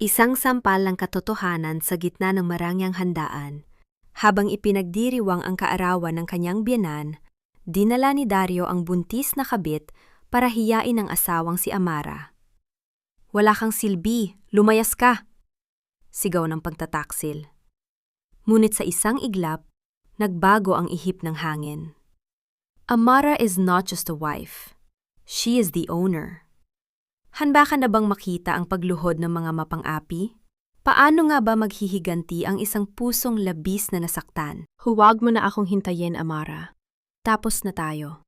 Isang sampal ng katotohanan sa gitna ng marangyang handaan. Habang ipinagdiriwang ang kaarawan ng kanyang biyenan, dinala ni Dario ang buntis na kabit para hiyain ang asawang si Amara. "Wala kang silbi, lumayas ka!" sigaw ng pagtataksil. Ngunit sa isang iglap, nagbago ang ihip ng hangin. Amara is not just a wife. She is the owner. Handa ka na bang makita ang pagluhod ng mga mapang-api? Paano nga ba maghihiganti ang isang pusong labis na nasaktan? Huwag mo na akong hintayin, Amara. Tapos na tayo.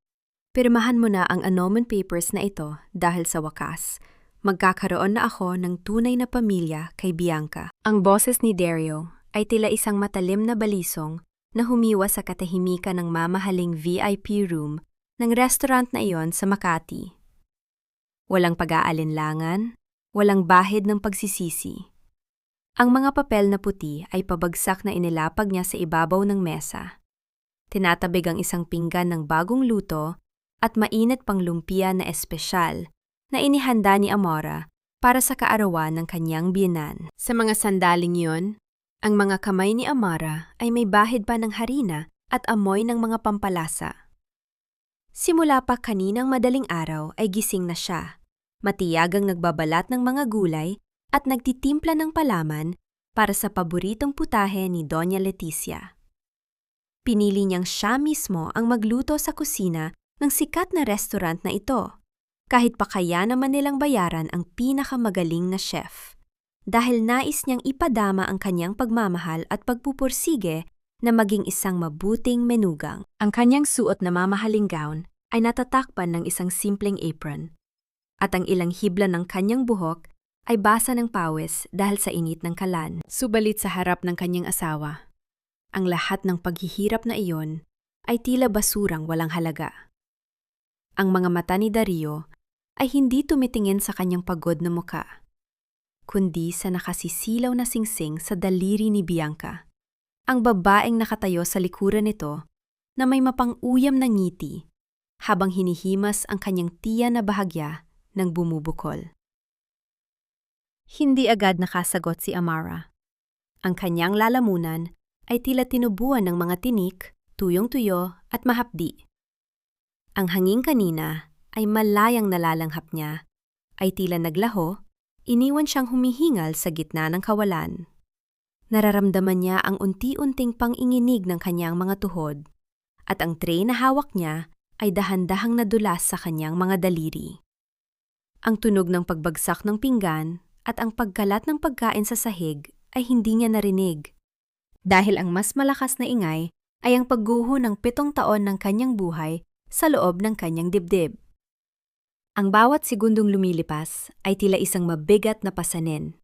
Pirmahan mo na ang annulment papers na ito dahil sa wakas, magkakaroon na ako ng tunay na pamilya kay Bianca. Ang boses ni Dario ay tila isang matalim na balisong na humiwa sa katahimikan ng mamahaling VIP room ng restaurant na iyon sa Makati. Walang pag-aalinlangan, walang bahid ng pagsisisi. Ang mga papel na puti ay pabagsak na inilapag niya sa ibabaw ng mesa. Tinatabig ang isang pinggan ng bagong luto at mainit pang lumpia na espesyal na inihanda ni Amara para sa kaarawan ng kanyang biyenan. Sa mga sandaling yun, ang mga kamay ni Amara ay may bahid pa ng harina at amoy ng mga pampalasa. Simula pa kaninang madaling araw ay gising na siya, matiyagang nagbabalat ng mga gulay at nagtitimpla ng palaman para sa paboritong putahe ni Doña Leticia. Pinili niyang siya mismo ang magluto sa kusina ng sikat na restaurant na ito, kahit pa kaya naman nilang bayaran ang pinakamagaling na chef, dahil nais niyang ipadama ang kanyang pagmamahal at pagpupursige na maging isang mabuting menugang. Ang kanyang suot na mamahaling gown ay natatakpan ng isang simpleng apron, at ang ilang hibla ng kanyang buhok ay basa ng pawis dahil sa init ng kalan. Subalit sa harap ng kanyang asawa, ang lahat ng paghihirap na iyon ay tila basurang walang halaga. Ang mga mata ni Dario ay hindi tumitingin sa kanyang pagod na muka, kundi sa nakasisilaw na singsing sa daliri ni Bianca, ang babaeng nakatayo sa likuran nito na may mapang-uyam na ngiti habang hinihimas ang kanyang tiyan na bahagya ng bumubukol. Hindi agad nakasagot si Amara. Ang kanyang lalamunan ay tila tinubuan ng mga tinik, tuyong-tuyo at mahapdi. Ang hangin kanina ay malayang nalalanghap niya, ay tila naglaho, iniwan siyang humihingal sa gitna ng kawalan. Nararamdaman niya ang unti-unting panginginig ng kanyang mga tuhod, at ang tray na hawak niya ay dahan-dahang nadulas sa kanyang mga daliri. Ang tunog ng pagbagsak ng pinggan at ang pagkalat ng pagkain sa sahig ay hindi niya narinig, dahil ang mas malakas na ingay ay ang pagguho ng 7 taon ng kanyang buhay sa loob ng kanyang dibdib. Ang bawat segundong lumilipas ay tila isang mabigat na pasanin.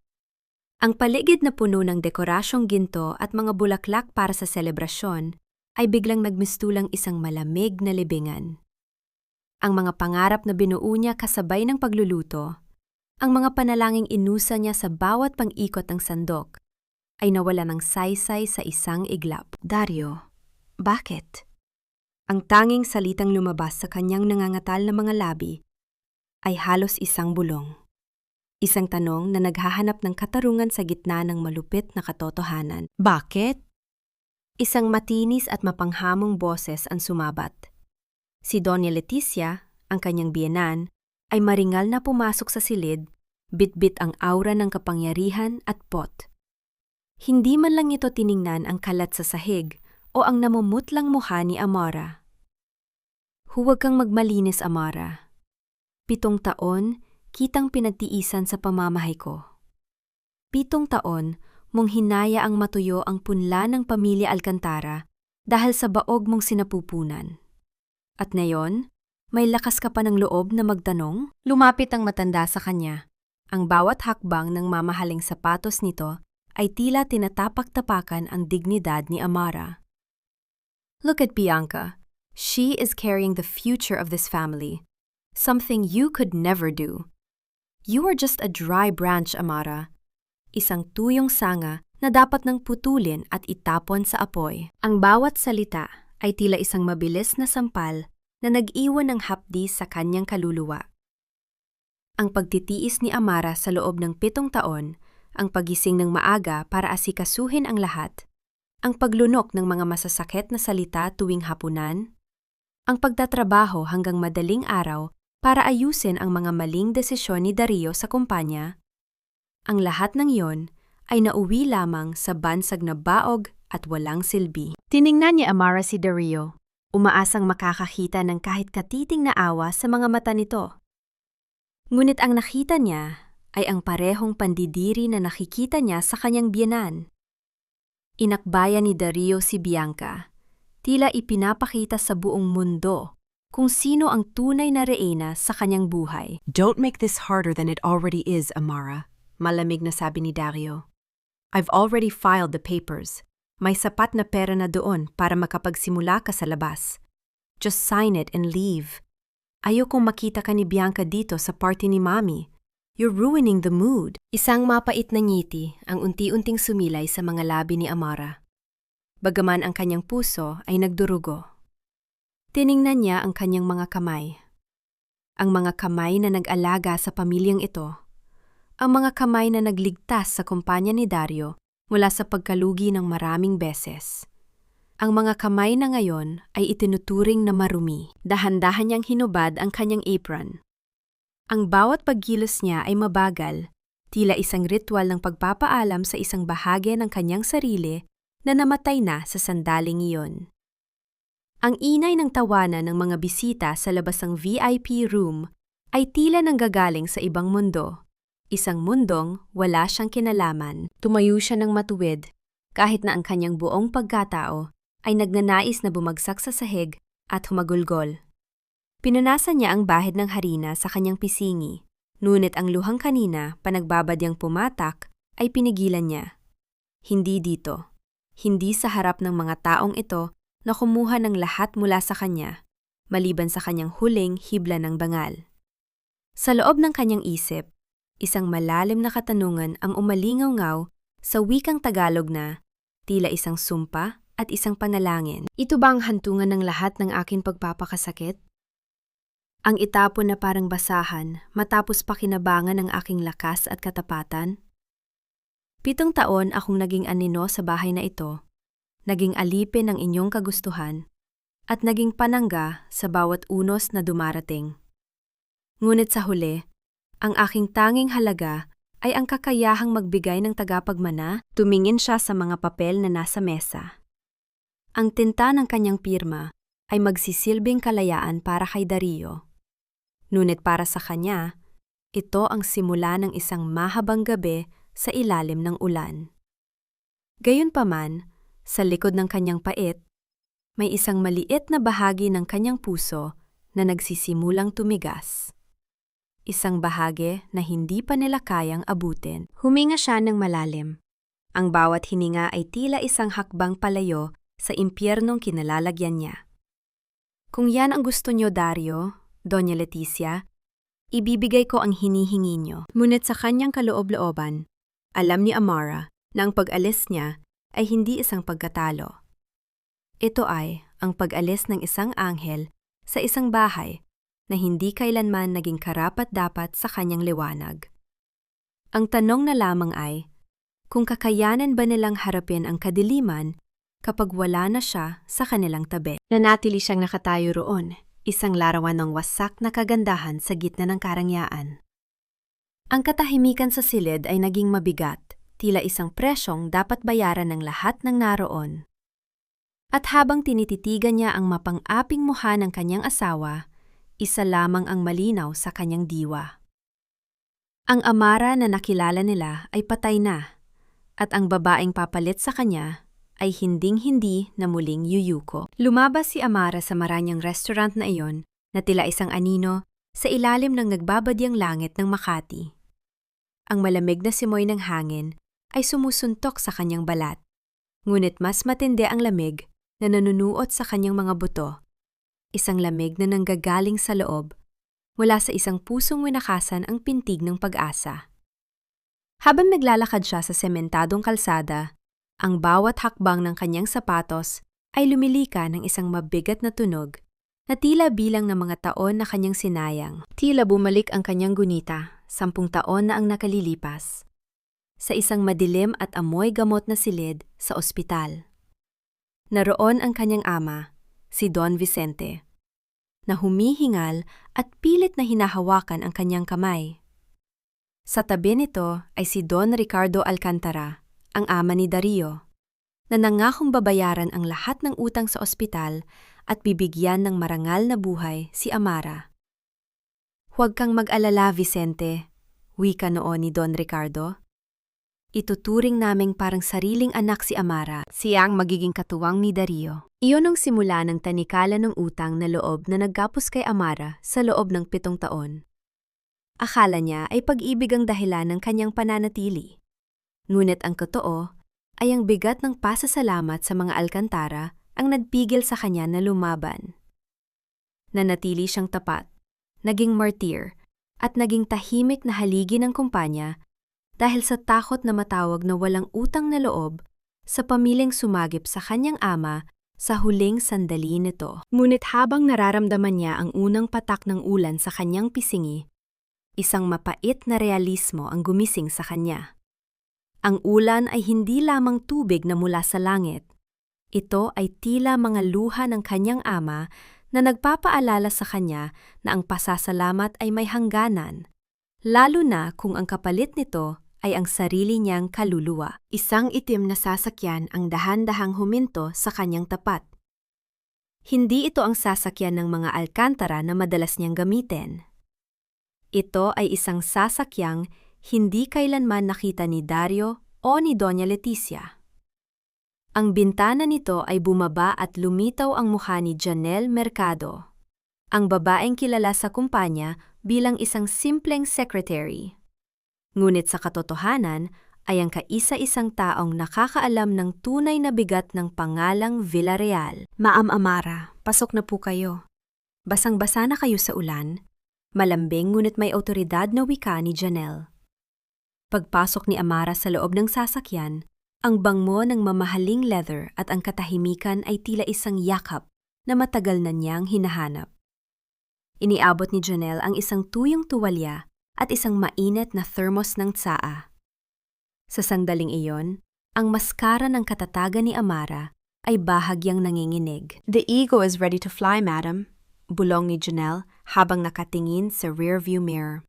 Ang paligid na puno ng dekorasyong ginto at mga bulaklak para sa selebrasyon ay biglang nagmistulang isang malamig na libingan. Ang mga pangarap na binuo niya kasabay ng pagluluto, ang mga panalangin inusa niya sa bawat pang-ikot ng sandok, ay nawala ng saysay sa isang iglap. "Dario, bakit?" Ang tanging salitang lumabas sa kanyang nangangatal na mga labi ay halos isang bulong. Isang tanong na naghahanap ng katarungan sa gitna ng malupit na katotohanan. "Bakit?" Isang matinis at mapanghamong boses ang sumabat. Si Doña Leticia, ang kanyang biyenan, ay maringal na pumasok sa silid, bitbit ang aura ng kapangyarihan at pot. Hindi man lang ito tiningnan ang kalat sa sahig o ang namumutlang mukha ni Amara. "Huwag kang magmalinis, Amara. 7 taon, kitang pinagtiisan sa pamamahay ko. 7 taon mong hinaya ang matuyo ang punla ng pamilya Alcantara dahil sa baog mong sinapupunan. At ngayon, may lakas ka pa ng loob na magtanong?" Lumapit ang matanda sa kanya. Ang bawat hakbang ng mamahaling sapatos nito ay tila tinatapak-tapakan ang dignidad ni Amara. "Look at Bianca. She is carrying the future of this family. Something you could never do. You are just a dry branch, Amara. Isang tuyong sanga na dapat nang putulin at itapon sa apoy." Ang bawat salita ay tila isang mabilis na sampal na nag-iwan ng hapdi sa kanyang kaluluwa. Ang pagtitiis ni Amara sa loob ng 7 taon ang pagising ng maaga para asikasuhin ang lahat, ang paglunok ng mga masasakit na salita tuwing hapunan, ang pagtatrabaho hanggang madaling araw para ayusin ang mga maling desisyon ni Dario sa kumpanya, ang lahat ng iyon ay nauwi lamang sa bansag na baog at walang silbi. Tiningnan ni Amara si Dario, umaasang makakakita ng kahit katiting na awa sa mga mata nito. Ngunit ang nakita niya ay ang parehong pandidiri na nakikita niya sa kanyang biyenan. Inakbayan ni Dario si Bianca, tila ipinapakita sa buong mundo kung sino ang tunay na reyna sa kanyang buhay. Don't make this harder than it already is, Amara. Malamig na sabi ni Dario. I've already filed the papers. May sapat na pera na doon para makapagsimula ka sa labas. Just sign it and leave. Ayokong makita ka ni Bianca dito sa party ni Mami. You're ruining the mood. Isang mapait na ngiti ang unti-unting sumilay sa mga labi ni Amara. Bagaman ang kanyang puso ay nagdurugo. Tiningnan niya ang kanyang mga kamay. Ang mga kamay na nag-alaga sa pamilyang ito. Ang mga kamay na nagligtas sa kumpanya ni Dario mula sa pagkalugi ng maraming beses. Ang mga kamay na ngayon ay itinuturing na marumi. Dahan-dahan niyang hinubad ang kanyang apron. Ang bawat pagkilos niya ay mabagal, tila isang ritual ng pagpapaalam sa isang bahagi ng kanyang sarili na namatay na sa sandaling iyon. Ang inay ng tawanan ng mga bisita sa labas ng VIP room ay tila nanggagaling sa ibang mundo. Isang mundong wala siyang kinalaman. Tumayo siya ng matuwid, kahit na ang kanyang buong pagkatao ay nagnanais na bumagsak sa sahig at humagulgol. Pinunasan niya ang bahid ng harina sa kanyang pisingi, ngunit ang luhang kanina panagbabadyang pumatak ay pinigilan niya. Hindi dito. Hindi sa harap ng mga taong ito na kumuha ng lahat mula sa kanya, maliban sa kanyang huling hibla ng bangal. Sa loob ng kanyang isip, isang malalim na katanungan ang umalingaw-ngaw sa wikang Tagalog na tila isang sumpa at isang panalangin. Ito ba ang hantungan ng lahat ng aking pagpapakasakit? Ang itapon na parang basahan matapos pakinabangan ng aking lakas at katapatan? 7 taon akong naging anino sa bahay na ito, naging alipin ng inyong kagustuhan, at naging panangga sa bawat unos na dumarating. Ngunit sa huli, ang aking tanging halaga ay ang kakayahang magbigay ng tagapagmana. Tumingin siya sa mga papel na nasa mesa. Ang tinta ng kanyang pirma ay magsisilbing kalayaan para kay Dario. Ngunit para sa kanya, ito ang simula ng isang mahabang gabi sa ilalim ng ulan. Gayunpaman, sa likod ng kanyang pait, may isang maliit na bahagi ng kanyang puso na nagsisimulang tumigas. Isang bahagi na hindi pa nila kayang abutin. Huminga siya ng malalim. Ang bawat hininga ay tila isang hakbang palayo sa impyernong kinalalagyan niya. Kung yan ang gusto niyo, Dario, Doña Leticia, ibibigay ko ang hinihingi niyo. Ngunit sa kanyang kaloob-looban, alam ni Amara na ang pag-alis niya ay hindi isang pagkatalo. Ito ay ang pag-alis ng isang anghel sa isang bahay na hindi kailanman naging karapat-dapat sa kanyang liwanag. Ang tanong na lamang ay, kung kakayanan ba nilang harapin ang kadiliman kapag wala na siya sa kanilang tabi. Nanatili siyang nakatayo roon, isang larawan ng wasak na kagandahan sa gitna ng karangyaan. Ang katahimikan sa silid ay naging mabigat, tila isang presyong dapat bayaran ng lahat ng naroon. At habang tinititigan niya ang mapang-aping mukha ng kanyang asawa, isa lamang ang malinaw sa kanyang diwa. Ang Amara na nakilala nila ay patay na, at ang babaeng papalit sa kanya ay hinding-hindi na muling yuyuko. Lumabas si Amara sa maranyang restaurant na iyon na tila isang anino sa ilalim ng nagbabadyang langit ng Makati. Ang malamig na simoy ng hangin ay sumusuntok sa kanyang balat, ngunit mas matindi ang lamig na nanunuot sa kanyang mga buto. Isang lamig na nanggagaling sa loob, mula sa isang pusong winakasan ang pintig ng pag-asa. Habang naglalakad siya sa sementadong kalsada, ang bawat hakbang ng kanyang sapatos ay lumilika ng isang mabigat na tunog na tila bilang ng mga taon na kanyang sinayang. Tila bumalik ang kanyang gunita, 10 taon na ang nakalilipas. sa isang madilim at amoy gamot na silid sa ospital. Naroon ang kanyang ama, si Don Vicente, na humihingal at pilit na hinahawakan ang kanyang kamay. Sa tabi nito ay si Don Ricardo Alcantara, ang ama ni Dario, na nangakong babayaran ang lahat ng utang sa ospital at bibigyan ng marangal na buhay si Amara. "Huwag kang mag-alala, Vicente," wika noon ni Don Ricardo. "Ituturing naming parang sariling anak si Amara, siya ang magiging katuwang ni Dario." Iyon ang simula ng tanikala ng utang na loob na nagkapos kay Amara sa loob ng 7 taon. Akala niya ay pag-ibig ang dahilan ng kanyang pananatili. Ngunit ang totoo ay ang bigat ng pasasalamat sa mga Alcantara ang nagpigil sa kanya na lumaban. Nanatili siyang tapat, naging martir, at naging tahimik na haligi ng kumpanya dahil sa takot na matawag na walang utang na loob sa pamilyang sumagip sa kanyang ama sa huling sandali nito. Ngunit habang nararamdaman niya ang unang patak ng ulan sa kanyang pisingi, isang mapait na realismo ang gumising sa kanya. Ang ulan ay hindi lamang tubig na mula sa langit. Ito ay tila mga luha ng kanyang ama na nagpapaalala sa kanya na ang pasasalamat ay may hangganan, lalo na kung ang kapalit nito ay ang sarili niyang kaluluwa. Isang itim na sasakyan ang dahan-dahang huminto sa kanyang tapat. Hindi ito ang sasakyan ng mga Alcantara na madalas niyang gamitin. Ito ay isang sasakyang hindi kailanman nakita ni Dario o ni Doña Leticia. Ang bintana nito ay bumaba at lumitaw ang mukha ni Janelle Mercado, ang babaeng kilala sa kumpanya bilang isang simpleng secretary. Ngunit sa katotohanan ay ang kaisa-isang taong nakakaalam ng tunay na bigat ng pangalang Villarreal. "Ma'am Amara, pasok na po kayo. Basang-basa na kayo sa ulan." Malambing ngunit may awtoridad na wika ni Janelle. Pagpasok ni Amara sa loob ng sasakyan, ang bangmo ng mamahaling leather at ang katahimikan ay tila isang yakap na matagal na niyang hinahanap. Iniabot ni Janelle ang isang tuyong tuwalya at isang mainit na thermos ng tsaa. Sa sandaling iyon, ang maskara ng katatagan ni Amara ay bahagyang nanginginig. "The ego is ready to fly, madam," bulong ni Janelle habang nakatingin sa rearview mirror.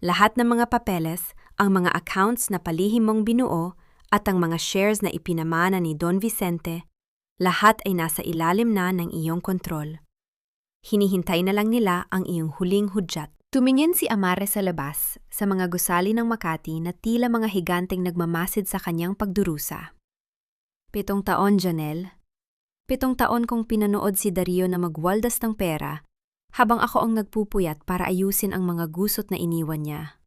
Lahat ng mga papeles, ang mga accounts na palihim mong binuo at ang mga shares na ipinamana ni Don Vicente, lahat ay nasa ilalim na ng iyong kontrol. Hinihintay na lang nila ang iyong huling hudyat. Tumingin si Amara sa labas, sa mga gusali ng Makati na tila mga higanteng nagmamasid sa kanyang pagdurusa. 7 taon, Janelle. 7 taon kong pinanood si Dario na magwaldas ng pera, habang ako ang nagpupuyat para ayusin ang mga gusot na iniwan niya.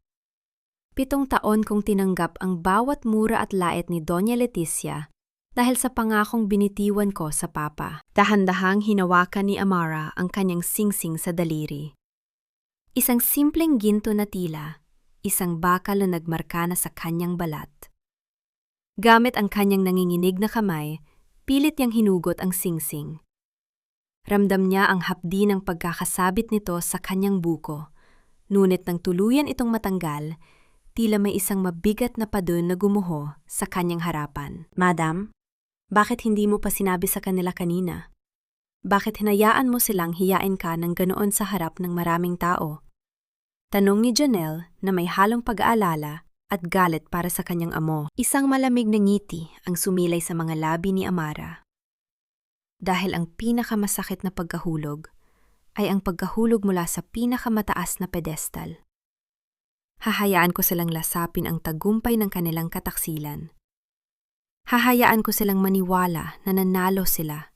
7 taon kong tinanggap ang bawat mura at lait ni Doña Leticia dahil sa pangakong binitiwan ko sa papa. Dahan-dahang hinawakan ni Amara ang kanyang singsing sa daliri. Isang simpleng ginto na tila, isang bakal na nagmarka na sa kanyang balat. Gamit ang kanyang nanginginig na kamay, pilit niyang hinugot ang singsing. Ramdam niya ang hapdi ng pagkakasabit nito sa kanyang buko, ngunit nang tuluyan itong matanggal, tila may isang mabigat na padon na gumuho sa kanyang harapan. "Madam, bakit hindi mo pa sinabi sa kanila kanina? Bakit hinayaan mo silang hiyain ka ng ganoon sa harap ng maraming tao?" Tanong ni Janelle na may halong pag-aalala at galit para sa kanyang amo. Isang malamig na ngiti ang sumilay sa mga labi ni Amara. Dahil ang pinakamasakit na pagkahulog ay ang pagkahulog mula sa pinakamataas na pedestal. Hahayaan ko silang lasapin ang tagumpay ng kanilang kataksilan. Hahayaan ko silang maniwala na nanalo sila.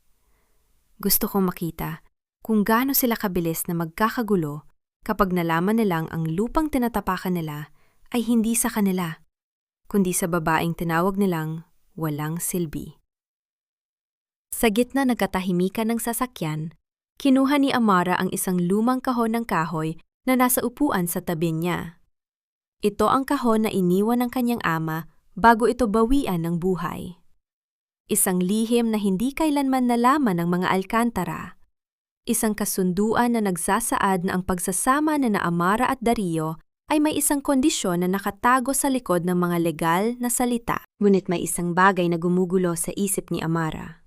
Gusto kong makita kung gaano sila kabilis na magkakagulo kapag nalaman nilang ang lupang tinatapakan nila ay hindi sa kanila, kundi sa babaeng tinawag nilang walang silbi. Sa gitna ng katahimikan ng sasakyan, kinuha ni Amara ang isang lumang kahon ng kahoy na nasa upuan sa tabi niya. Ito ang kahon na iniwan ng kanyang ama bago ito bawian ng buhay. Isang lihim na hindi kailanman nalaman ng mga Alcantara. Isang kasunduan na nagsasaad na ang pagsasama na Amara at Dario ay may isang kondisyon na nakatago sa likod ng mga legal na salita. Ngunit may isang bagay na gumugulo sa isip ni Amara.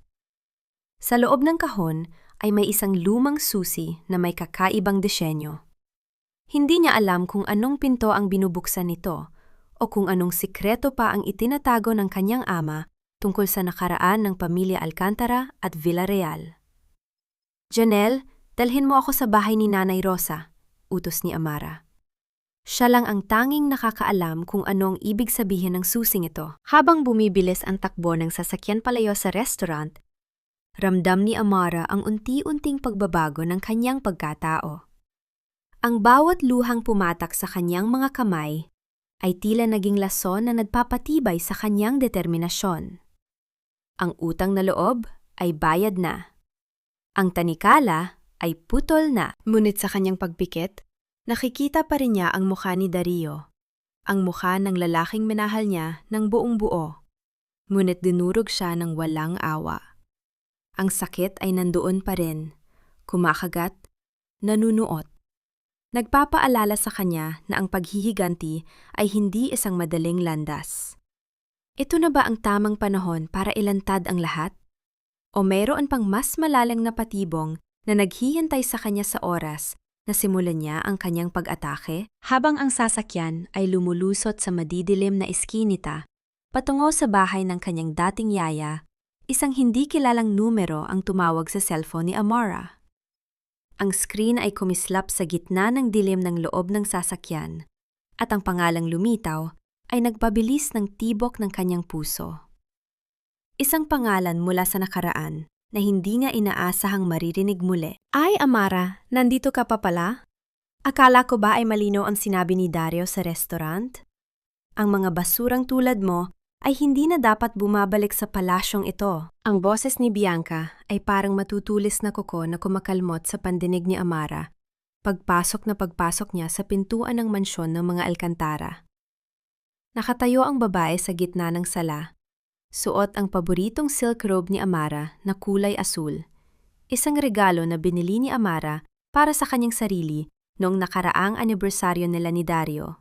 Sa loob ng kahon ay may isang lumang susi na may kakaibang disenyo. Hindi niya alam kung anong pinto ang binubuksan nito o kung anong sikreto pa ang itinatago ng kanyang ama tungkol sa nakaraan ng pamilya Alcantara at Villarreal. "Janelle, dalhin mo ako sa bahay ni Nanay Rosa," utos ni Amara. Siya lang ang tanging nakakaalam kung anong ibig sabihin ng susing ito. Habang bumibilis ang takbo ng sasakyan palayo sa restaurant, ramdam ni Amara ang unti-unting pagbabago ng kanyang pagkatao. Ang bawat luhang pumatak sa kanyang mga kamay ay tila naging lason na nagpapatibay sa kanyang determinasyon. Ang utang na loob ay bayad na. Ang tanikala ay putol na. Ngunit sa kanyang pagpikit, nakikita pa rin niya ang mukha ni Dario, ang mukha ng lalaking minahal niya ng buong buo. Ngunit dinurog siya ng walang awa. Ang sakit ay nandoon pa rin, kumakagat, nanunuot. Nagpapaalala sa kanya na ang paghihiganti ay hindi isang madaling landas. Ito na ba ang tamang panahon para ilantad ang lahat? O mayroon pang mas malalang na patibong na naghihintay sa kanya sa oras na simulan niya ang kanyang pag-atake? Habang ang sasakyan ay lumulusot sa madidilim na iskinita, patungo sa bahay ng kanyang dating yaya, isang hindi kilalang numero ang tumawag sa cellphone ni Amara. Ang screen ay kumislap sa gitna ng dilim ng loob ng sasakyan, at ang pangalang lumitaw ay nagpabilis ng tibok ng kanyang puso. Isang pangalan mula sa nakaraan na hindi niya inaasahang maririnig muli. "Ay, Amara, nandito ka pa pala? Akala ko ba ay malinaw ang sinabi ni Dario sa restaurant? Ang mga basurang tulad mo ay hindi na dapat bumabalik sa palasyong ito." Ang boses ni Bianca ay parang matutulis na kuko na kumakalmot sa pandinig ni Amara, pagpasok niya sa pintuan ng mansyon ng mga Alcantara. Nakatayo ang babae sa gitna ng sala. Suot ang paboritong silk robe ni Amara na kulay asul, isang regalo na binili ni Amara para sa kanyang sarili noong nakaraang anibersaryo nila ni Dario.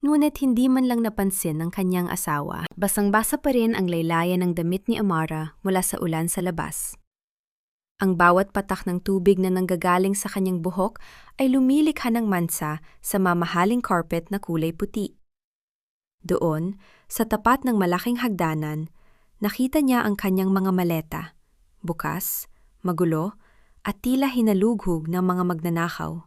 Ngunit hindi man lang napansin ng kanyang asawa. Basang-basa pa rin ang laylayan ng damit ni Amara mula sa ulan sa labas. Ang bawat patak ng tubig na nanggagaling sa kanyang buhok ay lumilikha ng mansa sa mamahaling carpet na kulay puti. Doon, sa tapat ng malaking hagdanan, nakita niya ang kanyang mga maleta, bukas, magulo, at tila hinalughog ng mga magnanakaw.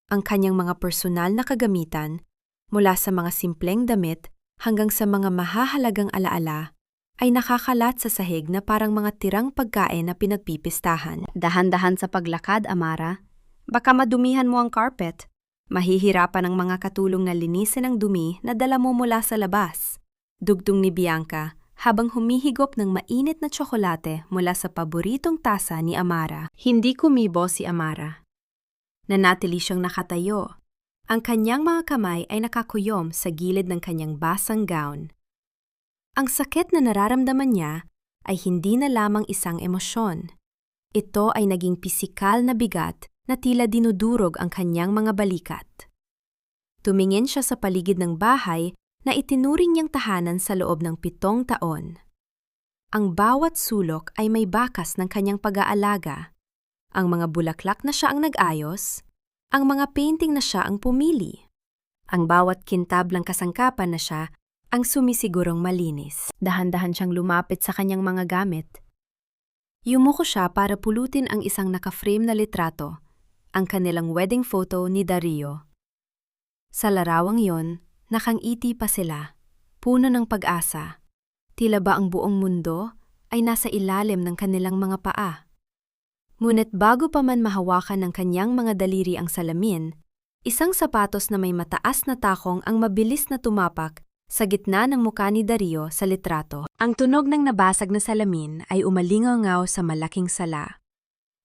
Ang kanyang mga personal na kagamitan, mula sa mga simpleng damit hanggang sa mga mahahalagang alaala, ay nakakalat sa sahig na parang mga tirang pagkain na pinagpipistahan. "Dahan-dahan sa paglakad, Amara. Baka madumihan mo ang carpet. Mahihirapan ang mga katulong na linisin ang dumi na dala mo mula sa labas," dugtong ni Bianca habang humihigop ng mainit na tsokolate mula sa paboritong tasa ni Amara. Hindi kumibo si Amara. Nanatili siyang nakatayo. Ang kanyang mga kamay ay nakakuyom sa gilid ng kanyang basang gown. Ang sakit na nararamdaman niya ay hindi na lamang isang emosyon. Ito ay naging pisikal na bigat na tila dinudurog ang kanyang mga balikat. Tumingin siya sa paligid ng bahay na itinuring niyang tahanan sa loob ng 7 taon. Ang bawat sulok ay may bakas ng kanyang pag-aalaga. Ang mga bulaklak na siya ang nag-ayos, ang mga painting na siya ang pumili. Ang bawat kintablang kasangkapan na siya ang sumisigurong malinis. Dahan-dahan siyang lumapit sa kanyang mga gamit. Yumuko siya para pulutin ang isang naka-frame na litrato, ang kanilang wedding photo ni Dario. Sa larawang yon, nakangiti pa sila, puno ng pag-asa. Tila ba ang buong mundo ay nasa ilalim ng kanilang mga paa. Ngunit bago pa man mahawakan ng kanyang mga daliri ang salamin, isang sapatos na may mataas na takong ang mabilis na tumapak sa gitna ng mukha ni Dario sa litrato. Ang tunog ng nabasag na salamin ay umalingaw sa malaking sala.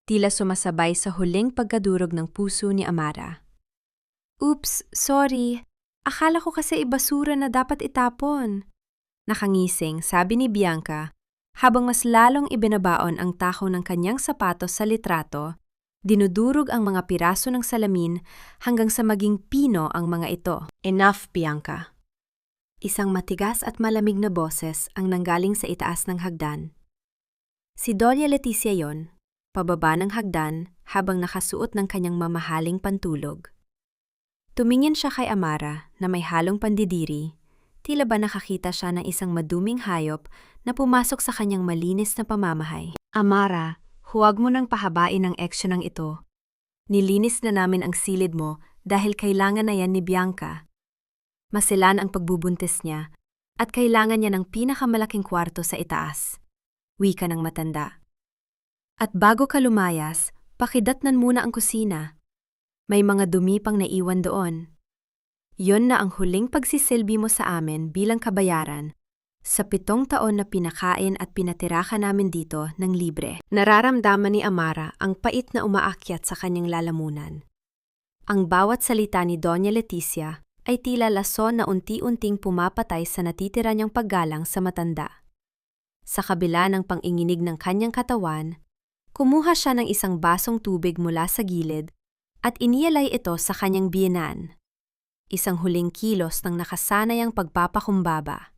Tila sumasabay sa huling pagkadurog ng puso ni Amara. "Oops, sorry. Akala ko kasi ibasura na dapat itapon." Nakangising, sabi ni Bianca, habang mas lalong ibinabaon ang taho ng kanyang sapatos sa litrato Dinudurog ang mga piraso ng salamin hanggang sa maging pino ang mga ito. Enough, Bianca. Isang matigas at malamig na boses ang nanggaling sa itaas ng hagdan. Si Doña Leticia yon, pababa ng hagdan habang nakasuot ng kanyang mamahaling pantulog. Tumingin siya kay Amara na may halong pandidiri, tila ba nakakita siya ng isang maduming hayop na pumasok sa kanyang malinis na pamamahay. Amara, huwag mo nang pahabain ang eksyonang ito. Nilinis na namin ang silid mo dahil kailangan na yan ni Bianca. Masilan ang pagbubuntis niya at kailangan niya ng pinakamalaking kwarto sa itaas. Wika ng matanda. At bago ka lumayas, pakidatnan muna ang kusina. May mga dumi pang naiwan doon. Yon na ang huling pagsisilbi mo sa amin bilang kabayaran sa 7 taon na pinakain at pinatira ka namin dito ng libre. Nararamdaman ni Amara ang pait na umaakyat sa kanyang lalamunan. Ang bawat salita ni Doña Leticia ay tila lason na unti-unting pumapatay sa natitira niyang paggalang sa matanda. Sa kabila ng panginginig ng kanyang katawan, kumuha siya ng isang basong tubig mula sa gilid at inialay ito sa kanyang biyenan. Isang huling kilos ng nakasanayang pagpapakumbaba.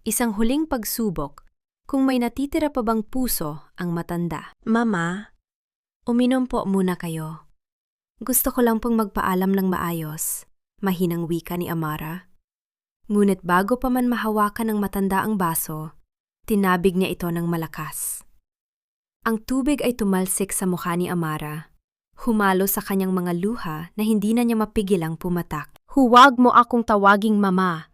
Isang huling pagsubok kung may natitira pa bang puso ang matanda. Mama, uminom po muna kayo. Gusto ko lang pong magpaalam ng maayos. Mahinang wika ni Amara. Ngunit bago pa man mahawakan ng matanda ang baso, tinabig niya ito ng malakas. Ang tubig ay tumalsik sa mukha ni Amara, humalo sa kanyang mga luha na hindi na niya mapigilang pumatak. Huwag mo akong tawaging mama.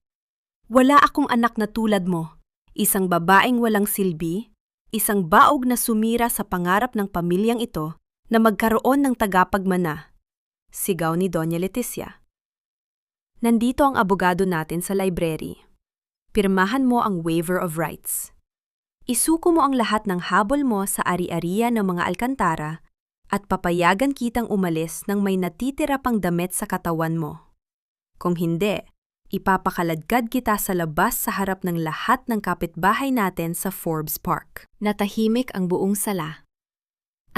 Wala akong anak na tulad mo. Isang babaeng walang silbi, isang baog na sumira sa pangarap ng pamilyang ito na magkaroon ng tagapagmana. Sigaw ni Doña Leticia. Nandito ang abogado natin sa library. Pirmahan mo ang waiver of rights. Isuko mo ang lahat ng habol mo sa ari-ariya ng mga alkantara at papayagan kitang umalis nang may natitira pang damit sa katawan mo. Kung hindi, ipapakaladkad kita sa labas sa harap ng lahat ng kapitbahay natin sa Forbes Park. Natahimik ang buong sala.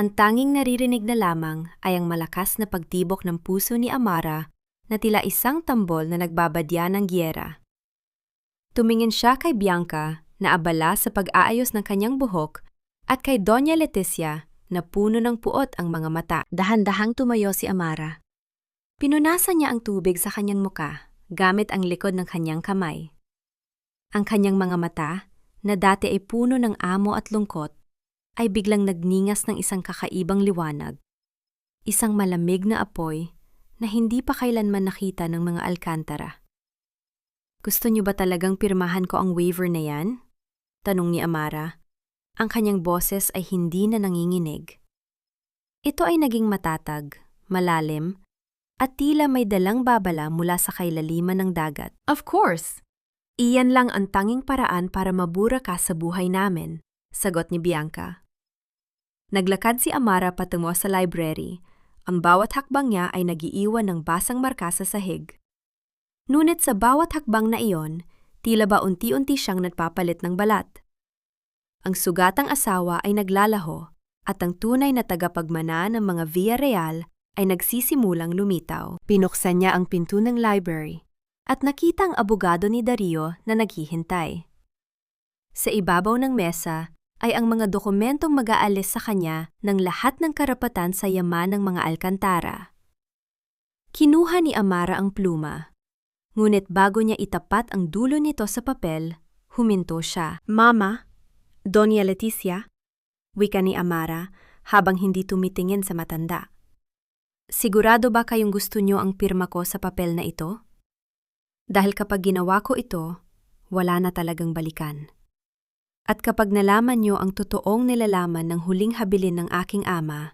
Ang tanging naririnig na lamang ay ang malakas na pagtibok ng puso ni Amara na tila isang tambol na nagbabadya ng giyera. Tumingin siya kay Bianca na abala sa pag-aayos ng kanyang buhok at kay Doña Leticia na puno ng puot ang mga mata. Dahan-dahang tumayo si Amara. Pinunasan niya ang tubig sa kanyang muka gamit ang likod ng kanyang kamay. Ang kanyang mga mata, na dati ay puno ng amo at lungkot, ay biglang nagningas ng isang kakaibang liwanag. Isang malamig na apoy na hindi pa kailanman nakita ng mga alkantara. Gusto niyo ba talagang pirmahan ko ang waiver na yan? Tanong ni Amara. Ang kanyang boses ay hindi na nanginginig. Ito ay naging matatag, malalim, at tila may dalang babala mula sa kailaliman ng dagat. Of course! Iyan lang ang tanging paraan para mabura ka sa buhay namin, sagot ni Bianca. Naglakad si Amara patungo sa library. Ang bawat hakbang niya ay nagiiwan ng basang marka sa sahig. Ngunit sa bawat hakbang na iyon, tila ba unti-unti siyang nagpapalit ng balat. Ang sugatang asawa ay naglalaho at ang tunay na tagapagmana ng mga Villarreal ay nagsisimulang lumitaw. Pinuksan niya ang pinto ng library at nakita ang abogado ni Dario na naghihintay. Sa ibabaw ng mesa ay ang mga dokumentong mag-aalis sa kanya ng lahat ng karapatan sa yaman ng mga alkantara. Kinuha ni Amara ang pluma, ngunit bago niya itapat ang dulo nito sa papel, huminto siya. Mama, Doña Leticia, wika ni Amara habang hindi tumitingin sa matanda. Sigurado ba kayong gusto niyo ang pirma ko sa papel na ito? Dahil kapag ginawa ko ito, wala na talagang balikan. At kapag nalaman niyo ang totoong nilalaman ng huling habilin ng aking ama,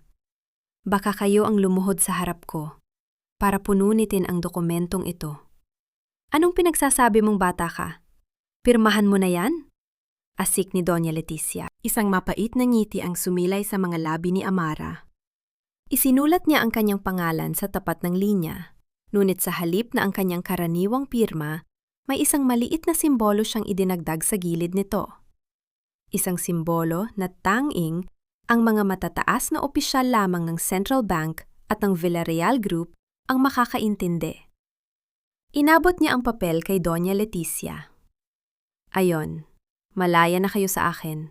baka kayo ang lumuhod sa harap ko para pununitin ang dokumentong ito. Anong pinagsasabi mong bata ka? Pirmahan mo na yan? Asik ni Doña Leticia. Isang mapait na ngiti ang sumilay sa mga labi ni Amara. Isinulat niya ang kanyang pangalan sa tapat ng linya, ngunit sa halip na ang kanyang karaniwang pirma, may isang maliit na simbolo siyang idinagdag sa gilid nito. Isang simbolo na tanging Ang mga matataas na opisyal lamang ng Central Bank at ng Villarreal Group ang makakaintindi. Inabot niya ang papel kay Doña Leticia. Ayon, malaya na kayo sa akin,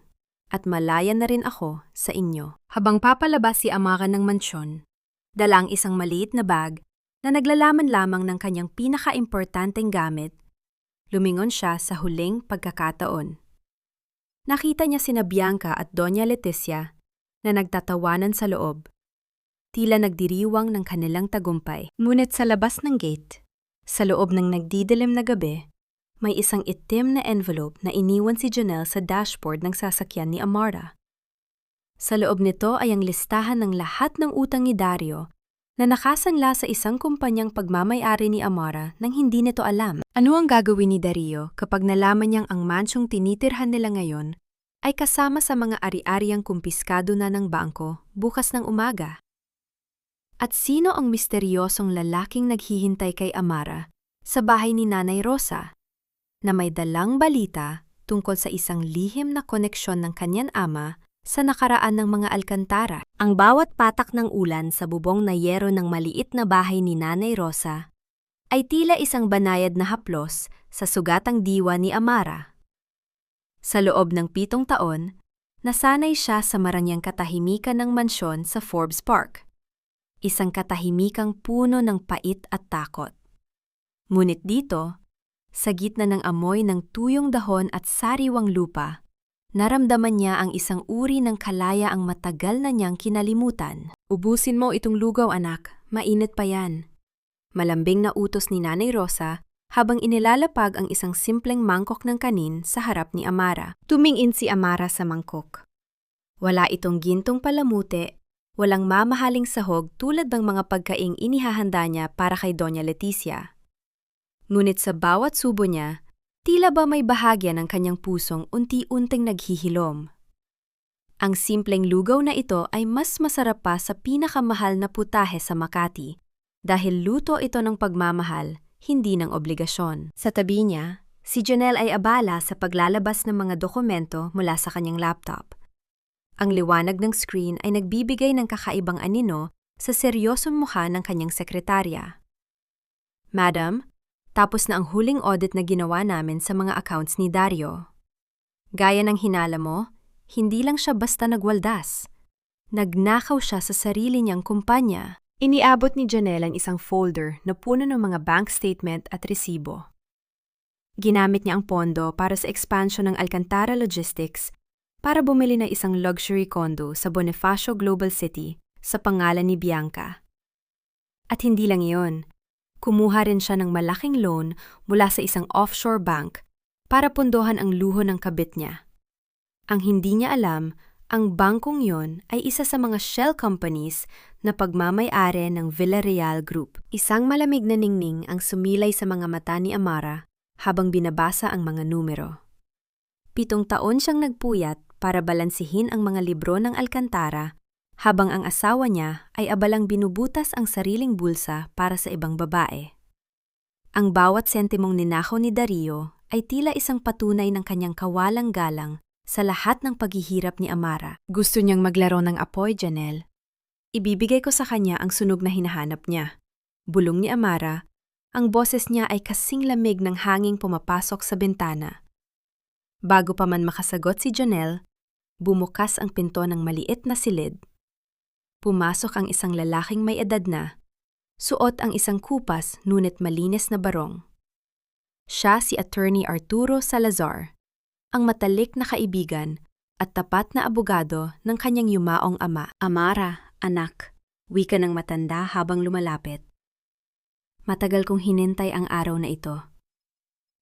at malaya na rin ako sa inyo. Habang papalabas si Amara ng mansyon, dala ang isang maliit na bag na naglalaman lamang ng kanyang pinaka-importanteng gamit, lumingon siya sa huling pagkakataon. Nakita niya sina Bianca at Doña Leticia na nagtatawanan sa loob, tila nagdiriwang ng kanilang tagumpay. Ngunit sa labas ng gate, sa loob ng nagdidilim na gabi, may isang itim na envelope na iniwan si Janelle sa dashboard ng sasakyan ni Amara. Sa loob nito ay ang listahan ng lahat ng utang ni Dario na nakasanla sa isang kumpanyang pagmamay-ari ni Amara nang hindi nito alam. Ano ang gagawin ni Dario kapag nalaman niyang ang mansyong tinitirhan nila ngayon ay kasama sa mga ari-ariang kumpiskado na ng bangko bukas ng umaga? At sino ang misteryosong lalaking naghihintay kay Amara sa bahay ni Nanay Rosa na may dalang balita tungkol sa isang lihim na koneksyon ng kanyang ama sa nakaraan ng mga alkantara? Ang bawat patak ng ulan sa bubong na yero ng maliit na bahay ni Nanay Rosa ay tila isang banayad na haplos sa sugatang diwa ni Amara. Sa loob ng 7 taon, nasanay siya sa maranyang katahimikan ng mansyon sa Forbes Park. Isang katahimikang puno ng pait at takot. Ngunit dito, sa gitna ng amoy ng tuyong dahon at sariwang lupa, naramdaman niya ang isang uri ng kalaya ang matagal na niyang kinalimutan. Ubusin mo itong lugaw, anak. Mainit pa yan. Malambing na utos ni Nanay Rosa habang inilalapag ang isang simpleng mangkok ng kanin sa harap ni Amara. Tumingin si Amara sa mangkok. Wala itong gintong palamute, walang mamahaling sahog tulad ng mga pagkaing inihahanda niya para kay Doña Leticia. Ngunit sa bawat subo niya, tila ba may bahagya ng kanyang pusong unti-unting naghihilom. Ang simpleng lugaw na ito ay mas masarap pa sa pinakamahal na putahe sa Makati dahil luto ito ng pagmamahal, hindi ng obligasyon. Sa tabi niya, si Janelle ay abala sa paglalabas ng mga dokumento mula sa kanyang laptop. Ang liwanag ng screen ay nagbibigay ng kakaibang anino sa seryosong mukha ng kanyang sekretarya. Madam, tapos na ang huling audit na ginawa namin sa mga accounts ni Dario. Gaya ng hinala mo, hindi lang siya basta nagwaldas. Nagnakaw siya sa sarili niyang kumpanya. Iniabot ni Janelle ang isang folder na puno ng mga bank statement at resibo. Ginamit niya ang pondo para sa expansion ng Alcantara Logistics para bumili ng isang luxury condo sa Bonifacio Global City sa pangalan ni Bianca. At hindi lang iyon, kumuha rin siya ng malaking loan mula sa isang offshore bank para pundohan ang luho ng kabit niya. Ang hindi niya alam, ang bangkong yon ay isa sa mga shell companies na pagmamay-ari ng Villarreal Group. Isang malamig na ningning ang sumilay sa mga mata ni Amara habang binabasa ang mga numero. 7 taon siyang nagpuyat para balansihin ang mga libro ng Alcantara habang ang asawa niya ay abalang binubutas ang sariling bulsa para sa ibang babae. Ang bawat sentimong ninakaw ni Dario ay tila isang patunay ng kanyang kawalang galang sa lahat ng paghihirap ni Amara. Gusto niyang maglaro ng apoy, Janelle. Ibibigay ko sa kanya ang sunog na hinahanap niya. Bulong ni Amara, ang boses niya ay kasing lamig ng hanging pumapasok sa bintana. Bago pa man makasagot si Janelle, bumukas ang pinto ng maliit na silid. Pumasok ang isang lalaking may edad na, suot ang isang kupas ngunit malinis na barong. Siya si Attorney Arturo Salazar, ang matalik na kaibigan at tapat na abogado ng kanyang yumaong ama. Amara, anak, wika ng matanda habang lumalapit. Matagal kong hinintay ang araw na ito.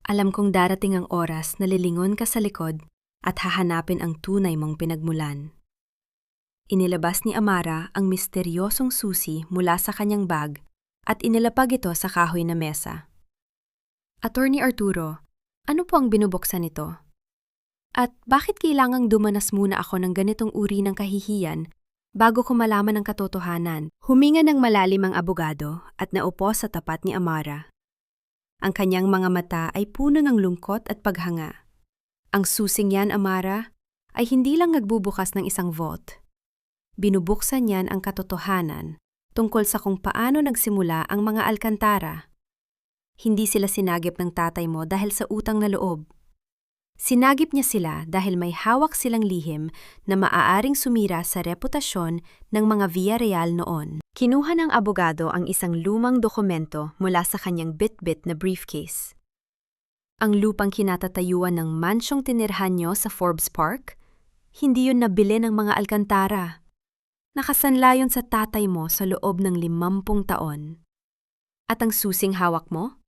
Alam kong darating ang oras na lilingon ka sa likod at hahanapin ang tunay mong pinagmulan. Inilabas ni Amara ang misteryosong susi mula sa kanyang bag at inilapag ito sa kahoy na mesa. Attorney Arturo, ano po ang binubuksan nito? At bakit kailangang dumanas muna ako ng ganitong uri ng kahihiyan bago ko malaman ang katotohanan? Huminga ng malalim ang abogado at naupo sa tapat ni Amara. Ang kanyang mga mata ay puno ng lungkot at paghanga. Ang susing yan, Amara, ay hindi lang nagbubukas ng isang vault. Binubuksan niyan ang katotohanan tungkol sa kung paano nagsimula ang mga alkantara. Hindi sila sinagip ng tatay mo dahil sa utang na loob. Sinagip niya sila dahil may hawak silang lihim na maaaring sumira sa reputasyon ng mga Villarreal noon. Kinuha ng abogado ang isang lumang dokumento mula sa kanyang bit-bit na briefcase. Ang lupang kinatatayuan ng mansyong tinirhan niyo sa Forbes Park, hindi yun nabili ng mga alkantara. Nakasanla yun sa tatay mo sa loob ng 50 taon. At ang susing hawak mo?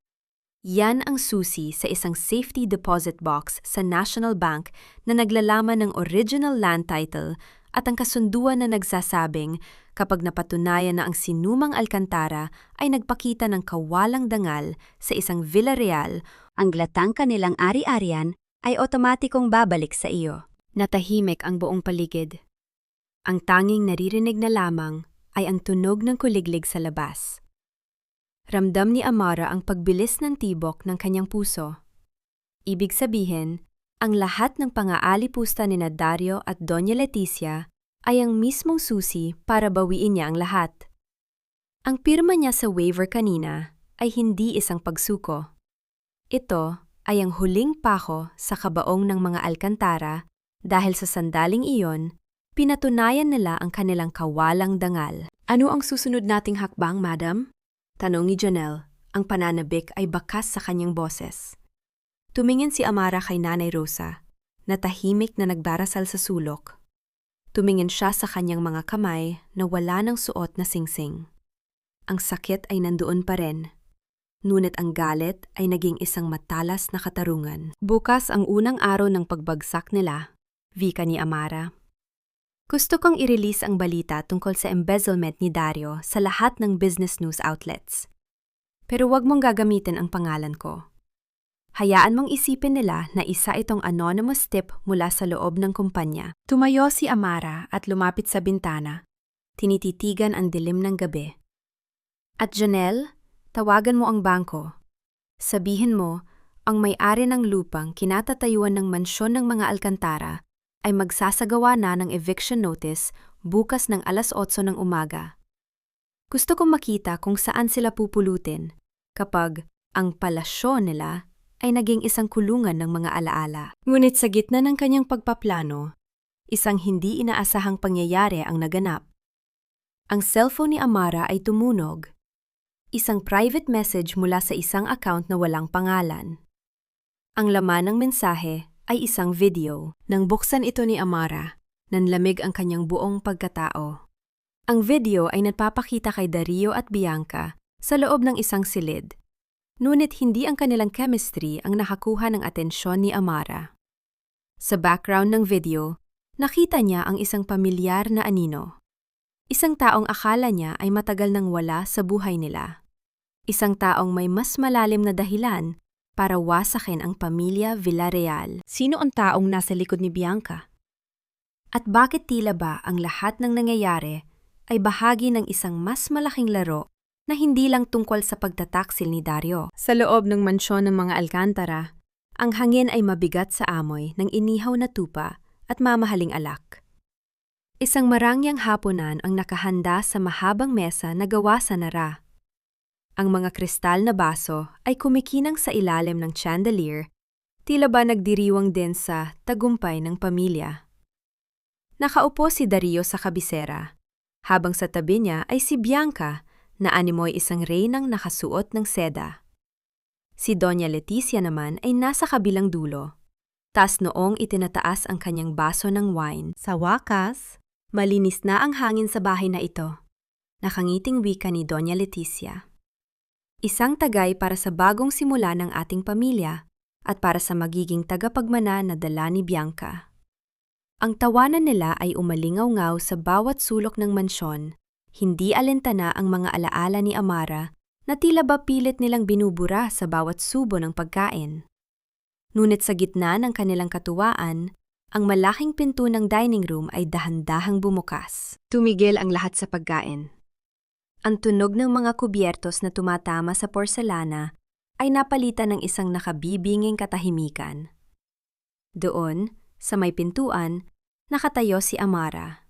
Yan ang susi sa isang safety deposit box sa National Bank na naglalaman ng original land title at ang kasunduan na nagsasabing kapag napatunayan na ang sinumang alkantara ay nagpakita ng kawalang dangal sa isang Villarreal, ang glatang kanilang ari-arian ay otomatikong babalik sa iyo. Natahimik ang buong paligid. Ang tanging naririnig na lamang ay ang tunog ng kuliglig sa labas. Ramdam ni Amara ang pagbilis ng tibok ng kanyang puso. Ibig sabihin, ang lahat ng pang-aalipusta ni Dario at Doña Leticia ay ang mismong susi para bawiin niya ang lahat. Ang pirma niya sa waiver kanina ay hindi isang pagsuko. Ito ay ang huling pako sa kabaong ng mga alkantara dahil sa sandaling iyon, pinatunayan nila ang kanilang kawalang dangal. Ano ang susunod nating hakbang, madam? Tanong ni Janelle, ang pananabik ay bakas sa kanyang boses. Tumingin si Amara kay Nanay Rosa, na tahimik na nagdarasal sa sulok. Tumingin siya sa kanyang mga kamay na wala ng suot na singsing. Ang sakit ay nandoon pa rin. Ngunit ang galit ay naging isang matalas na katarungan. Bukas ang unang araw ng pagbagsak nila, vika ni Amara. Gusto kong i-release ang balita tungkol sa embezzlement ni Dario sa lahat ng business news outlets. Pero wag mong gagamitin ang pangalan ko. Hayaan mong isipin nila na isa itong anonymous tip mula sa loob ng kumpanya. Tumayo si Amara at lumapit sa bintana. Tinititigan ang dilim ng gabi. At Janelle, tawagan mo ang bangko. Sabihin mo, ang may-ari ng lupang kinatatayuan ng mansyon ng mga alkantara ay magsasagawa na ng eviction notice bukas ng 8:00 ng umaga. Gusto kong makita kung saan sila pupulutin kapag ang palasyon nila ay naging isang kulungan ng mga alaala. Ngunit sa gitna ng kanyang pagpaplano, isang hindi inaasahang pangyayari ang naganap. Ang cellphone ni Amara ay tumunog. Isang private message mula sa isang account na walang pangalan. Ang laman ng mensahe ay isang video. Nang buksan ito ni Amara, nanlamig ang kanyang buong pagkatao. Ang video ay nagpapakita kay Dario at Bianca sa loob ng isang silid. Ngunit hindi ang kanilang chemistry ang nakakuha ng atensyon ni Amara. Sa background ng video, nakita niya ang isang pamilyar na anino. Isang taong akala niya ay matagal nang wala sa buhay nila. Isang taong may mas malalim na dahilan para wasakin ang pamilya Villarreal. Sino ang taong nasa likod ni Bianca? At bakit tila ba ang lahat ng nangyayari ay bahagi ng isang mas malaking laro na hindi lang tungkol sa pagtataksil ni Dario? Sa loob ng mansyon ng mga Alcantara, ang hangin ay mabigat sa amoy ng inihaw na tupa at mamahaling alak. Isang marangyang hapunan ang nakahanda sa mahabang mesa na gawa sa nara. Ang mga kristal na baso ay kumikinang sa ilalim ng chandelier, tila ba nagdiriwang din sa tagumpay ng pamilya. Nakaupo si Dario sa kabisera, habang sa tabi niya ay si Bianca na animoy isang reynang nakasuot ng seda. Si Doña Leticia naman ay nasa kabilang dulo, tas noong itinataas ang kanyang baso ng wine. Sa wakas, malinis na ang hangin sa bahay na ito. Nakangiting wika ni Doña Leticia. Isang tagay para sa bagong simula ng ating pamilya at para sa magiging tagapagmana na dala ni Bianca. Ang tawanan nila ay umalingaw-ngaw sa bawat sulok ng mansyon, hindi alintana ang mga alaala ni Amara na tila ba pilit nilang binubura sa bawat subo ng pagkain. Ngunit sa gitna ng kanilang katuwaan, ang malaking pinto ng dining room ay dahan-dahang bumukas. Tumigil ang lahat sa pagkain. Ang tunog ng mga kubyertos na tumatama sa porselana ay napalitan ng isang nakabibinging katahimikan. Doon, sa may pintuan, nakatayo si Amara.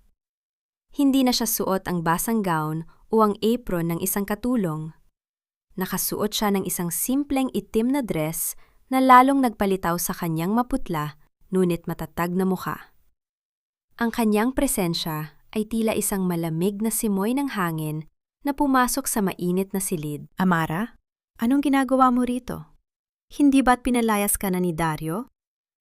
Hindi na siya suot ang basang gown o ang apron ng isang katulong. Nakasuot siya ng isang simpleng itim na dress na lalong nagpalitaw sa kanyang maputla ngunit matatag na mukha. Ang kanyang presensya ay tila isang malamig na simoy ng hangin na pumasok sa mainit na silid. Amara, anong ginagawa mo rito? Hindi ba't pinalayas ka na ni Dario?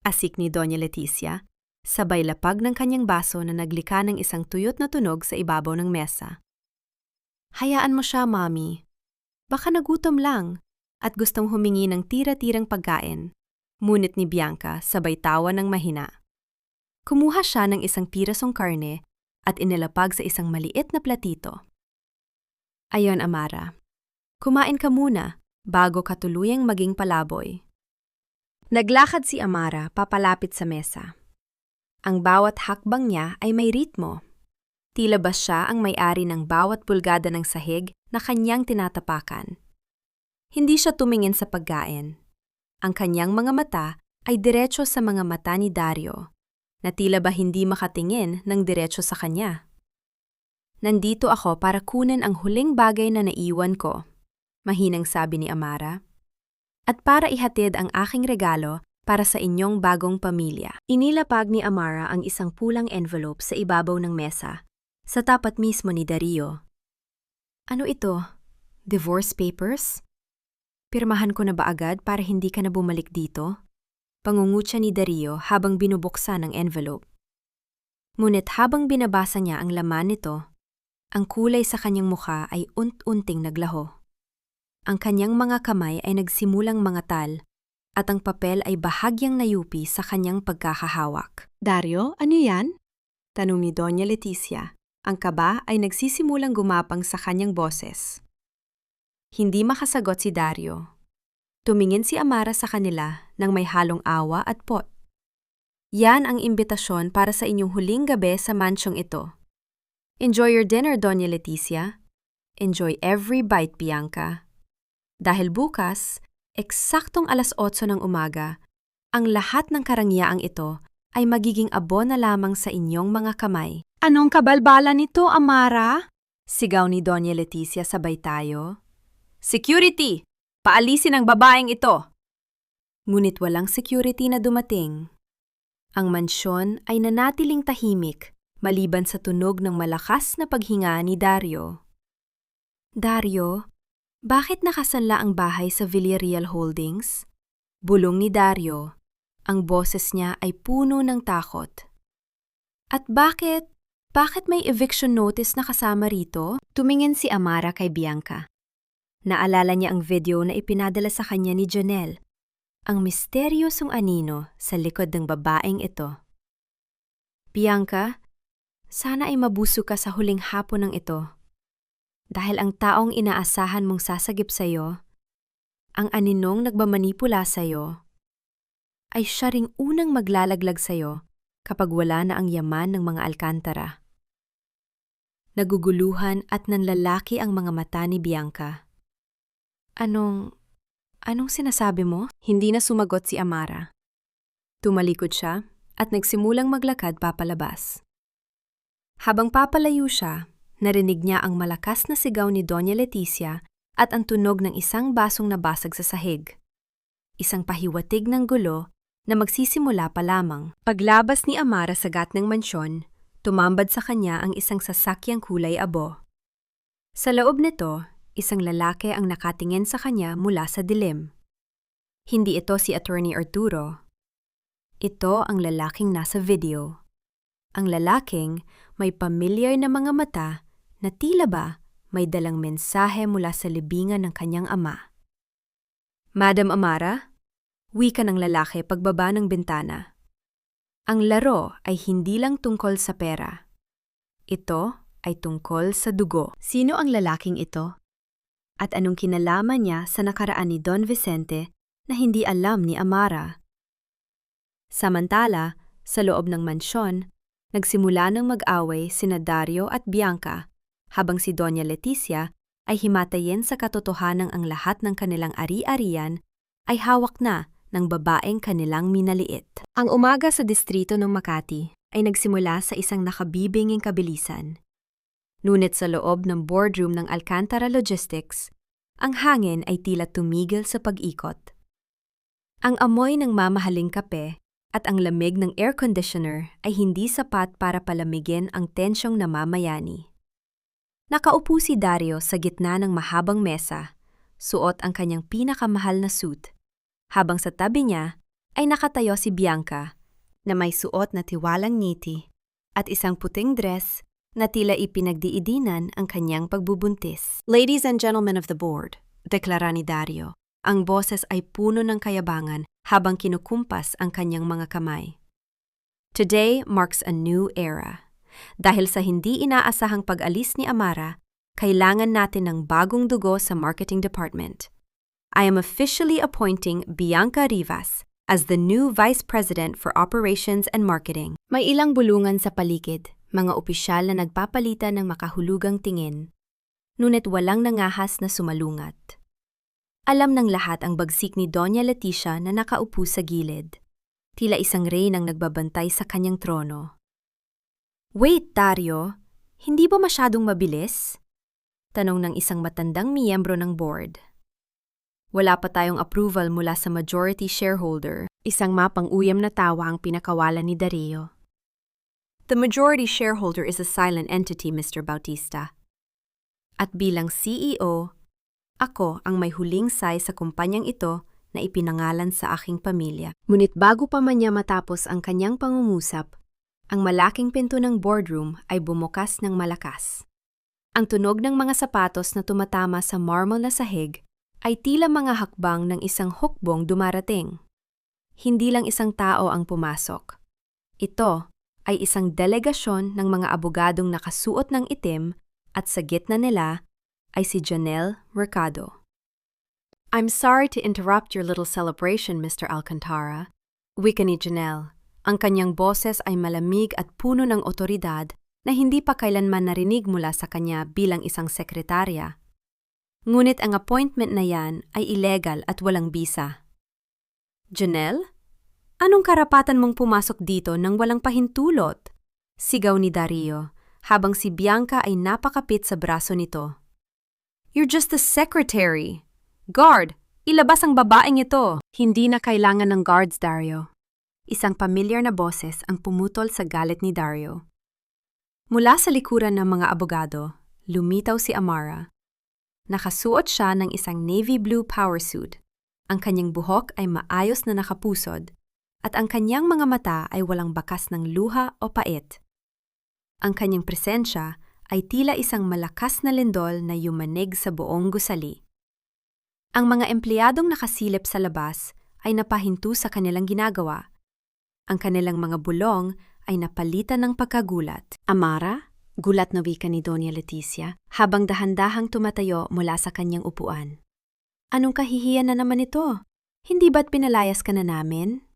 Asik ni Doña Leticia, sabay lapag ng kanyang baso na naglika ng isang tuyot na tunog sa ibabaw ng mesa. Hayaan mo siya, Mami. Baka nagutom lang at gustong humingi ng tira-tirang pagkain. Ngunit ni Bianca sabay tawa ng mahina. Kumuha siya ng isang pirasong karne at inilapag sa isang maliit na platito. Ayon, Amara. Kumain ka muna bago ka tuluyang maging palaboy. Naglakad si Amara papalapit sa mesa. Ang bawat hakbang niya ay may ritmo. Tila ba siya ang may-ari ng bawat pulgada ng sahig na kanyang tinatapakan. Hindi siya tumingin sa pagkain. Ang kanyang mga mata ay diretso sa mga mata ni Dario, na tila ba hindi makatingin ng diretso sa kanya. Nandito ako para kunin ang huling bagay na naiwan ko, mahinang sabi ni Amara. At para ihatid ang aking regalo para sa inyong bagong pamilya. Inilapag ni Amara ang isang pulang envelope sa ibabaw ng mesa, sa tapat mismo ni Dario. Ano ito? Divorce papers? Pirmahan ko na ba agad para hindi ka na bumalik dito? Pangungutya ni Dario habang binubuksan ang envelope. Ngunit habang binabasa niya ang laman nito, ang kulay sa kanyang mukha ay unt-unting naglaho. Ang kanyang mga kamay ay nagsimulang mangatal at ang papel ay bahagyang nayupi sa kanyang pagkakahawak. Dario, ano yan? Tanong ni Doña Leticia. Ang kaba ay nagsisimulang gumapang sa kanyang boses. Hindi makasagot si Dario. Tumingin si Amara sa kanila nang may halong awa at pot. Yan ang imbitasyon para sa inyong huling gabi sa mansyong ito. Enjoy your dinner, Doña Leticia. Enjoy every bite, Bianca. Dahil bukas, eksaktong 8:00 ng umaga, ang lahat ng karangyaan ito ay magiging abon na lamang sa inyong mga kamay. Anong kabalbalan nito, Amara? Sigaw ni Doña Leticia sabay tayo. Security! Paalisin ang babaeng ito! Ngunit walang security na dumating. Ang mansyon ay nanatiling tahimik maliban sa tunog ng malakas na paghinga ni Dario. Dario, bakit nakasanla ang bahay sa Villarreal Holdings? Bulong ni Dario. Ang boses niya ay puno ng takot. At bakit may eviction notice na kasama rito? Tumingin si Amara kay Bianca. Naalala niya ang video na ipinadala sa kanya ni Janelle, ang misteryosong anino sa likod ng babaeng ito. Bianca, sana ay mabuso ka sa huling hapon ng ito. Dahil ang taong inaasahan mong sasagip sa'yo, ang aninong nagmamanipula sa'yo, ay siya ring unang maglalaglag sa'yo kapag wala na ang yaman ng mga alkantara. Naguguluhan at nanlalaki ang mga mata ni Bianca. Anong sinasabi mo? Hindi na sumagot si Amara. Tumalikod siya at nagsimulang maglakad papalabas. Habang papalayo siya, narinig niya ang malakas na sigaw ni Doña Leticia at ang tunog ng isang basong nabasag sa sahig. Isang pahiwatig ng gulo na magsisimula pa lamang. Paglabas ni Amara sa gat ng mansyon, tumambad sa kanya ang isang sasakyang kulay abo. Sa loob nito, isang lalaki ang nakatingin sa kanya mula sa dilim. Hindi ito si Attorney Arturo. Ito ang lalaking nasa video. Ang lalaking may pamilyar na mga mata na tila ba may dalang mensahe mula sa libingan ng kanyang ama. Madam Amara, wika ng lalaki pagbaba ng bintana. Ang laro ay hindi lang tungkol sa pera. Ito ay tungkol sa dugo. Sino ang lalaking ito? At anong kinalaman niya sa nakaraan ni Don Vicente na hindi alam ni Amara? Samantala, sa loob ng mansyon, nagsimula ng mag-away sina Dario at Bianca, habang si Doña Leticia ay himatayin sa katotohanang ang lahat ng kanilang ari-arian ay hawak na ng babaeng kanilang minaliit. Ang umaga sa distrito ng Makati ay nagsimula sa isang nakabibinging kabilisan. Ngunit sa loob ng boardroom ng Alcantara Logistics, ang hangin ay tila tumigil sa pag-ikot. Ang amoy ng mamahaling kape at ang lamig ng air conditioner ay hindi sapat para palamigin ang tensyong namamayani. Nakaupo si Dario sa gitna ng mahabang mesa, suot ang kanyang pinakamahal na suit, habang sa tabi niya ay nakatayo si Bianca na may suot na tiwalang ngiti at isang puting dress na tila ipinagdiidinan ang kanyang pagbubuntis. Ladies and gentlemen of the board, deklara ni Dario. Ang boses ay puno ng kayabangan habang kinukumpas ang kanyang mga kamay. Today marks a new era. Dahil sa hindi inaasahang pag-alis ni Amara, kailangan natin ng bagong dugo sa marketing department. I am officially appointing Bianca Rivas as the new Vice President for Operations and Marketing. May ilang bulungan sa paligid, mga opisyal na nagpapalitan ng makahulugang tingin, ngunit walang nangahas na sumalungat. Alam ng lahat ang bagsik ni Doña Leticia na nakaupo sa gilid. Tila isang reyna ang nagbabantay sa kanyang trono. Wait, Dario, hindi ba masyadong mabilis? Tanong ng isang matandang miyembro ng board. Wala pa tayong approval mula sa majority shareholder. Isang mapang-uyam na tawa ang pinakawalan ni Dario. The majority shareholder is a silent entity, Mr. Bautista. At bilang CEO, ako ang may huling say sa kumpanyang ito na ipinangalan sa aking pamilya. Ngunit bago pa man niya matapos ang kanyang pangungusap, ang malaking pinto ng boardroom ay bumukas ng malakas. Ang tunog ng mga sapatos na tumatama sa marble na sahig ay tila mga hakbang ng isang hukbong dumarating. Hindi lang isang tao ang pumasok. Ito ay isang delegasyon ng mga abogadong nakasuot ng itim at sa gitna nila ay si Janelle Mercado. I'm sorry to interrupt your little celebration, Mr. Alcantara. Wika ni Janelle. Ang kanyang boses ay malamig at puno ng otoridad na hindi pa kailanman narinig mula sa kanya bilang isang sekretarya. Ngunit ang appointment na yan ay illegal at walang bisa. Janelle? Anong karapatan mong pumasok dito nang walang pahintulot? Sigaw ni Dario, habang si Bianca ay napakapit sa braso nito. You're just the secretary. Guard, ilabas ang babaeng ito. Hindi na kailangan ng guards, Dario. Isang pamilyar na boses ang pumutol sa galit ni Dario. Mula sa likuran ng mga abogado, lumitaw si Amara. Nakasuot siya ng isang navy blue power suit. Ang kanyang buhok ay maayos na nakapusod at ang kanyang mga mata ay walang bakas ng luha o pait. Ang kanyang presensya ay tila isang malakas na lindol na yumanig sa buong gusali. Ang mga empleyadong nakasilip sa labas ay napahinto sa kanilang ginagawa. Ang kanilang mga bulong ay napalitan ng pagkagulat. Amara, gulat na wika ni Doña Leticia habang dahan-dahang tumatayo mula sa kanyang upuan. Anong kahihiyan na naman ito? Hindi ba't pinalayas ka na namin?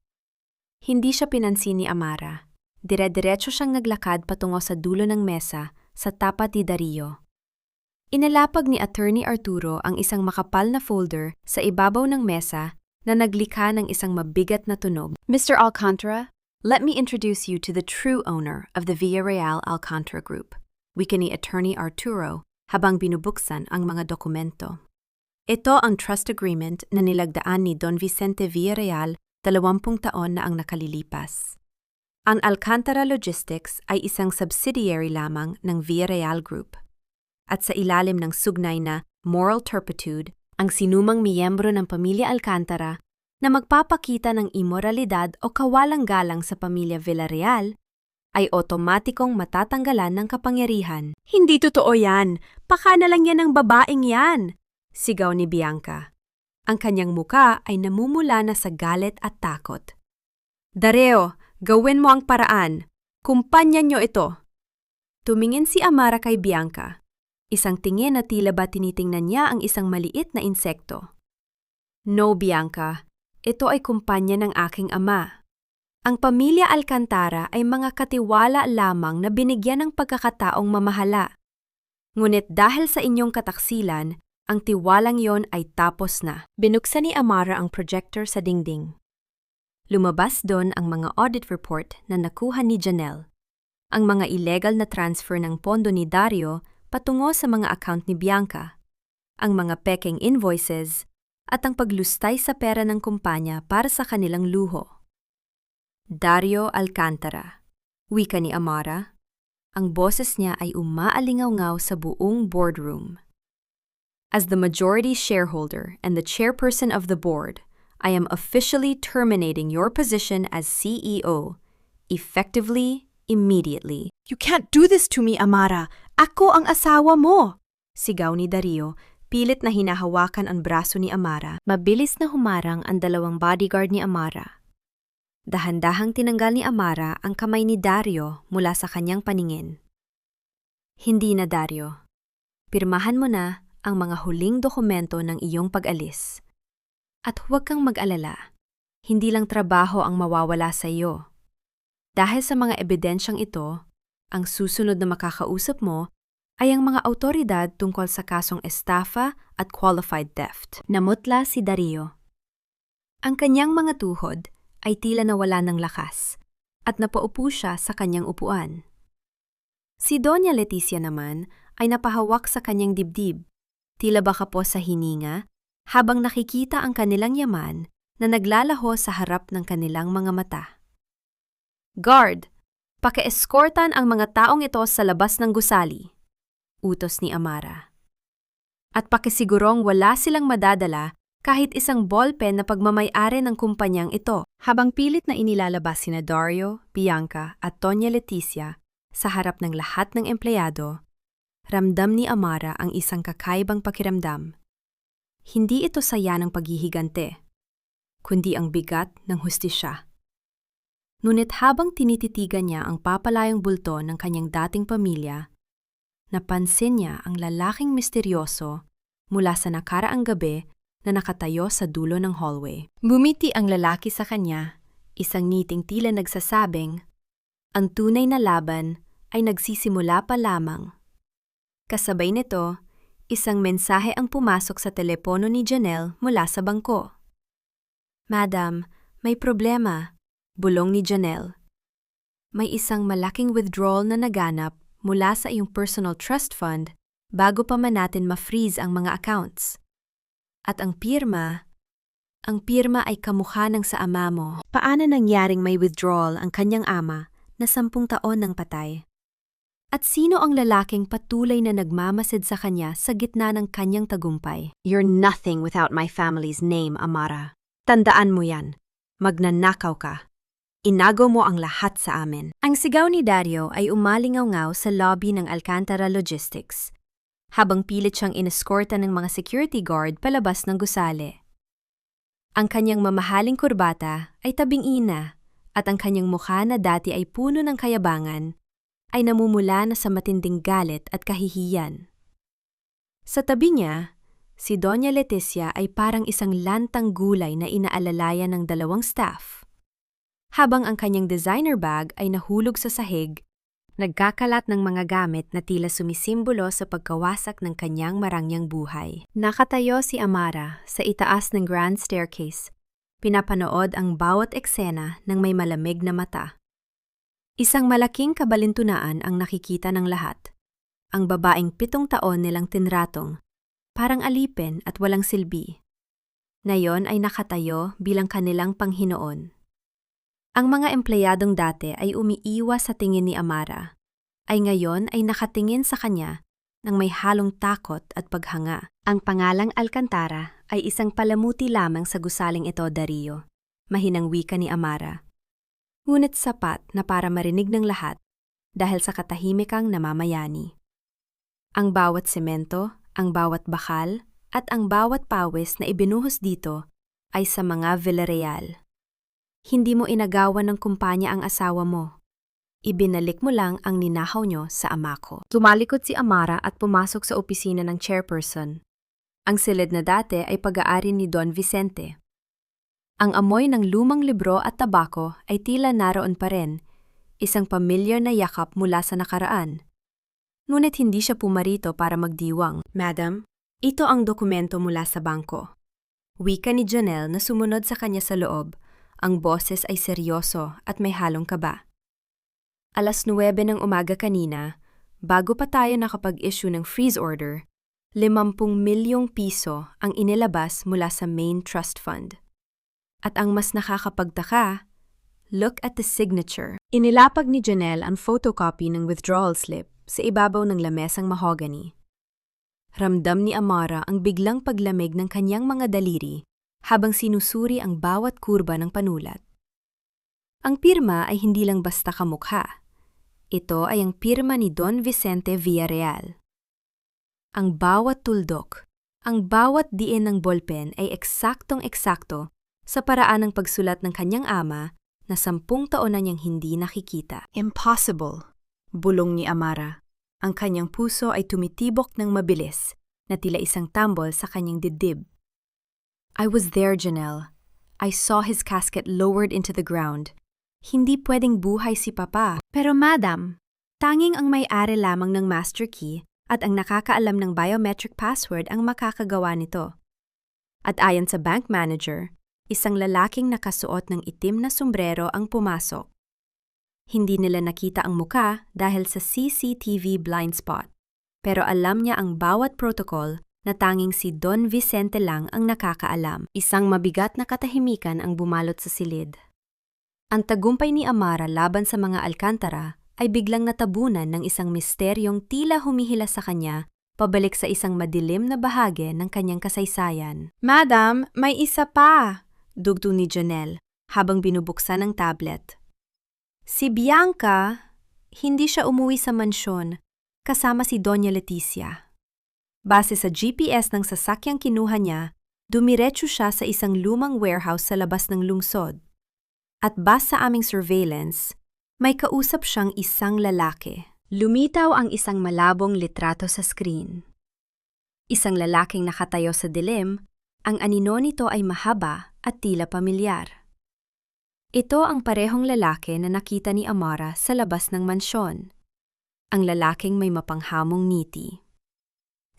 Hindi siya pinansin ni Amara. Dire-diretso siyang naglakad patungo sa dulo ng mesa sa tapat ni Dario. Inalapag ni Attorney Arturo ang isang makapal na folder sa ibabaw ng mesa na naglikha ng isang mabigat na tunog. Mr. Alcantara, let me introduce you to the true owner of the Villarreal Alcantara Group. Wika ni Attorney Arturo habang binubuksan ang mga dokumento. Ito ang trust agreement na nilagdaan ni Don Vicente Villarreal 20 taon na ang nakalilipas. Ang Alcantara Logistics ay isang subsidiary lamang ng Villarreal Group. At sa ilalim ng sugnay na moral turpitude, ang sinumang miyembro ng pamilya Alcantara na magpapakita ng imoralidad o kawalang-galang sa pamilya Villarreal ay otomatikong matatanggalan ng kapangyarihan. Hindi totoo yan! Paka na lang yan ng babaeng yan! Sigaw ni Bianca. Ang kanyang muka ay namumula na sa galit at takot. Dario, gawin mo ang paraan. Kumpanya niyo ito. Tumingin si Amara kay Bianca. Isang tingin na tila ba tinitingnan niya ang isang maliit na insekto. No, Bianca. Ito ay kumpanya ng aking ama. Ang pamilya Alcantara ay mga katiwala lamang na binigyan ng pagkakataong mamahala. Ngunit dahil sa inyong kataksilan, ang tiwalang yon ay tapos na. Binuksan ni Amara ang projector sa dingding. Lumabas doon ang mga audit report na nakuha ni Janelle. Ang mga illegal na transfer ng pondo ni Dario patungo sa mga account ni Bianca, ang mga pekeng invoices, at ang paglustay sa pera ng kumpanya para sa kanilang luho. Dario Alcantara, wika ni Amara. Ang boses niya ay umaalingaw-ngaw sa buong boardroom. As the majority shareholder and the chairperson of the board, I am officially terminating your position as CEO, effectively, immediately. You can't do this to me, Amara. Ako ang asawa mo! Sigaw ni Dario, pilit na hinahawakan ang braso ni Amara. Mabilis na humarang ang dalawang bodyguard ni Amara. Dahan-dahang tinanggal ni Amara ang kamay ni Dario mula sa kanyang paningin. Hindi na, Dario. Pirmahan mo na ang mga huling dokumento ng iyong pag-alis. At huwag kang mag-alala. Hindi lang trabaho ang mawawala sa iyo. Dahil sa mga ebidensyang ito, ang susunod na makakausap mo ay ang mga awtoridad tungkol sa kasong estafa at qualified theft. Namutla si Dario. Ang kanyang mga tuhod ay tila nawala ng lakas at napaupo siya sa kanyang upuan. Si Doña Leticia naman ay napahawak sa kanyang dibdib, tila baka po sa hininga, habang nakikita ang kanilang yaman na naglalaho sa harap ng kanilang mga mata. Guard, paki-escortan ang mga taong ito sa labas ng gusali, utos ni Amara. At pakisigurong wala silang madadala kahit isang ballpen na pagmamay-ari ng kumpanyang ito. Habang pilit na inilalabas sina Dario, Bianca at Doña Leticia sa harap ng lahat ng empleyado, ramdam ni Amara ang isang kakaibang pakiramdam. Hindi ito saya ng paghihigante, kundi ang bigat ng hustisya. Ngunit habang tinititigan niya ang papalayang bulto ng kanyang dating pamilya, napansin niya ang lalaking misteryoso mula sa nakaraang gabi na nakatayo sa dulo ng hallway. Bumiti ang lalaki sa kanya, isang ngiting tila nagsasabing, ang tunay na laban ay nagsisimula pa lamang. Kasabay nito, isang mensahe ang pumasok sa telepono ni Janelle mula sa bangko. Madam, may problema, bulong ni Janelle. May isang malaking withdrawal na naganap mula sa iyong personal trust fund bago pa man natin ma-freeze ang mga accounts. At ang pirma ay kamukha ng sa ama mo. Paano nangyaring may withdrawal ang kanyang ama na 10 taon nang patay? At sino ang lalaking patuloy na nagmamasid sa kanya sa gitna ng kanyang tagumpay? You're nothing without my family's name, Amara. Tandaan mo yan. Magnanakaw ka. Inago mo ang lahat sa amin. Ang sigaw ni Dario ay umalingaw-ngaw sa lobby ng Alcantara Logistics, habang pilit siyang ineskorta ng mga security guard palabas ng gusali. Ang kanyang mamahaling kurbata ay tabing-ina at ang kanyang mukha na dati ay puno ng kayabangan ay namumula na sa matinding galit at kahihiyan. Sa tabi niya, si Doña Leticia ay parang isang lantang gulay na inaalalayan ng 2 staff. Habang ang kanyang designer bag ay nahulog sa sahig, nagkakalat ng mga gamit na tila sumisimbolo sa pagkawasak ng kanyang marangyang buhay. Nakatayo si Amara sa itaas ng grand staircase. Pinapanood ang bawat eksena ng may malamig na mata. Isang malaking kabalintunaan ang nakikita ng lahat. Ang babaeng 7 taon nilang tinratong, parang alipin at walang silbi. Ngayon ay nakatayo bilang kanilang Panghinoon. Ang mga empleyadong dati ay umiiwas sa tingin ni Amara, ay ngayon ay nakatingin sa kanya ng may halong takot at paghanga. Ang pangalang Alcantara ay isang palamuti lamang sa gusaling ito, Dario, mahinang wika ni Amara. Ngunit sapat na para marinig ng lahat dahil sa katahimikang namamayani. Ang bawat semento, ang bawat bakal, at ang bawat pawis na ibinuhos dito ay sa mga Villarreal. Hindi mo inagawan ng kumpanya ang asawa mo. Ibinalik mo lang ang ninakaw nyo sa ama ko. Tumalikod si Amara at pumasok sa opisina ng chairperson. Ang silid na dati ay pag-aari ni Don Vicente. Ang amoy ng lumang libro at tabako ay tila naroon pa rin, isang pamilyar na yakap mula sa nakaraan. Ngunit hindi siya pumarito para magdiwang. Madam, ito ang dokumento mula sa bangko. Wika ni Janelle na sumunod sa kanya sa loob. Ang boses ay seryoso at may halong kaba. 9:00 ng umaga kanina, bago pa tayo nakapag-issue ng freeze order, 50 milyong piso ang inilabas mula sa main trust fund. At ang mas nakakapagtaka, look at the signature. Inilapag ni Janelle ang photocopy ng withdrawal slip sa ibabaw ng lamesang mahogany. Ramdam ni Amara ang biglang paglamig ng kanyang mga daliri habang sinusuri ang bawat kurba ng panulat. Ang pirma ay hindi lang basta kamukha. Ito ay ang pirma ni Don Vicente Villarreal. Ang bawat tuldok, ang bawat diin ng ballpen ay eksaktong-eksakto sa paraan ng pagsulat ng kanyang ama na 10 taon na niyang hindi nakikita. Impossible, bulong ni Amara. Ang kanyang puso ay tumitibok ng mabilis na tila isang tambol sa kanyang dibdib. I was there, Janelle. I saw his casket lowered into the ground. Hindi pwedeng buhay si Papa. Pero madam, tanging ang may-ari lamang ng master key at ang nakakaalam ng biometric password ang makakagawa nito. At ayon sa bank manager, isang lalaking nakasuot ng itim na sombrero ang pumasok. Hindi nila nakita ang muka dahil sa CCTV blind spot, pero alam niya ang bawat protocol na tanging si Don Vicente lang ang nakakaalam. Isang mabigat na katahimikan ang bumalot sa silid. Ang tagumpay ni Amara laban sa mga Alcantara ay biglang natabunan ng isang misteryong tila humihila sa kanya pabalik sa isang madilim na bahagi ng kanyang kasaysayan. Madam, may isa pa! Dugtong ni Janelle habang binubuksan ang tablet. Si Bianca, hindi siya umuwi sa mansyon kasama si Doña Leticia. Base sa GPS ng sasakyang kinuha niya, dumiretso siya sa isang lumang warehouse sa labas ng lungsod. At base sa aming surveillance, may kausap siyang isang lalaki. Lumitaw ang isang malabong litrato sa screen. Isang lalaking nakatayo sa dilim, ang anino nito ay mahaba at tila pamilyar. Ito ang parehong lalaki na nakita ni Amara sa labas ng mansyon. Ang lalaking may mapanghamong ngiti.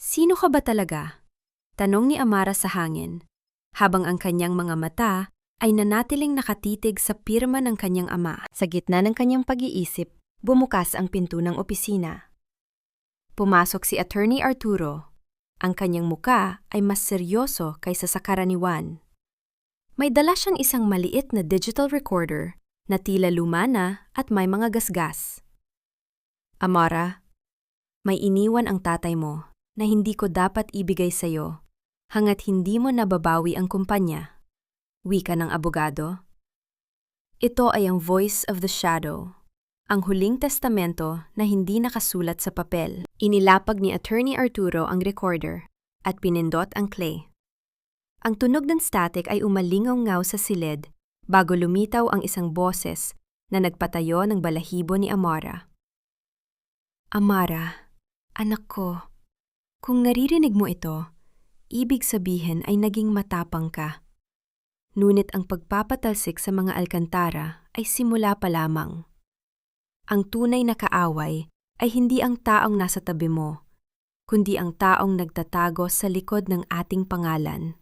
Sino ka ba talaga? Tanong ni Amara sa hangin, habang ang kanyang mga mata ay nanatiling nakatitig sa pirma ng kanyang ama. Sa gitna ng kanyang pag-iisip, bumukas ang pinto ng opisina. Pumasok si Attorney Arturo. Ang kanyang muka ay mas seryoso kaysa sa karaniwan. May dala siyang isang maliit na digital recorder na tila luma na at may mga gasgas. Amara, may iniwan ang tatay mo na hindi ko dapat ibigay sa iyo hanggat hindi mo nababawi ang kumpanya. Wika ng abogado. Ito ay ang voice of the shadow, ang huling testamento na hindi nakasulat sa papel. Inilapag ni Attorney Arturo ang recorder at pinindot ang play. Ang tunog ng static ay umalingaw-ngaw sa silid bago lumitaw ang isang boses na nagpatayo ng balahibo ni Amara. Amara, anak ko, kung naririnig mo ito, ibig sabihin ay naging matapang ka. Ngunit ang pagpapatalsik sa mga Alcantara ay simula pa lamang. Ang tunay na kaaway ay hindi ang taong nasa tabi mo, kundi ang taong nagtatago sa likod ng ating pangalan.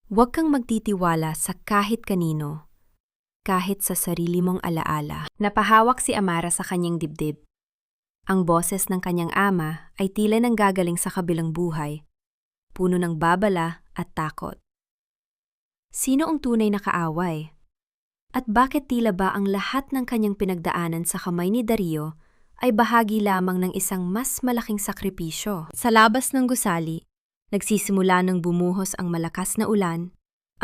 Huwag kang magtitiwala sa kahit kanino, kahit sa sarili mong alaala. Napahawak si Amara sa kanyang dibdib. Ang boses ng kanyang ama ay tila nang gagaling sa kabilang buhay, puno ng babala at takot. Sino ang tunay na kaaway? At bakit tila ba ang lahat ng kanyang pinagdaanan sa kamay ni Dario ay bahagi lamang ng isang mas malaking sakripisyo? Sa labas ng gusali, nagsisimula ng bumuhos ang malakas na ulan.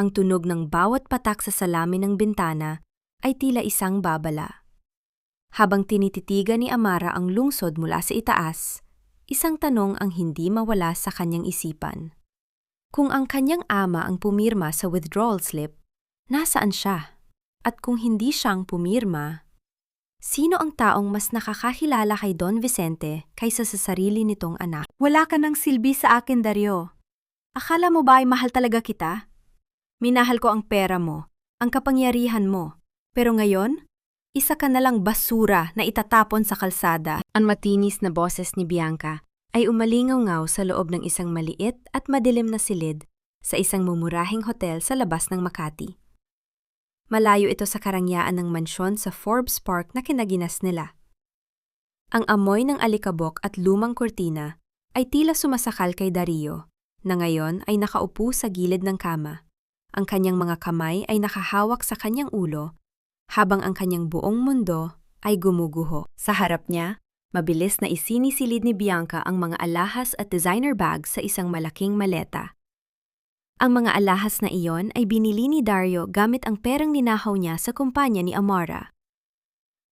Ang tunog ng bawat patak sa salamin ng bintana ay tila isang babala. Habang tinititigan ni Amara ang lungsod mula sa itaas, isang tanong ang hindi mawala sa kanyang isipan. Kung ang kanyang ama ang pumirma sa withdrawal slip, nasaan siya? At kung hindi siyang pumirma, sino ang taong mas nakakakilala kay Don Vicente kaysa sa sarili nitong anak? Wala ka ng silbi sa akin, Dario. Akala mo ba ay mahal talaga kita? Minahal ko ang pera mo, ang kapangyarihan mo. Pero ngayon, isa ka nalang basura na itatapon sa kalsada. Ang matinis na boses ni Bianca ay umalingaw-ngaw sa loob ng isang maliit at madilim na silid sa isang mumurahing hotel sa labas ng Makati. Malayo ito sa karangyaan ng mansyon sa Forbes Park na kinaginas nila. Ang amoy ng alikabok at lumang kurtina ay tila sumasakal kay Dario, na ngayon ay nakaupo sa gilid ng kama. Ang kanyang mga kamay ay nakahawak sa kanyang ulo, habang ang kanyang buong mundo ay gumuguho. Sa harap niya, mabilis na isinisilid ni Bianca ang mga alahas at designer bags sa isang malaking maleta. Ang mga alahas na iyon ay binili ni Dario gamit ang perang ninahaw niya sa kumpanya ni Amara.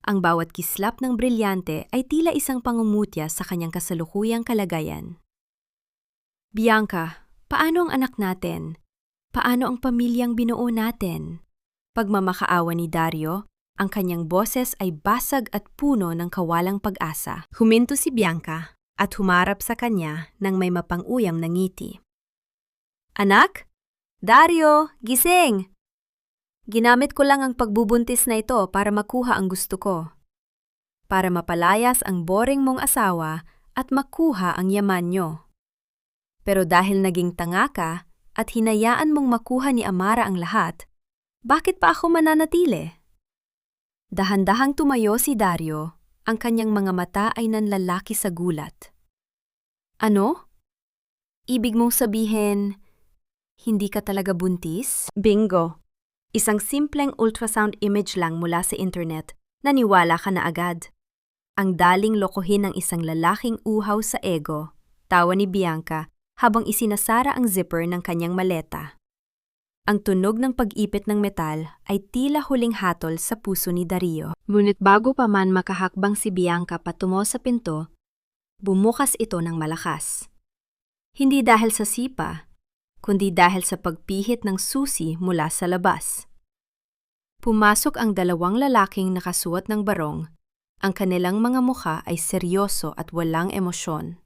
Ang bawat kislap ng brilyante ay tila isang pangungutya sa kanyang kasalukuyang kalagayan. Bianca, paano ang anak natin? Paano ang pamilyang binuo natin? Pagmamakaawa ni Dario, ang kanyang boses ay basag at puno ng kawalang pag-asa. Huminto si Bianca at humarap sa kanya nang may mapang-uyam na ngiti. Anak? Dario, gising! Ginamit ko lang ang pagbubuntis na ito para makuha ang gusto ko. Para mapalayas ang boring mong asawa at makuha ang yaman nyo. Pero dahil naging tanga ka at hinayaan mong makuha ni Amara ang lahat, bakit pa ako mananatili? Dahan-dahang tumayo si Dario, ang kanyang mga mata ay nanlalaki sa gulat. Ano? Ibig mong sabihin, hindi ka talaga buntis? Bingo! Isang simpleng ultrasound image lang mula sa internet, naniwala ka na agad. Ang daling lokohin ng isang lalaking uhaw sa ego, tawa ni Bianca habang isinasara ang zipper ng kanyang maleta. Ang tunog ng pag-ipit ng metal ay tila huling hatol sa puso ni Dario. Ngunit bago pa man makahakbang si Bianca patungo sa pinto, bumukas ito ng malakas. Hindi dahil sa sipa, kundi dahil sa pagpihit ng susi mula sa labas. Pumasok ang dalawang lalaking nakasuot ng barong. Ang kanilang mga mukha ay seryoso at walang emosyon.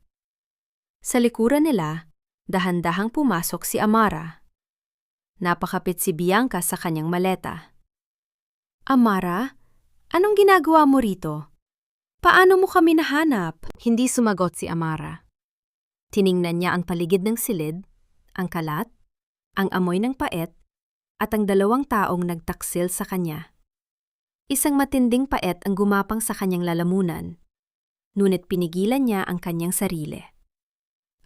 Sa likuran nila, dahan-dahang pumasok si Amara. Napakapit si Bianca sa kanyang maleta. Amara, anong ginagawa mo rito? Paano mo kami nahanap? Hindi sumagot si Amara. Tiningnan niya ang paligid ng silid, ang kalat, ang amoy ng paet, at ang dalawang taong nagtaksil sa kanya. Isang matinding paet ang gumapang sa kanyang lalamunan, ngunit pinigilan niya ang kanyang sarili.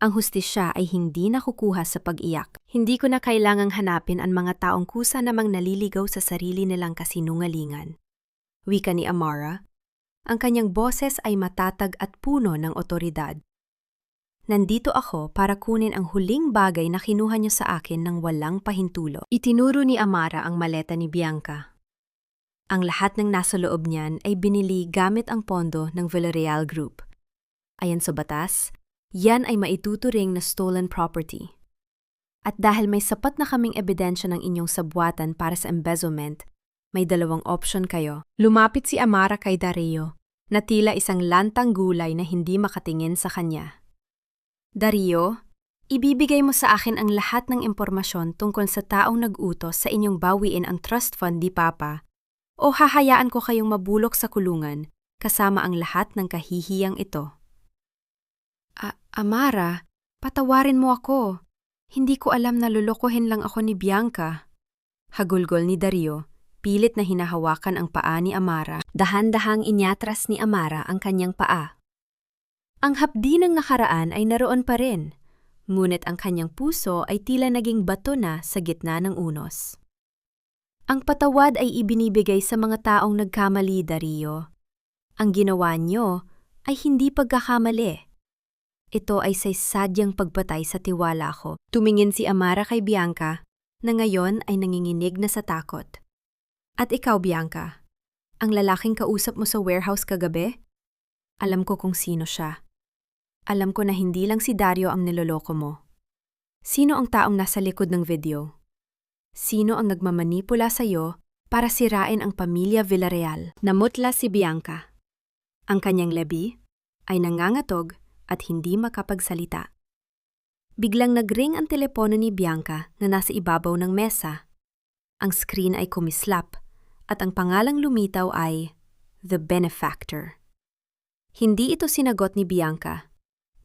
Ang hustisya ay hindi nakukuha sa pag-iyak. Hindi ko na kailangang hanapin ang mga taong kusa namang naliligaw sa sarili nilang kasinungalingan. Wika ni Amara, ang kanyang boses ay matatag at puno ng otoridad. Nandito ako para kunin ang huling bagay na kinuha niyo sa akin ng walang pahintulo. Itinuro ni Amara ang maleta ni Bianca. Ang lahat ng nasa loob niyan ay binili gamit ang pondo ng Villarreal Group. Ayon sa batas, yan ay maituturing na stolen property. At dahil may sapat na kaming ebidensya ng inyong sabwatan para sa embezzlement, may dalawang option kayo. Lumapit si Amara kay Dario, na tila isang lantang gulay na hindi makatingin sa kanya. Dario, ibibigay mo sa akin ang lahat ng impormasyon tungkol sa taong nag-utos sa inyong bawiin ang trust fund ni Papa, o hahayaan ko kayong mabulok sa kulungan kasama ang lahat ng kahihiyang ito. Amara, patawarin mo ako. Hindi ko alam na lulukohin lang ako ni Bianca. Hagulgol ni Dario, pilit na hinahawakan ang paa ni Amara. Dahan-dahang inyatras ni Amara ang kanyang paa. Ang hapdi ng nakaraan ay naroon pa rin, ngunit ang kanyang puso ay tila naging bato na sa gitna ng unos. Ang patawad ay ibinibigay sa mga taong nagkamali, Dario. Ang ginawa niyo ay hindi pagkakamali. Ito ay sadyang pagpatay sa tiwala ko. Tumingin si Amara kay Bianca, na ngayon ay nanginginig na sa takot. At ikaw, Bianca, ang lalaking kausap mo sa warehouse kagabi? Alam ko kung sino siya. Alam ko na hindi lang si Dario ang niloloko mo. Sino ang taong nasa likod ng video? Sino ang nagmamanipula sa iyo para sirain ang pamilya Villarreal? Namutla si Bianca. Ang kanyang lebi ay nangangatog at hindi makapagsalita. Biglang nagring ang telepono ni Bianca na nasa ibabaw ng mesa. Ang screen ay kumislap at ang pangalang lumitaw ay The Benefactor. Hindi ito sinagot ni Bianca,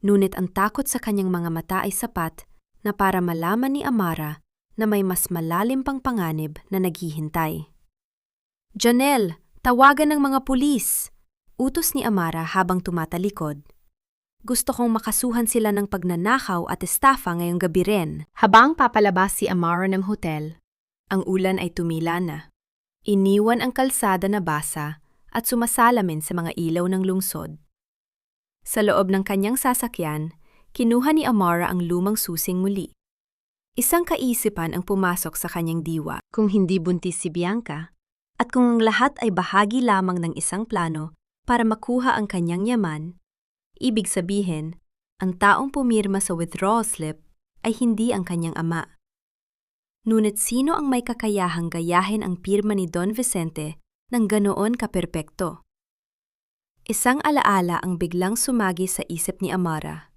ngunit ang takot sa kanyang mga mata ay sapat na para malaman ni Amara na may mas malalim pang panganib na naghihintay. Janelle, tawagan ng mga pulis! Utos ni Amara habang tumatalikod. Gusto kong makasuhan sila ng pagnanakaw at estafa ngayong gabi rin. Habang papalabas si Amara ng hotel, Ang ulan ay tumila na. Iniwan ang kalsada na basa at sumasalamin sa mga ilaw ng lungsod. Sa loob ng kanyang sasakyan, kinuha ni Amara ang lumang susing muli. Isang kaisipan ang pumasok sa kanyang diwa. Kung hindi buntis si Bianca, at kung ang lahat ay bahagi lamang ng isang plano para makuha ang kanyang yaman, ibig sabihin, ang taong pumirma sa withdrawal slip ay hindi ang kanyang ama. Ngunit sino ang may kakayahang gayahin ang pirma ni Don Vicente ng ganoon kaperpekto? Isang alaala ang biglang sumagi sa isip ni Amara.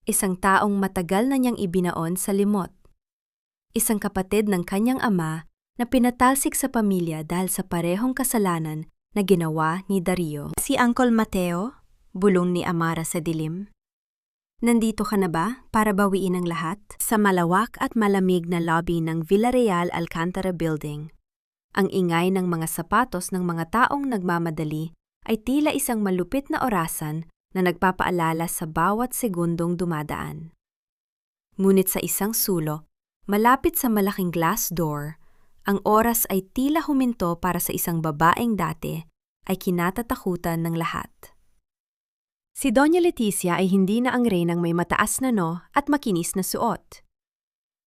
Isang taong matagal na niyang ibinaon sa limot. Isang kapatid ng kanyang ama na pinatalsik sa pamilya dahil sa parehong kasalanan na ginawa ni Dario. Si Uncle Mateo? Bulong ni Amara sa dilim. Nandito ka na ba para bawiin ang lahat? Sa malawak at malamig na lobby ng Villarreal Alcantara Building, ang ingay ng mga sapatos ng mga taong nagmamadali ay tila isang malupit na orasan na nagpapaalala sa bawat segundong dumadaan. Ngunit sa isang sulok, malapit sa malaking glass door, ang oras ay tila huminto para sa isang babaeng dati ay kinatatakutan ng lahat. Si Doña Leticia ay hindi na ang reynang may mataas na no at makinis na suot.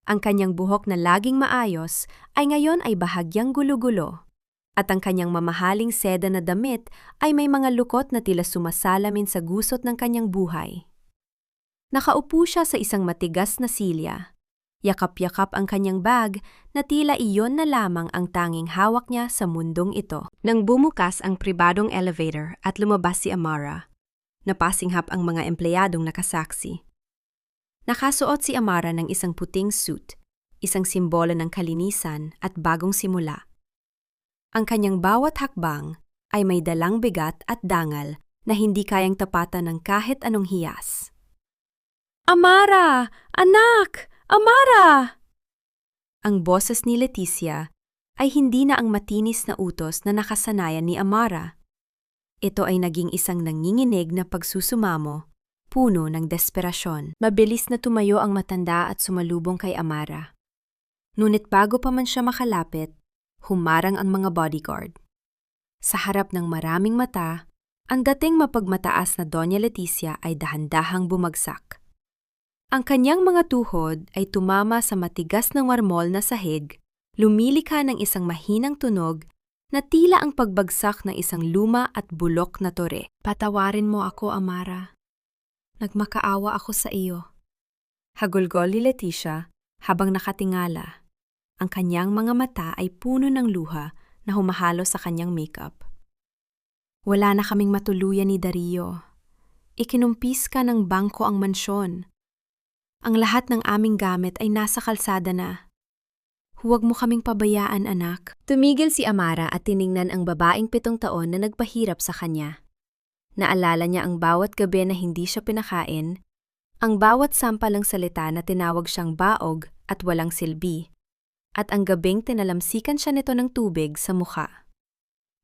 Ang kanyang buhok na laging maayos ay ngayon ay bahagyang gulo-gulo, at ang kanyang mamahaling seda na damit ay may mga lukot na tila sumasalamin sa gusot ng kanyang buhay. Nakaupo siya sa isang matigas na silya. Yakap-yakap ang kanyang bag na tila iyon na lamang ang tanging hawak niya sa mundong ito. Nang bumukas ang pribadong elevator at lumabas si Amara, napasinghap ang mga empleyadong nakasaksi. Nakasuot si Amara ng isang puting suit, isang simbolo ng kalinisan at bagong simula. Ang kanyang bawat hakbang ay may dalang bigat at dangal na hindi kayang tapatan ng kahit anong hiyas. Amara! Anak! Amara! Ang boses ni Leticia ay hindi na ang matinis na utos na nakasanayan ni Amara. Ito ay naging isang nanginginig na pagsusumamo, puno ng desperasyon. Mabilis na tumayo ang matanda at sumalubong kay Amara. Ngunit bago pa man siya makalapit, humarang ang mga bodyguard. Sa harap ng maraming mata, ang dating mapagmataas na Doña Leticia ay dahan-dahang bumagsak. Ang kanyang mga tuhod ay tumama sa matigas ng marmol na sahig, lumilika ng isang mahinang tunog na tila ang pagbagsak ng isang luma at bulok na tore. Patawarin mo ako, Amara. Nagmakaawa ako sa iyo. Hagulgol ni Leticia habang nakatingala. Ang kanyang mga mata ay puno ng luha na humahalo sa kanyang makeup. Wala na kaming matuluyan ni Dario. Ikinumpis ka ng bangko ang mansyon. Ang lahat ng aming gamit ay nasa kalsada na. Huwag mo kaming pabayaan, anak. Tumigil si Amara at tiningnan ang babaeng 7 taon na nagpahirap sa kanya. Naalala niya ang bawat gabi na hindi siya pinakain, ang bawat sampalang salita na tinawag siyang baog at walang silbi, at ang gabing tinalamsikan siya nito ng tubig sa mukha.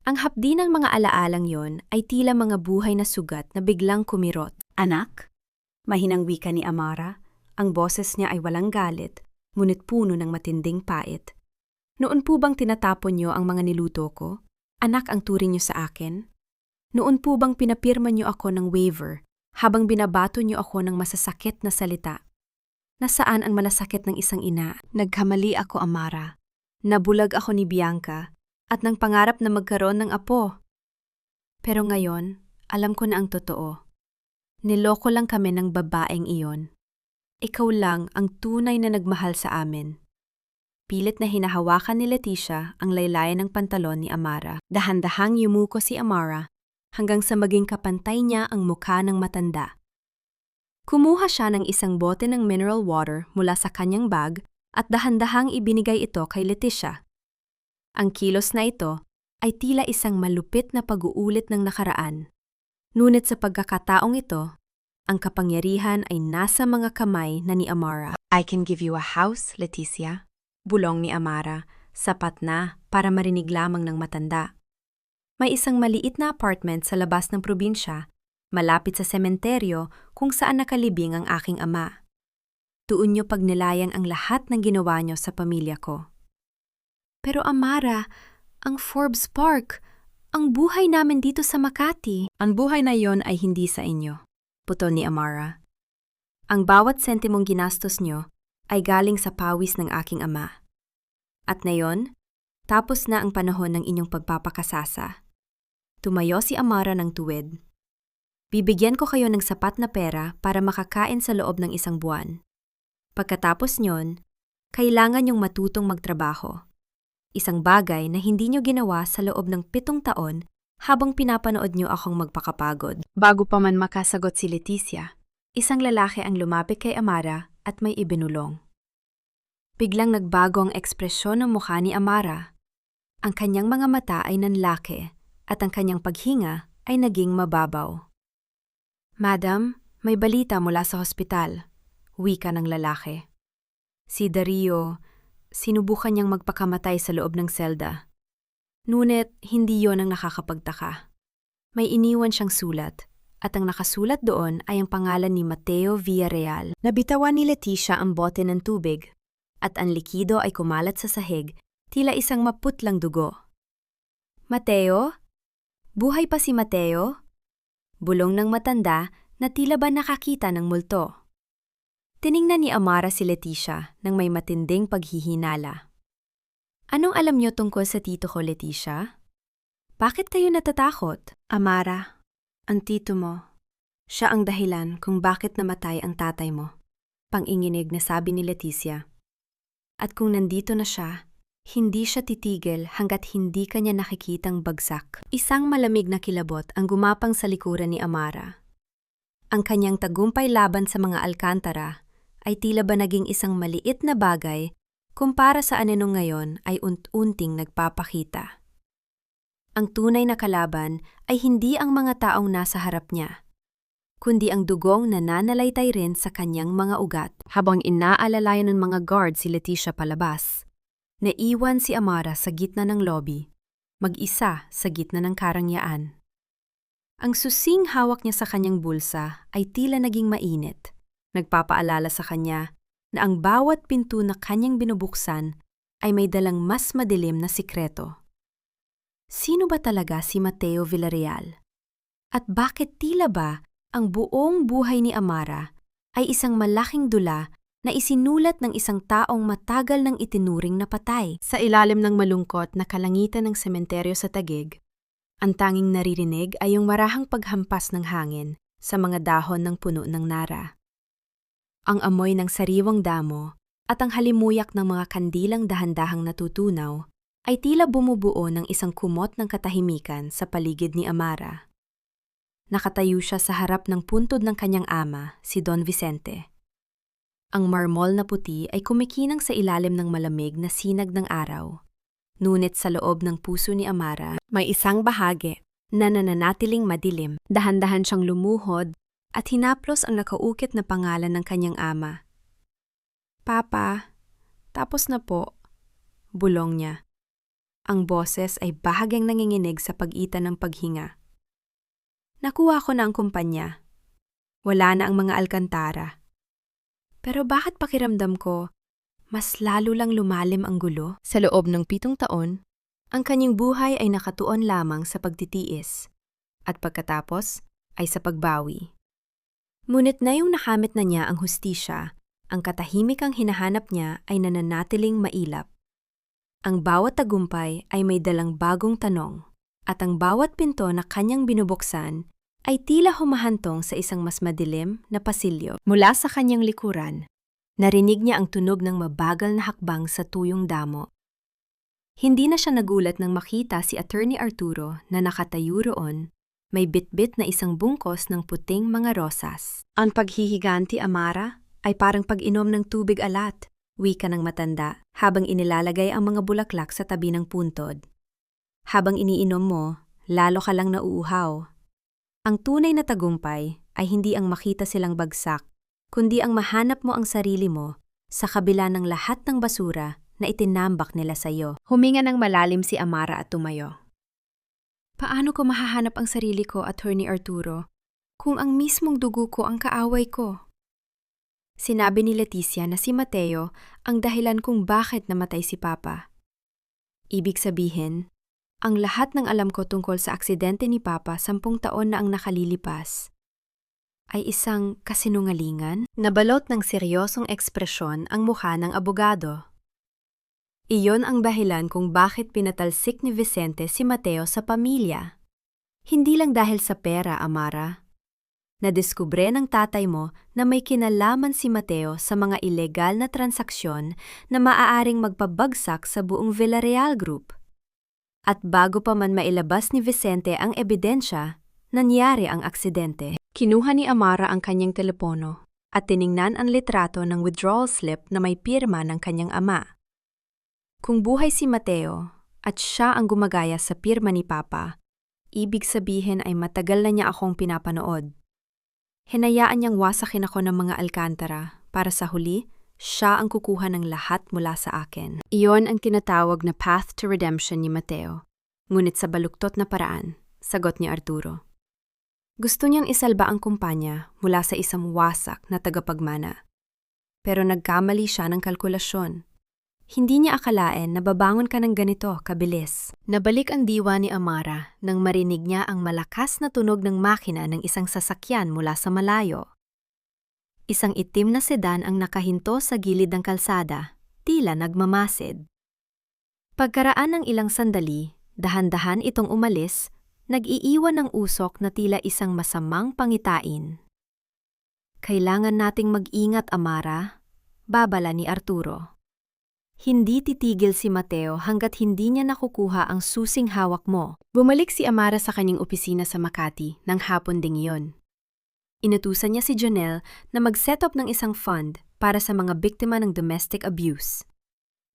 Ang hapdi ng mga alaalang yon ay tila mga buhay na sugat na biglang kumirot. Anak? Mahinang wika ni Amara. Ang boses niya ay walang galit, ngunit puno ng matinding pait. Noon po bang tinatapon niyo ang mga niluto ko? Anak ang turing niyo sa akin? Noon po bang pinapirma niyo ako ng waiver habang binabato niyo ako ng masasakit na salita? Nasaan ang malasakit ng isang ina? Nagkamali ako, Amara. Nabulag ako ni Bianca at nang pangarap na magkaroon ng apo. Pero ngayon, alam ko na ang totoo. Niloko lang kami ng babaeng iyon. Ikaw lang ang tunay na nagmahal sa amin. Pilit na hinahawakan ni Leticia ang laylayan ng pantalon ni Amara. Dahan-dahang yumuko si Amara hanggang sa maging kapantay niya ang mukha ng matanda. Kumuha siya ng isang bote ng mineral water mula sa kanyang bag at dahan-dahang ibinigay ito kay Leticia. Ang kilos na ito ay tila isang malupit na pag-uulit ng nakaraan. Ngunit sa pagkakataong ito, ang kapangyarihan ay nasa mga kamay na ni Amara. I can give you a house, Leticia. Bulong ni Amara, sapat na para marinig lamang ng matanda. May isang maliit na apartment sa labas ng probinsya, malapit sa sementeryo kung saan nakalibing ang aking ama. Doon niyo pagnilayan ang lahat ng ginawa niyo sa pamilya ko. Pero Amara, ang Forbes Park, ang buhay namin dito sa Makati. Ang buhay na yon ay hindi sa inyo, putol ni Amara. Ang bawat sentimong ginastos niyo ay galing sa pawis ng aking ama. At ngayon, tapos na ang panahon ng inyong pagpapakasasa. Tumayo si Amara ng tuwid. Bibigyan ko kayo ng sapat na pera para makakain sa loob ng isang buwan. Pagkatapos nyon, kailangan niyong matutong magtrabaho. Isang bagay na hindi niyo ginawa sa loob ng 7 taon habang pinapanood niyo akong magpakapagod. Bago pa man makasagot si Leticia, isang lalaki ang lumapit kay Amara at may ibinulong. Biglang nagbago ang ekspresyon ng mukha ni Amara. Ang kanyang mga mata ay nanlaki at ang kanyang paghinga ay naging mababaw. Madam, may balita mula sa hospital, wika ng lalaki. Si Dario, sinubukan niyang magpakamatay sa loob ng selda. Ngunit hindi yon ang nakakapagtaka. May iniwan siyang sulat, at ang nakasulat doon ay ang pangalan ni Mateo Villarreal. Nabitawan ni Leticia ang bote ng tubig, at ang likido ay kumalat sa sahig, tila isang maputlang dugo. Mateo? Buhay pa si Mateo? Bulong ng matanda na tila ba nakakita ng multo. Tiningnan ni Amara si Leticia nang may matinding paghihinala. Anong alam niyo tungkol sa tito ko, Leticia? Bakit kayo natatakot? Amara, ang tito mo. Siya ang dahilan kung bakit namatay ang tatay mo. Panginginig na sabi ni Leticia. At kung nandito na siya, hindi siya titigil hanggat hindi kanya nakikitang bagsak. Isang malamig na kilabot ang gumapang sa likuran ni Amara. Ang kanyang tagumpay laban sa mga alkantara ay tila ba naging isang maliit na bagay kumpara sa anino ngayon ay unti-unting nagpapakita. Ang tunay na kalaban ay hindi ang mga taong nasa harap niya, kundi ang dugong nananalaytay rin sa kanyang mga ugat. Habang inaalalayan ng mga guard si Leticia palabas, naiwan si Amara sa gitna ng lobby, mag-isa sa gitna ng karangyaan. Ang susing hawak niya sa kanyang bulsa ay tila naging mainit, nagpapaalala sa kanya na ang bawat pinto na kanyang binubuksan ay may dalang mas madilim na sikreto. Sino ba talaga si Mateo Villarreal? At bakit tila ba ang buong buhay ni Amara ay isang malaking dula na isinulat ng isang taong matagal nang itinuring na patay? Sa ilalim ng malungkot na kalangitan ng sementeryo sa Taguig, ang tanging naririnig ay yung marahang paghampas ng hangin sa mga dahon ng puno ng nara. Ang amoy ng sariwang damo at ang halimuyak ng mga kandilang dahan-dahang natutunaw ay tila bumubuo ng isang kumot ng katahimikan sa paligid ni Amara. Nakatayo siya sa harap ng puntod ng kanyang ama, si Don Vicente. Ang marmol na puti ay kumikinang sa ilalim ng malamig na sinag ng araw. Ngunit sa loob ng puso ni Amara, may isang bahagi na nananatiling madilim. Dahan-dahan siyang lumuhod at hinaplos ang nakaukit na pangalan ng kanyang ama. Papa, tapos na po, bulong niya. Ang boses ay bahagyang nanginginig sa pagitan ng paghinga. Nakuha ko na ang kumpanya. Wala na ang mga alkantara. Pero bakit pakiramdam ko, mas lalo lang lumalim ang gulo? Sa loob ng 7 taon, ang kanyang buhay ay nakatuon lamang sa pagtitiis, at pagkatapos ay sa pagbawi. Ngunit na yung nakamit na niya ang hustisya, ang katahimikang hinahanap niya ay nananatiling mailap. Ang bawat tagumpay ay may dalang bagong tanong, at ang bawat pinto na kanyang binubuksan ay tila humahantong sa isang mas madilim na pasilyo. Mula sa kanyang likuran, narinig niya ang tunog ng mabagal na hakbang sa tuyong damo. Hindi na siya nagulat nang makita si Attorney Arturo na nakatayo roon, may bitbit na isang bungkos ng puting mga rosas. Ang paghihiganti, Amara, ay parang pag-inom ng tubig alat, wika ng matanda, habang inilalagay ang mga bulaklak sa tabi ng puntod. Habang iniinom mo, lalo ka lang nauuhaw. Ang tunay na tagumpay ay hindi ang makita silang bagsak, kundi ang mahanap mo ang sarili mo sa kabila ng lahat ng basura na itinambak nila sa iyo. Huminga ng malalim si Amara at tumayo. Paano ko mahahanap ang sarili ko, Attorney Arturo, kung ang mismong dugo ko ang kaaway ko? Sinabi ni Leticia na si Mateo ang dahilan kung bakit namatay si Papa. Ibig sabihin, ang lahat ng alam ko tungkol sa aksidente ni Papa 10 taon na ang nakalilipas ay isang kasinungalingan? Nabalot ng seryosong ekspresyon ang mukha ng abogado. Iyon ang dahilan kung bakit pinatalsik ni Vicente si Mateo sa pamilya. Hindi lang dahil sa pera, Amara. Nadiskubre ng tatay mo na may kinalaman si Mateo sa mga ilegal na transaksyon na maaaring magpabagsak sa buong Villarreal Group. At bago pa man mailabas ni Vicente ang ebidensya, nangyari ang aksidente. Kinuha ni Amara ang kanyang telepono at tiningnan ang litrato ng withdrawal slip na may pirma ng kanyang ama. Kung buhay si Mateo at siya ang gumagaya sa pirma ni Papa, ibig sabihin ay matagal na niya akong pinapanood. Hinayaan niyang wasakin ako ng mga alkantara para sa huli, siya ang kukuha ng lahat mula sa akin. Iyon ang tinatawag na path to redemption ni Mateo. Ngunit sa baluktot na paraan, sagot ni Arturo. Gusto niyang isalba ang kumpanya mula sa isang wasak na tagapagmana. Pero nagkamali siya ng kalkulasyon. Hindi niya akalain na babangon ka ng ganito kabilis. Nabalik ang diwa ni Amara nang marinig niya ang malakas na tunog ng makina ng isang sasakyan mula sa malayo. Isang itim na sedan ang nakahinto sa gilid ng kalsada, tila nagmamasid. Pagkaraan ng ilang sandali, dahan-dahan itong umalis, nag-iiwan ng usok na tila isang masamang pangitain. Kailangan nating mag-ingat, Amara, babala ni Arturo. Hindi titigil si Mateo hanggat hindi niya nakukuha ang susing hawak mo. Bumalik si Amara sa kanyang opisina sa Makati nang hapon ding iyon. Inutusan niya si Jonel na mag-set up ng isang fund para sa mga biktima ng domestic abuse.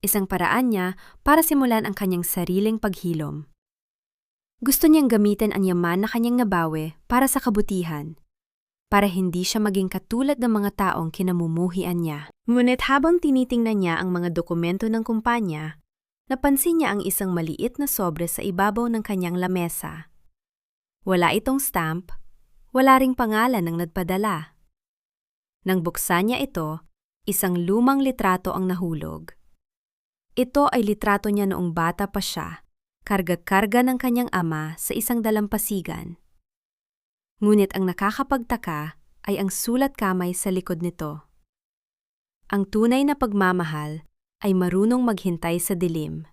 Isang paraan niya para simulan ang kanyang sariling paghilom. Gusto niyang gamitin ang yaman na kanyang nabawi para sa kabutihan, para hindi siya maging katulad ng mga taong kinamumuhian niya. Ngunit habang tinitingnan niya ang mga dokumento ng kumpanya, napansin niya ang isang maliit na sobre sa ibabaw ng kanyang lamesa. Wala itong stamp, wala ring pangalan ng nagpadala. Nang buksan niya ito, isang lumang litrato ang nahulog. Ito ay litrato niya noong bata pa siya, karga-karga ng kanyang ama sa isang dalampasigan. Ngunit ang nakakapagtaka ay ang sulat kamay sa likod nito. Ang tunay na pagmamahal ay marunong maghintay sa dilim.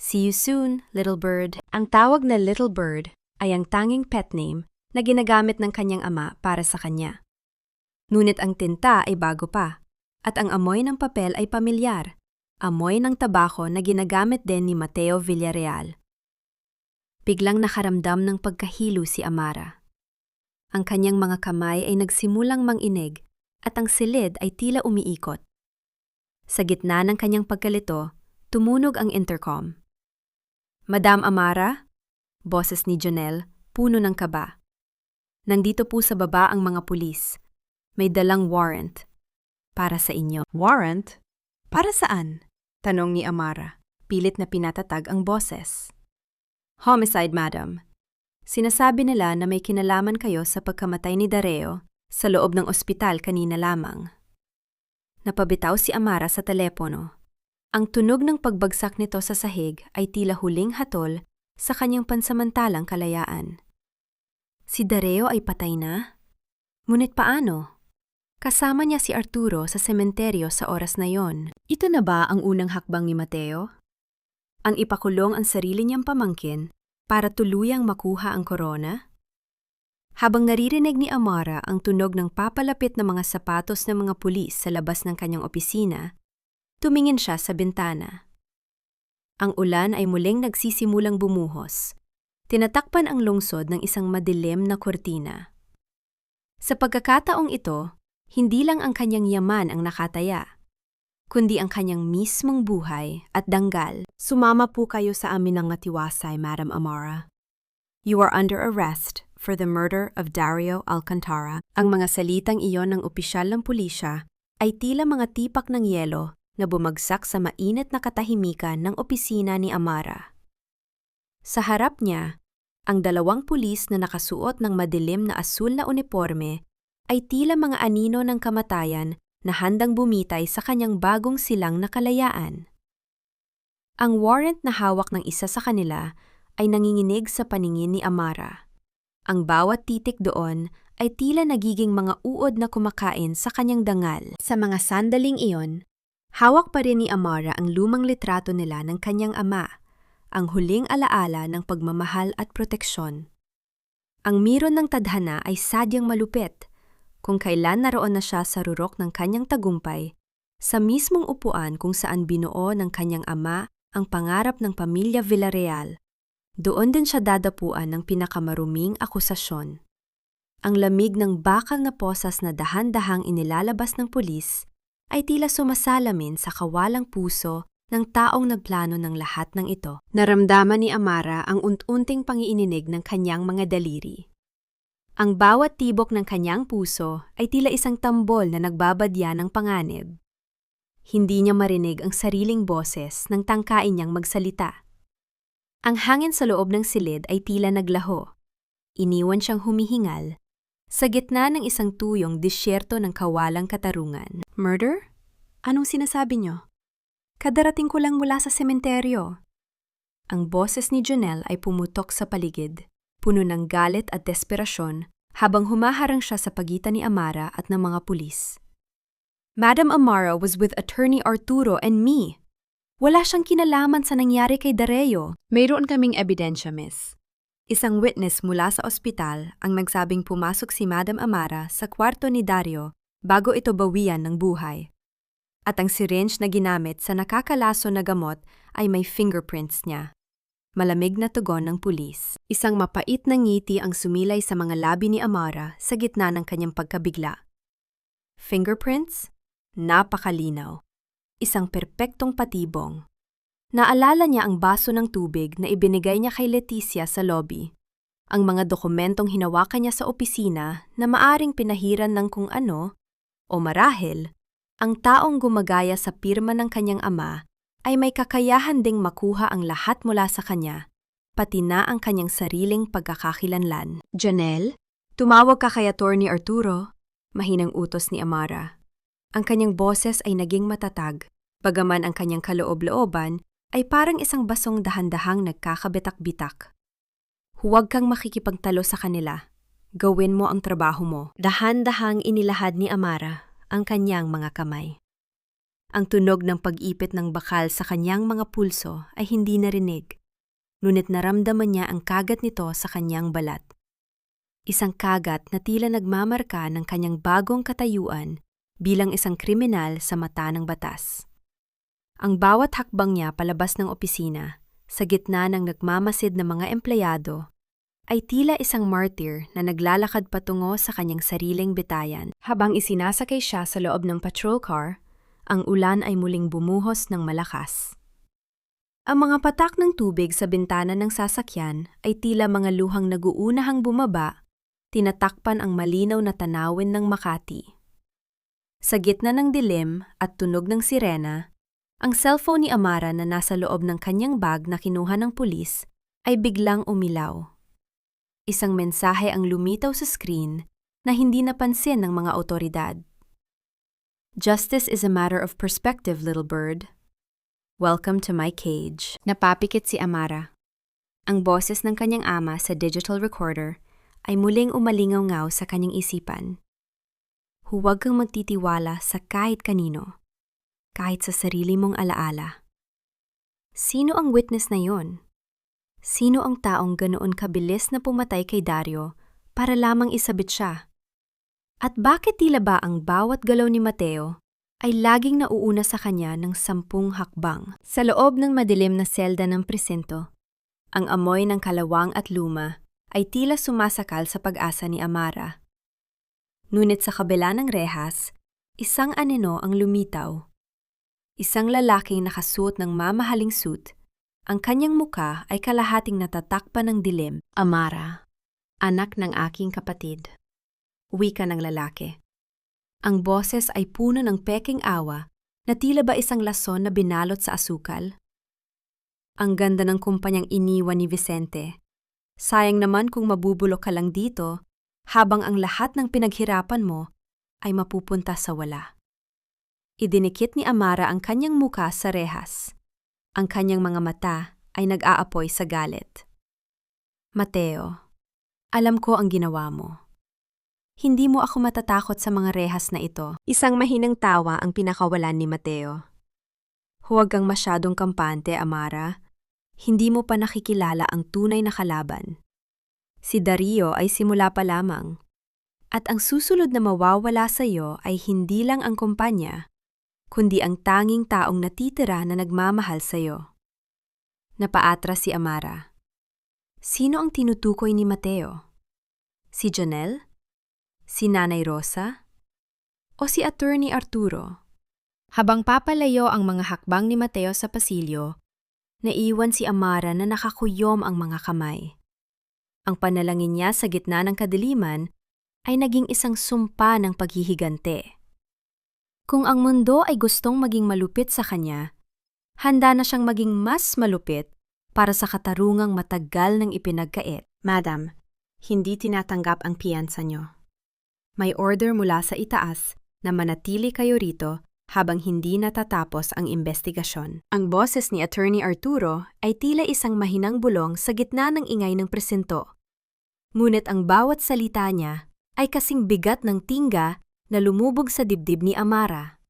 See you soon, little bird. Ang tawag na little bird ay ang tanging pet name na ginagamit ng kanyang ama para sa kanya. Ngunit ang tinta ay bago pa, at ang amoy ng papel ay pamilyar, amoy ng tabako na ginagamit din ni Mateo Villarreal. Biglang nakaramdam ng pagkahilo si Amara. Ang kanyang mga kamay ay nagsimulang manginig at ang silid ay tila umiikot. Sa gitna ng kanyang pagkalito, tumunog ang intercom. Madam Amara? Boses ni Jonel, puno ng kaba. Nandito po sa baba ang mga pulis. May dalang warrant. Para sa inyo. Warrant? Para saan? Tanong ni Amara. Pilit na pinatatag ang boses. Homicide, madam. Sinasabi nila na may kinalaman kayo sa pagkamatay ni Dareo sa loob ng ospital kanina lamang. Napabitaw si Amara sa telepono. Ang tunog ng pagbagsak nito sa sahig ay tila huling hatol sa kanyang pansamantalang kalayaan. Si Dareo ay patay na? Ngunit paano? Kasama niya si Arturo sa sementeryo sa oras na yon. Ito na ba ang unang hakbang ni Mateo? Ang ipakulong ang sarili niyang pamangkin para tuluyang makuha ang korona? Habang naririnig ni Amara ang tunog ng papalapit na mga sapatos ng mga pulis sa labas ng kanyang opisina, tumingin siya sa bintana. Ang ulan ay muling nagsisimulang bumuhos. Tinatakpan ang lungsod ng isang madilim na kurtina. Sa pagkakataong ito, hindi lang ang kanyang yaman ang nakataya, kundi ang kanyang mismong buhay at danggal. Sumama po kayo sa amin ng ngatiwasay, Madam Amara. You are under arrest for the murder of Dario Alcantara. Ang mga salitang iyon ng opisyal ng pulisya ay tila mga tipak ng yelo na bumagsak sa mainit na katahimikan ng opisina ni Amara. Sa harap niya, Ang dalawang pulis na nakasuot ng madilim na asul na uniforme ay tila mga anino ng kamatayan na handang bumitay sa kanyang bagong silang na kalayaan. Ang warrant na hawak ng isa sa kanila ay nanginginig sa paningin ni Amara. Ang bawat titik doon ay tila nagiging mga uod na kumakain sa kanyang dangal. Sa mga sandaling iyon, hawak pa rin ni Amara ang lumang litrato nila ng kanyang ama, ang huling alaala ng pagmamahal at proteksyon. Ang miron ng tadhana ay sadyang malupit, kung kailan naroon na siya sa rurok ng kanyang tagumpay, sa mismong upuan kung saan binuo ng kanyang ama ang pangarap ng pamilya Villarreal. Doon din siya dadapuan ng pinakamaruming akusasyon. Ang lamig ng bakal na posas na dahan-dahang inilalabas ng pulis ay tila sumasalamin sa kawalang puso ng taong nagplano ng lahat ng ito. Naramdaman ni Amara ang unting pangiininig ng kanyang mga daliri. Ang bawat tibok ng kanyang puso ay tila isang tambol na nagbabadya ng panganib. Hindi niya marinig ang sariling boses nang tangkain niyang magsalita. Ang hangin sa loob ng silid ay tila naglaho. Iniwan siyang humihingal sa gitna ng isang tuyong disyerto ng kawalang katarungan. Murder? Anong sinasabi niyo? Kadarating ko lang mula sa sementeryo. Ang boses ni Jonelle ay pumutok sa paligid, puno ng galit at desperasyon habang humaharang siya sa pagitan ni Amara at ng mga pulis. Madam Amara was with Attorney Arturo and me. Wala siyang kinalaman sa nangyari kay Dario. Mayroon kaming ebidensya, miss. Isang witness mula sa ospital ang nagsabing pumasok si Madam Amara sa kwarto ni Dario bago ito bawian ng buhay. At ang syringe na ginamit sa nakakalaso na gamot ay may fingerprints niya. Malamig na tugon ng pulis. Isang mapait na ngiti ang sumilay sa mga labi ni Amara sa gitna ng kanyang pagkabigla. Fingerprints? Napakalinaw. Isang perpektong patibong. Naalala niya ang baso ng tubig na ibinigay niya kay Leticia sa lobby. Ang mga dokumentong hinawakan niya sa opisina na maaring pinahiran ng kung ano, o marahil, ang taong gumagaya sa pirma ng kanyang ama ay may kakayahan ding makuha ang lahat mula sa kanya, pati na ang kanyang sariling pagkakakilanlan. Jonelle, tumawag ka kay Attorney Arturo, mahinang utos ni Amara. Ang kanyang boses ay naging matatag, bagaman ang kanyang kaloob-looban ay parang isang basong dahan-dahang nagkakabitak-bitak. Huwag kang makikipagtalo sa kanila. Gawin mo ang trabaho mo. Dahan-dahang inilahad ni Amara ang kanyang mga kamay. Ang tunog ng pag-ipit ng bakal sa kanyang mga pulso ay hindi narinig, ngunit naramdaman niya ang kagat nito sa kanyang balat. Isang kagat na tila nagmamarka ng kanyang bagong katayuan bilang isang kriminal sa mata ng batas. Ang bawat hakbang niya palabas ng opisina, sa gitna ng nagmamasid na mga empleyado, ay tila isang martyr na naglalakad patungo sa kanyang sariling bitayan. Habang isinasakay siya sa loob ng patrol car, ang ulan ay muling bumuhos ng malakas. Ang mga patak ng tubig sa bintana ng sasakyan ay tila mga luhang naguunahang bumaba, tinatakpan ang malinaw na tanawin ng Makati. Sa gitna ng dilim at tunog ng sirena, ang cellphone ni Amara na nasa loob ng kanyang bag na kinuha ng pulis ay biglang umilaw. Isang mensahe ang lumitaw sa screen na hindi napansin ng mga otoridad. Justice is a matter of perspective, little bird. Welcome to my cage. Napapikit si Amara. Ang boses ng kanyang ama sa digital recorder ay muling umalingaw-ngaw sa kanyang isipan. Huwag kang magtitiwala sa kahit kanino, kahit sa sarili mong alaala. Sino ang witness na yon? Sino ang taong ganoon kabilis na pumatay kay Dario para lamang isabit siya? At bakit tila ba ang bawat galaw ni Mateo ay laging nauuna sa kanya ng 10 hakbang? Sa loob ng madilim na selda ng presinto, ang amoy ng kalawang at luma ay tila sumasakal sa pag-asa ni Amara. Ngunit sa kabila ng rehas, isang anino ang lumitaw. Isang lalaking nakasuot ng mamahaling suit. Ang kanyang muka ay kalahating natatakpan ng dilim. Amara, anak ng aking kapatid. Wika ng lalaki. Ang boses ay puno ng peking awa na tila ba isang lason na binalot sa asukal. Ang ganda ng kumpanyang iniwan ni Vicente. Sayang naman kung mabubulok ka lang dito, habang ang lahat ng pinaghirapan mo ay mapupunta sa wala. Idinikit ni Amara ang kanyang muka sa rehas. Ang kanyang mga mata ay nag-aapoy sa galit. Mateo, alam ko ang ginawa mo. Hindi mo ako matatakot sa mga rehas na ito. Isang mahinang tawa ang pinakawalan ni Mateo. Huwag kang masyadong kampante, Amara. Hindi mo pa nakikilala ang tunay na kalaban. Si Dario ay simula pa lamang. At ang susunod na mawawala sa iyo ay hindi lang ang kumpanya, kundi ang tanging taong natitira na nagmamahal sa iyo. Napaatras si Amara. Sino ang tinutukoy ni Mateo? Si Janelle? Si Nanay Rosa? O si Attorney Arturo? Habang papalayo ang mga hakbang ni Mateo sa pasilyo, naiwan si Amara na nakakuyom ang mga kamay. Ang panalangin niya sa gitna ng kadiliman ay naging isang sumpa ng paghihigante. Kung ang mundo ay gustong maging malupit sa kanya, handa na siyang maging mas malupit para sa katarungang matagal ng ipinagkait. Madam, hindi tinatanggap ang piyansa niyo. May order mula sa itaas na manatili kayo rito habang hindi natatapos ang investigasyon. Ang boses ni Attorney Arturo ay tila isang mahinang bulong sa gitna ng ingay ng presinto. Ngunit ang bawat salita niya ay kasing bigat ng tingga na lumubog sa dibdib ni Amara.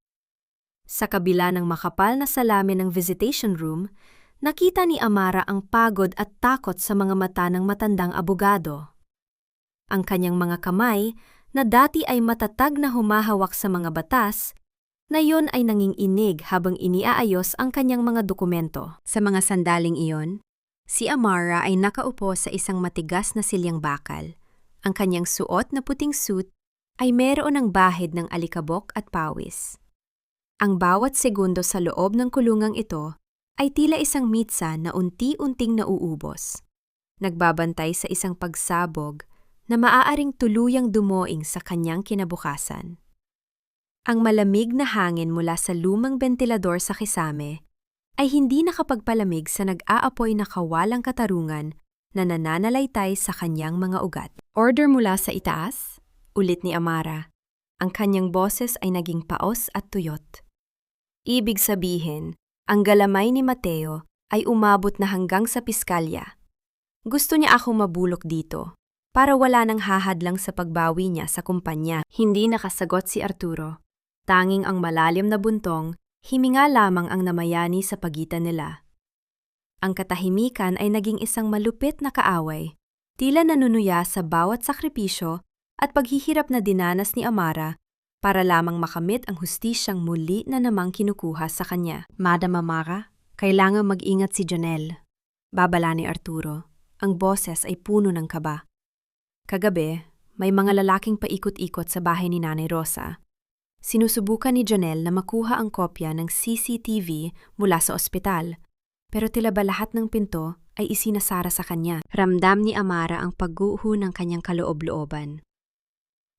Sa kabila ng makapal na salamin ng visitation room, nakita ni Amara ang pagod at takot sa mga mata ng matandang abogado. Ang kanyang mga kamay, na dati ay matatag na humahawak sa mga batas, ngayon ay nanginginig habang iniaayos ang kanyang mga dokumento. Sa mga sandaling iyon, si Amara ay nakaupo sa isang matigas na silyang bakal. Ang kanyang suot na puting suit ay meron ng bahid ng alikabok at pawis. Ang bawat segundo sa loob ng kulungang ito ay tila isang mitsa na unti-unting nauubos. Nagbabantay sa isang pagsabog na maaaring tuluyang dumoing sa kanyang kinabukasan. Ang malamig na hangin mula sa lumang bentilador sa kisame ay hindi nakapagpalamig sa nag-aapoy na kawalang katarungan na nananalaytay sa kanyang mga ugat. Order mula sa itaas, ulit ni Amara. Ang kanyang boses ay naging paos at tuyot. Ibig sabihin, ang galamay ni Mateo ay umabot na hanggang sa piskalya. Gusto niya akong mabulok dito, para wala nang hahadlang sa pagbawi niya sa kumpanya. Hindi nakasagot si Arturo. Tanging ang malalim na buntong, himinga lamang ang namayani sa pagitan nila. Ang katahimikan ay naging isang malupit na kaaway, tila nanunuya sa bawat sakripisyo at paghihirap na dinanas ni Amara para lamang makamit ang hustisyang muli na namang kinukuha sa kanya. Madam Amara, kailangang mag-ingat si Janelle. Babala ni Arturo. Ang boses ay puno ng kaba. Kagabi, may mga lalaking paikot-ikot sa bahay ni Nanay Rosa. Sinusubukan ni Janelle na makuha ang kopya ng CCTV mula sa ospital, pero tila ba lahat ng pinto ay isinasara sa kanya. Ramdam ni Amara ang pagguho ng kanyang kaloob-looban.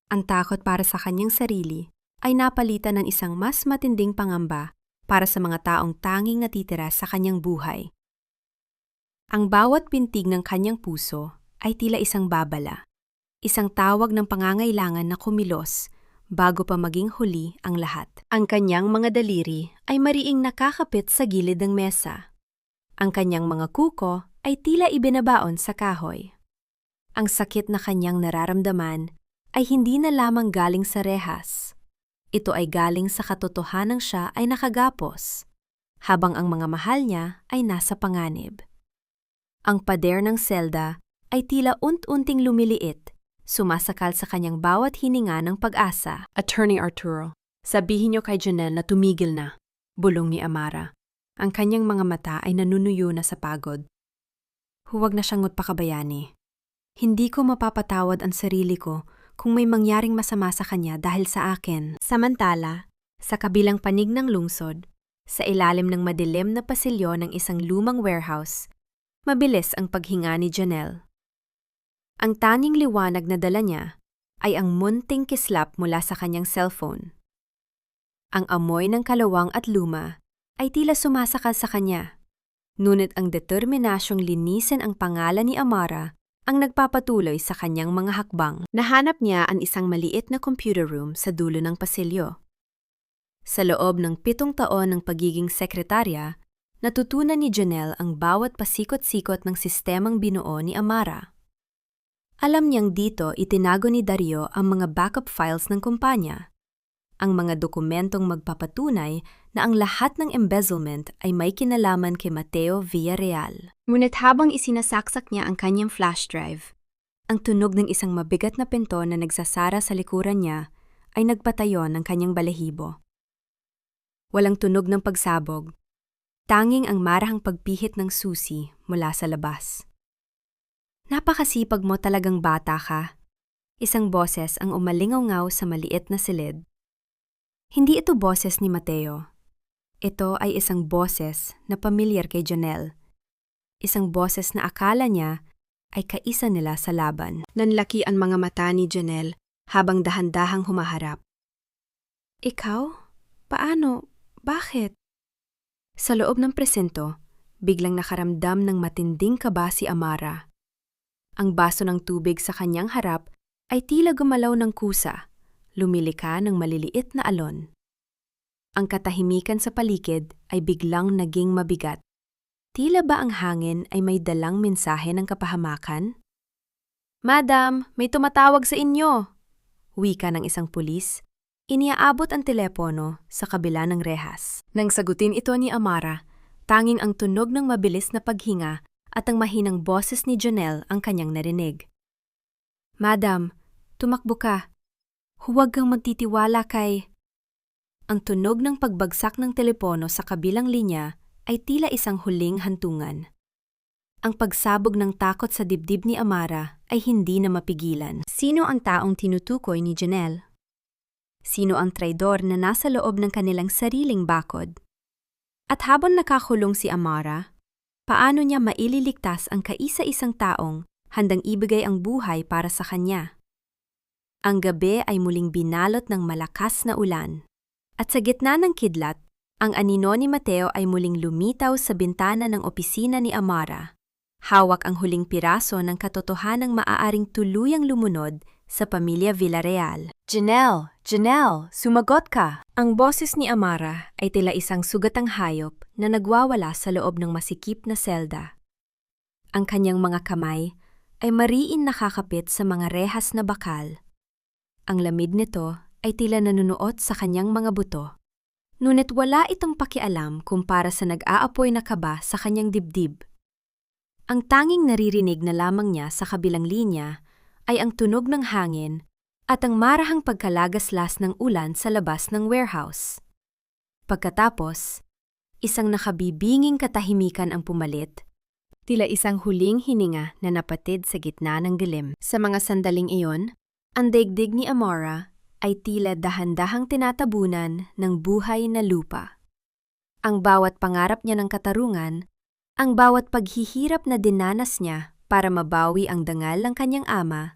Ang takot para sa kanyang sarili ay napalitan ng isang mas matinding pangamba para sa mga taong tanging natitira sa kanyang buhay. Ang bawat pintig ng kanyang puso ay tila isang babala, isang tawag ng pangangailangan na kumilos bago pa maging huli ang lahat. Ang kanyang mga daliri ay mariing nakakapit sa gilid ng mesa. Ang kanyang mga kuko ay tila ibinabaon sa kahoy. Ang sakit na kanyang nararamdaman ay hindi na lamang galing sa rehas. Ito ay galing sa katotohanang siya ay nakagapos, habang ang mga mahal niya ay nasa panganib. Ang pader ng selda ay tila unt-unting lumiliit, sumasakal sa kanyang bawat hininga ng pag-asa. Attorney Arturo, sabihin niyo kay Janelle na tumigil na, bulong ni Amara. Ang kanyang mga mata ay nanunuyo na sa pagod. Huwag na siyang magpakabayani. Hindi ko mapapatawad ang sarili ko kung may mangyaring masama sa kanya dahil sa akin. Samantala, sa kabilang panig ng lungsod, sa ilalim ng madilim na pasilyo ng isang lumang warehouse, mabilis ang paghinga ni Janelle. Ang tanging liwanag na dala niya ay ang munting kislap mula sa kanyang cellphone. Ang amoy ng kalawang at luma ay tila sumasakal sa kanya, ngunit ang determinasyong linisin ang pangalan ni Amara ang nagpapatuloy sa kanyang mga hakbang. Nahanap niya ang isang maliit na computer room sa dulo ng pasilyo. Sa loob ng 7 taon ng pagiging sekretarya, natutunan ni Janelle ang bawat pasikot-sikot ng sistemang binuo ni Amara. Alam niyang dito itinago ni Dario ang mga backup files ng kumpanya, ang mga dokumentong magpapatunay na ang lahat ng embezzlement ay may kinalaman kay Mateo Villarreal. Ngunit habang isinasaksak niya ang kanyang flash drive, ang tunog ng isang mabigat na pinto na nagsasara sa likuran niya ay nagpatayo ng kanyang balahibo. Walang tunog ng pagsabog, tanging ang marahang pagpihit ng susi mula sa labas. Napakasipag mo, talagang bata ka. Isang boses ang umalingaw-ngaw sa maliit na silid. Hindi ito boses ni Mateo. Ito ay isang boses na pamilyar kay Janelle. Isang boses na akala niya ay kaisa nila sa laban. Nanlaki ang mga mata ni Janelle habang dahan-dahang humaharap. Ikaw? Paano? Bakit? Sa loob ng presinto, biglang nakaramdam ng matinding kaba si Amara. Ang baso ng tubig sa kanyang harap ay tila gumalaw ng kusa, lumilika ng maliliit na alon. Ang katahimikan sa paligid ay biglang naging mabigat. Tila ba ang hangin ay may dalang mensahe ng kapahamakan? Madam, may tumatawag sa inyo! Wika ng isang pulis. Iniaabot ang telepono sa kabila ng rehas. Nang sagutin ito ni Amara, tanging ang tunog ng mabilis na paghinga at ang mahinang boses ni Janelle ang kanyang narinig. Madam, tumakbo ka. Huwag kang magtitiwala kay... Ang tunog ng pagbagsak ng telepono sa kabilang linya ay tila isang huling hantungan. Ang pagsabog ng takot sa dibdib ni Amara ay hindi na mapigilan. Sino ang taong tinutukoy ni Janelle? Sino ang traidor na nasa loob ng kanilang sariling bakod? At habang nakakulong si Amara, paano niya maililigtas ang kaisa-isang taong handang ibigay ang buhay para sa kanya? Ang gabi ay muling binalot ng malakas na ulan. At sa gitna ng kidlat, ang anino ni Mateo ay muling lumitaw sa bintana ng opisina ni Amara. Hawak ang huling piraso ng katotohanang maaaring tuluyang lumunod sa pamilya Villarreal. Janelle! Janelle! Sumagot ka! Ang boses ni Amara ay tila isang sugatang hayop na nagwawala sa loob ng masikip na selda. Ang kanyang mga kamay ay mariin nakakapit sa mga rehas na bakal. Ang lamig nito ay tila nanunuot sa kanyang mga buto. Ngunit wala itong pakialam kumpara sa nag-aapoy na kaba sa kanyang dibdib. Ang tanging naririnig na lamang niya sa kabilang linya ay ang tunog ng hangin at ang marahang pagkalagaslas ng ulan sa labas ng warehouse. Pagkatapos, isang nakabibinging katahimikan ang pumalit, tila isang huling hininga na napatid sa gitna ng dilim. Sa mga sandaling iyon, ang daigdig ni Amara ay tila dahan-dahang tinatabunan ng buhay na lupa. Ang bawat pangarap niya ng katarungan, ang bawat paghihirap na dinanas niya para mabawi ang dangal ng kanyang ama,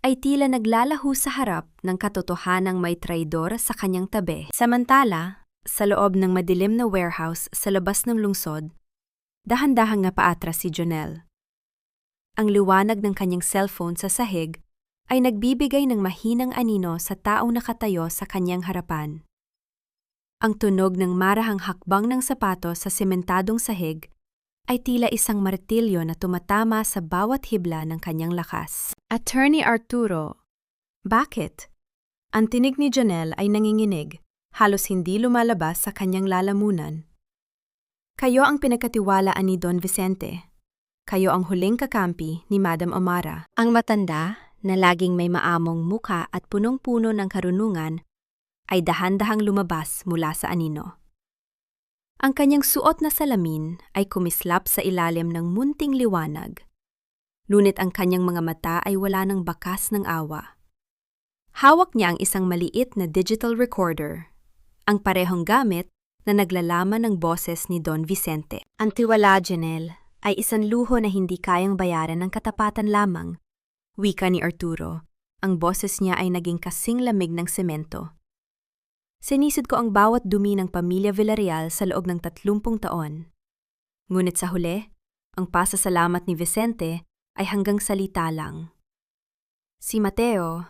ay tila naglalaho sa harap ng katotohanang may traidor sa kanyang tabi. Samantala, sa loob ng madilim na warehouse sa labas ng lungsod, dahan-dahang napaatras si Janelle. Ang liwanag ng kanyang cellphone sa sahig ay nagbibigay ng mahinang anino sa taong nakatayo sa kanyang harapan. Ang tunog ng marahang hakbang ng sapatos sa sementadong sahig ay tila isang martilyo na tumatama sa bawat hibla ng kanyang lakas. Attorney Arturo, bakit? Ang tinig ni Janelle ay nanginginig, halos hindi lumalabas sa kanyang lalamunan. Kayo ang pinagkatiwalaan ni Don Vicente. Kayo ang huling kakampi ni Madam Amara. Ang matanda, na laging may maamong muka at punong-puno ng karunungan, ay dahan-dahang lumabas mula sa anino. Ang kanyang suot na salamin ay kumislap sa ilalim ng munting liwanag. Ngunit ang kanyang mga mata ay wala ng bakas ng awa. Hawak niya ang isang maliit na digital recorder, ang parehong gamit na naglalaman ng boses ni Don Vicente. Ang tiwala, Janelle, ay isang luho na hindi kayang bayaran ng katapatan lamang. Wika ni Arturo, ang boses niya ay naging kasing lamig ng semento. Sinisid ko ang bawat dumi ng pamilya Villarreal sa loob ng 30 taon. Ngunit sa huli, ang pasasalamat ni Vicente ay hanggang salita lang. Si Mateo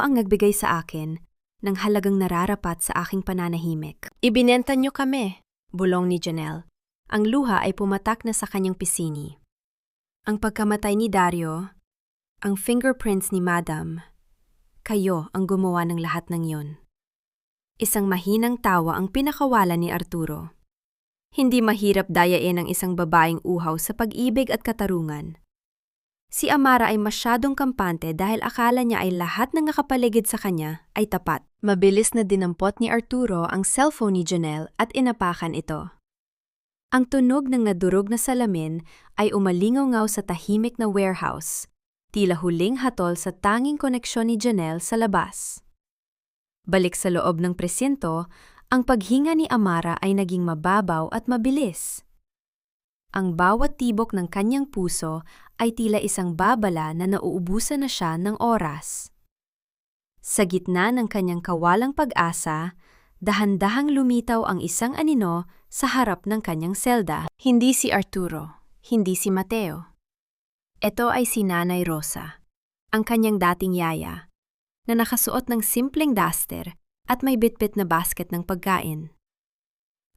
ang nagbigay sa akin ng halagang nararapat sa aking pananahimik. Ibinenta niyo kami, bulong ni Janelle. Ang luha ay pumatak na sa kanyang pisini. Ang pagkamatay ni Dario, ang fingerprints ni Madam, kayo ang gumawa ng lahat ng yon. Isang mahinang tawa ang pinakawalan ni Arturo. Hindi mahirap dayain ang isang babaeng uhaw sa pag-ibig at katarungan. Si Amara ay masyadong kampante dahil akala niya ay lahat ng nakapaligid sa kanya ay tapat. Mabilis na dinampot ni Arturo ang cellphone ni Janelle at inapakan ito. Ang tunog ng nadurog na salamin ay umalingaw-ngaw sa tahimik na warehouse, tila huling hatol sa tanging koneksyon ni Janelle sa labas. Balik sa loob ng presinto, ang paghinga ni Amara ay naging mababaw at mabilis. Ang bawat tibok ng kanyang puso ay tila isang babala na nauubusan na siya ng oras. Sa gitna ng kanyang kawalang pag-asa, dahan-dahang lumitaw ang isang anino sa harap ng kanyang selda. Hindi si Arturo, hindi si Mateo. Ito ay si Nanay Rosa, ang kanyang dating yaya, na nakasuot ng simpleng duster at may bitbit na basket ng pagkain.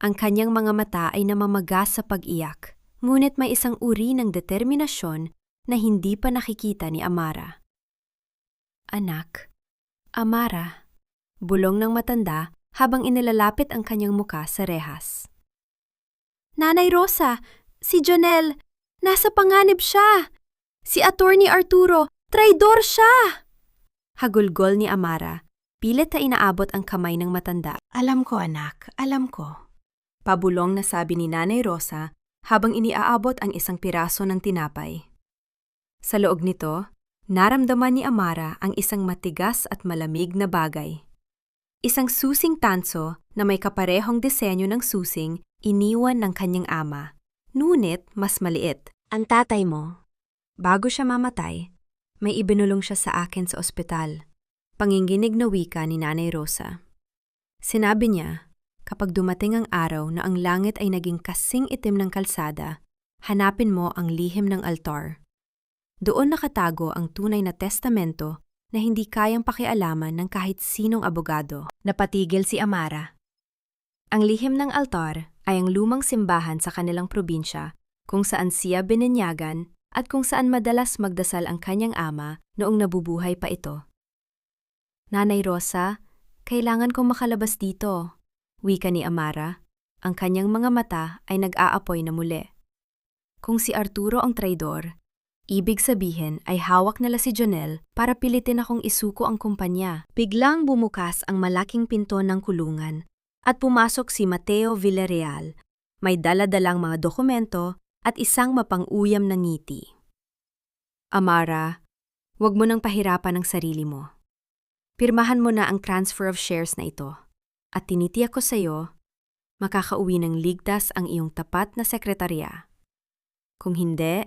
Ang kanyang mga mata ay namamagas sa pag-iyak, ngunit may isang uri ng determinasyon na hindi pa nakikita ni Amara. Anak, Amara, bulong ng matanda habang inilalapit ang kanyang muka sa rehas. Nanay Rosa, si Janelle, nasa panganib siya! Si Attorney Arturo, traidor siya! Hagulgol ni Amara, pilit na inaabot ang kamay ng matanda. Alam ko anak, alam ko. Pabulong na sabi ni Nanay Rosa habang iniaabot ang isang piraso ng tinapay. Sa loob nito, naramdaman ni Amara ang isang matigas at malamig na bagay. Isang susing tanso na may kaparehong disenyo ng susing iniwan ng kanyang ama, ngunit mas maliit. Ang tatay mo. Bago siya mamatay, may ibinulong siya sa akin sa ospital. Panginginig na wika ni Nanay Rosa. Sinabi niya, kapag dumating ang araw na ang langit ay naging kasing itim ng kalsada, hanapin mo ang lihim ng altar. Doon nakatago ang tunay na testamento na hindi kayang pakialaman ng kahit sinong abogado. Napatigil si Amara. Ang lihim ng altar ay ang lumang simbahan sa kanilang probinsya kung saan siya bininyagan at kung saan madalas magdasal ang kanyang ama noong nabubuhay pa ito. Nanay Rosa, kailangan kong makalabas dito, wika ni Amara. Ang kanyang mga mata ay nag-aapoy na muli. Kung si Arturo ang traidor, ibig sabihin ay hawak nila si Janelle para pilitin akong isuko ang kumpanya. Biglang bumukas ang malaking pinto ng kulungan at pumasok si Mateo Villarreal. May dala-dalang mga dokumento at isang mapang-uyam na ngiti. Amara, huwag mo nang pahirapan ang sarili mo. Pirmahan mo na ang transfer of shares na ito at tinitiyak ko sa iyo, makakauwi ng ligtas ang iyong tapat na sekretarya. Kung hindi,